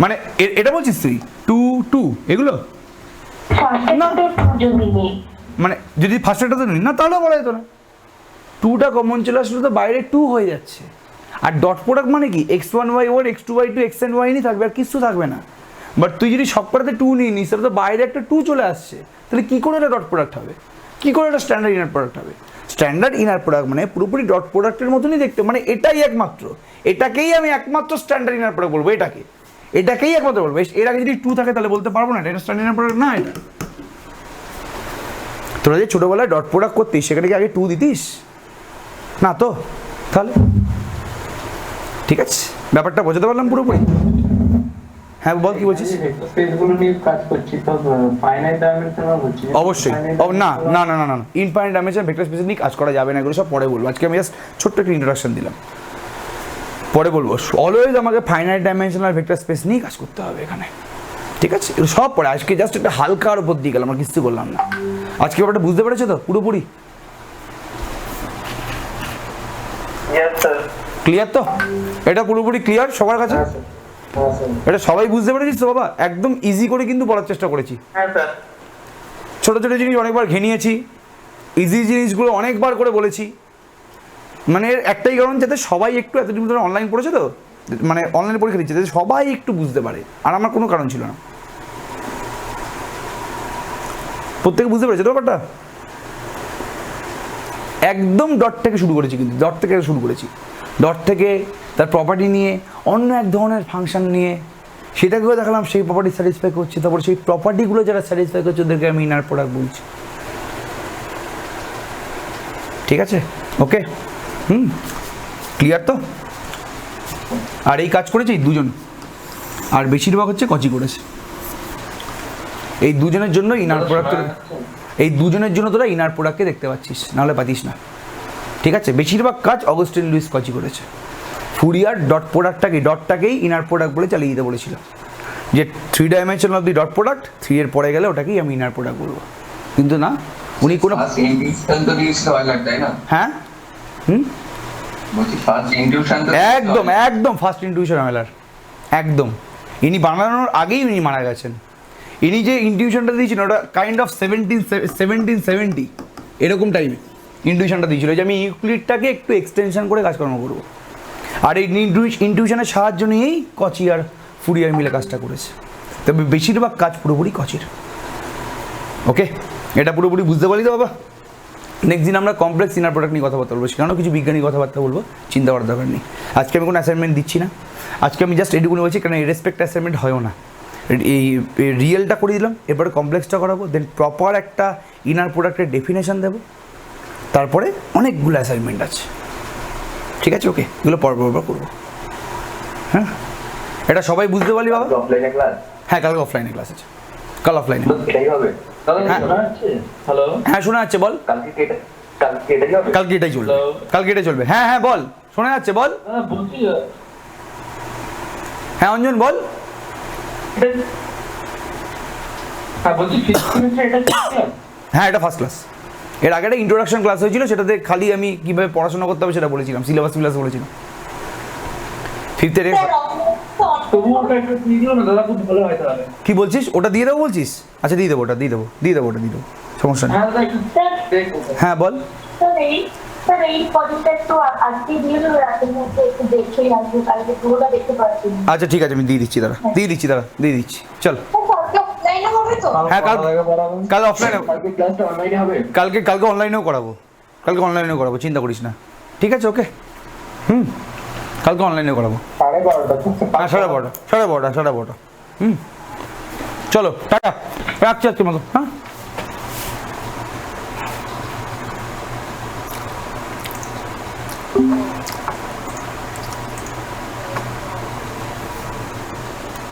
মানে এটা বলছিস তুই 2 এগুলো? ফার্স্টে না। তো 2 যদি নিই, মানে যদি ফার্স্ট তো নিই না তাহলে বলা যেত না। 2টা কমন চলে আসলে তো বাইরে 2 হয়ে যাচ্ছে। আর ডট প্রোডাক্ট মানে কি x1 y1 x2 y2 xn y নি থাকবে, আর কিছু থাকবে না। বাট তুই যদি সব করাতে 2 নিয়ে নিস তাহলে তো বাইরে একটা 2 চলে আসছে, তাহলে কি করে এটা ডট প্রোডাক্ট হবে? কি করে এটা স্ট্যান্ডার্ড ইনার প্রোডাক্ট হবে? স্ট্যান্ডার্ড ইনার প্রোডাক্ট মানে পুরোপুরি ডট প্রোডাক্টের মতনই দেখতে, মানে এটাই একমাত্র, এটাকেই আমি একমাত্র স্ট্যান্ডার্ড ইনার প্রোডাক্ট বলবো। এটাকেই একমাত্র বলবো। এর আগে যদি 2 থাকে তাহলে বলতে পারবো না এটা স্ট্যান্ডার্ড ইনার প্রোডাক্ট না। এটা তোরা যে ছোটোবেলায় ডট প্রোডাক্ট করতিস সেখানে কি আগে 2 দিতিস না? তো তাহলে ঠিক আছে, ব্যাপারটা বোঝাতে পারলাম পুরোপুরি? হ্যাঁ বল, কি বলছিস? স্পেসগুলো নিয়ে কাজ করছি তো ফাইনাইট ডাইমেনশনাল হচ্ছে অবশ্যই। না, ইনফাইনাইট ডাইমেনশন ভেক্টর স্পেস নিয়ে কাজ করা যাবে না, এগুলো সব পরে বলবো। আজকে আমি জাস্ট ছোট্ট একটা ইন্ট্রোডাকশন দিলাম, পরে বলবো। অলওয়েজ আমাকে ফাইনাইট ডাইমেনশনাল ভেক্টর স্পেস নিয়ে কাজ করতে হবে এখানে, ঠিক আছে? এগুলো সব পরে। আজকে জাস্ট একটা হালকার উপর দিয়ে গেলাম, আমরা কিছু বললাম না। আজকে ব্যাপারটা বুঝতে পেরেছো তো পুরোপুরি? ক্লিয়ার তো? এটা পুরোপুরি ক্লিয়ার সবার কাছে? এটা সবাই বুঝতে পেরেছিস তো বাবা? একদম ইজি করে কিন্তু বলার চেষ্টা করেছি। ছোট ছোট জিনিস অনেকবার ঘেনিয়েছি, ইজি জিনিসগুলো অনেকবার করে বলেছি। মানে এর একটাই কারণ, যাতে সবাই একটু, এতদিন ধরে অনলাইন পড়েছে তো, মানে অনলাইনে পরীক্ষা দিচ্ছে, যাতে সবাই একটু বুঝতে পারে। আর আমার কোনো কারণ ছিল না, প্রত্যেকে বুঝতে পেরেছে তো ব্যাপারটা? একদম ডট থেকে শুরু করেছি, কিন্তু ডট থেকে শুরু করেছি। ডট থেকে তার প্রপার্টি নিয়ে, অন্য এক ধরনের ফাংশন নিয়ে, সেটাকেও দেখালাম সেই প্রপার্টি স্যাটিসফাই করছে। তারপর সেই প্রপার্টিগুলো যারা স্যাটিসফাই করছে ওদেরকে আমি ইনার প্রোডাক্ট বলছি, ঠিক আছে? ওকে, ক্লিয়ার তো? আর এই কাজ করেছে এই দুজন, আর বেশিরভাগ হচ্ছে কচি করেছে। এই দুজনের জন্য ইনার প্রোডাক্ট, এই দুজনের জন্য তোরা ইনার প্রোডাক্টকে দেখতে পাচ্ছিস, নাহলে পাতিস না। ঠিক আছে, বেশিরভাগ কাজ অগস্টিন লুইস কচি করেছে। ফুরিয়ার ডটটাকেই ইনার প্রোডাক্ট বলে চালিয়ে দিতে বলেছিল, যে 3 dimension of the dot product, 3 এর পরে গেলে ওটাকেই আমি ইনার প্রোডাক্ট বলবো। কিন্তু না, উনি কোনো ফার্স্ট ইনটিউশন তো দিয়েছিল ওয়াইলার, তাই না? হ্যাঁ বলছি ফার্স্ট ইনটিউশন তো একদম ফার্স্ট ইনটিউশন ওয়েলার, একদম। ইনি বানানোর আগেই উনি মারা গেছেন। ইনি যে ইনটিউশনটা দিয়েছিলেন ওটা কাইন্ড অফ 1770 এরকম টাইমে ইনটিউশনটা দিয়েছিল, যে আমি ইউক্লিডটাকে একটু এক্সটেনশন করে কাজকর্ম করবো। আর এই ইনটিউশনের সাহায্য নিয়েই কচি আর ফুরিয়ার মিলে কাজটা করেছে। তবে বেশিরভাগ কাজ পুরোপুরি কচির। ওকে, এটা পুরোপুরি বুঝতে পারি তো বাবা? নেক্সট দিন আমরা কমপ্লেক্স ইনার প্রোডাক্ট নিয়ে কথাবার্তা বলবো, সেখানেও কিছু বিজ্ঞানী কথাবার্তা বলবো, চিন্তা করার দরকার নেই। আজকে আমি কোনো অ্যাসাইনমেন্ট দিচ্ছি না, আজকে আমি জাস্ট এটুকুনি বলছি, কারণ রেসপেক্ট অ্যাসাইনমেন্ট হয়ও না। এই রিয়েলটা করে দিলাম, এরপরে কমপ্লেক্সটা করাবো, দেন প্রপার একটা ইনার প্রোডাক্টের ডেফিনেশন দেবো, তারপরে অনেকগুলো অ্যাসাইনমেন্ট আছে। ঠিক আছে, ওকে, এগুলো পর করবো। হ্যাঁ, এটা সবাই বুঝতে পারলি বাবা? অফলাইনে ক্লাস হ্যাঁ, কালকে অফলাইনে ক্লাস আছে, কাল অফলাইনে। এটাই হবে। হ্যাঁ। হ্যালো, হ্যাঁ শোনা যাচ্ছে, বল। কালকে এটাই হবে। কালকে এটাই চলবে, কালকে এটাই চলবে। হ্যাঁ হ্যাঁ বল, শোনা যাচ্ছে, বল। বলছি হ্যাঁ অঞ্জন বল। বলছি ফিফথ সেমিস্টার এটা শিখলাম। হ্যাঁ, এটা ফার্স্ট ক্লাস। এর আগে একটা ইন্ট্রোডাকশন ক্লাস হয়েছিল, সেটাতে খালি আমি কীভাবে পড়াশোনা করতে হবে সেটা বলেছিলাম, সিলেবাস বলেছিলাম। ফিফথের তবুও ওটা একটু দিয়ে দিও না দাদা, খুব ভালো হয় তাহলে। কি বলছিস? ওটা দিয়ে দেবো বলছিস? আচ্ছা দিয়ে দেবো, ওটা দিয়ে দেবো, সমস্যা নেই। হ্যাঁ দাদা একটু দেখো। হ্যাঁ বল। স্যার এই প্রজেক্টটা একটু আজকে দিয়ে দেবো, রাতের মধ্যে একটু দেখে আসবো, কালকে পুরোটা দেখতে পাচ্ছি না। আচ্ছা ঠিক আছে, আমি দিয়ে দিচ্ছি, দাঁড়া দিয়ে দিচ্ছি, চল। অফলাইনে হবে তো? হ্যাঁ কাল অফলাইনে, কালকে ক্লাসটা অনলাইনে হবে। কালকে অনলাইনেও করাবো, চিন্তা করিস না। ঠিক আছে, ওকে। কালকে অনলাইনেও করাবো। 12:30। 12:30। চলো টাটা, রাখছি আজকের মতো। হ্যাঁ।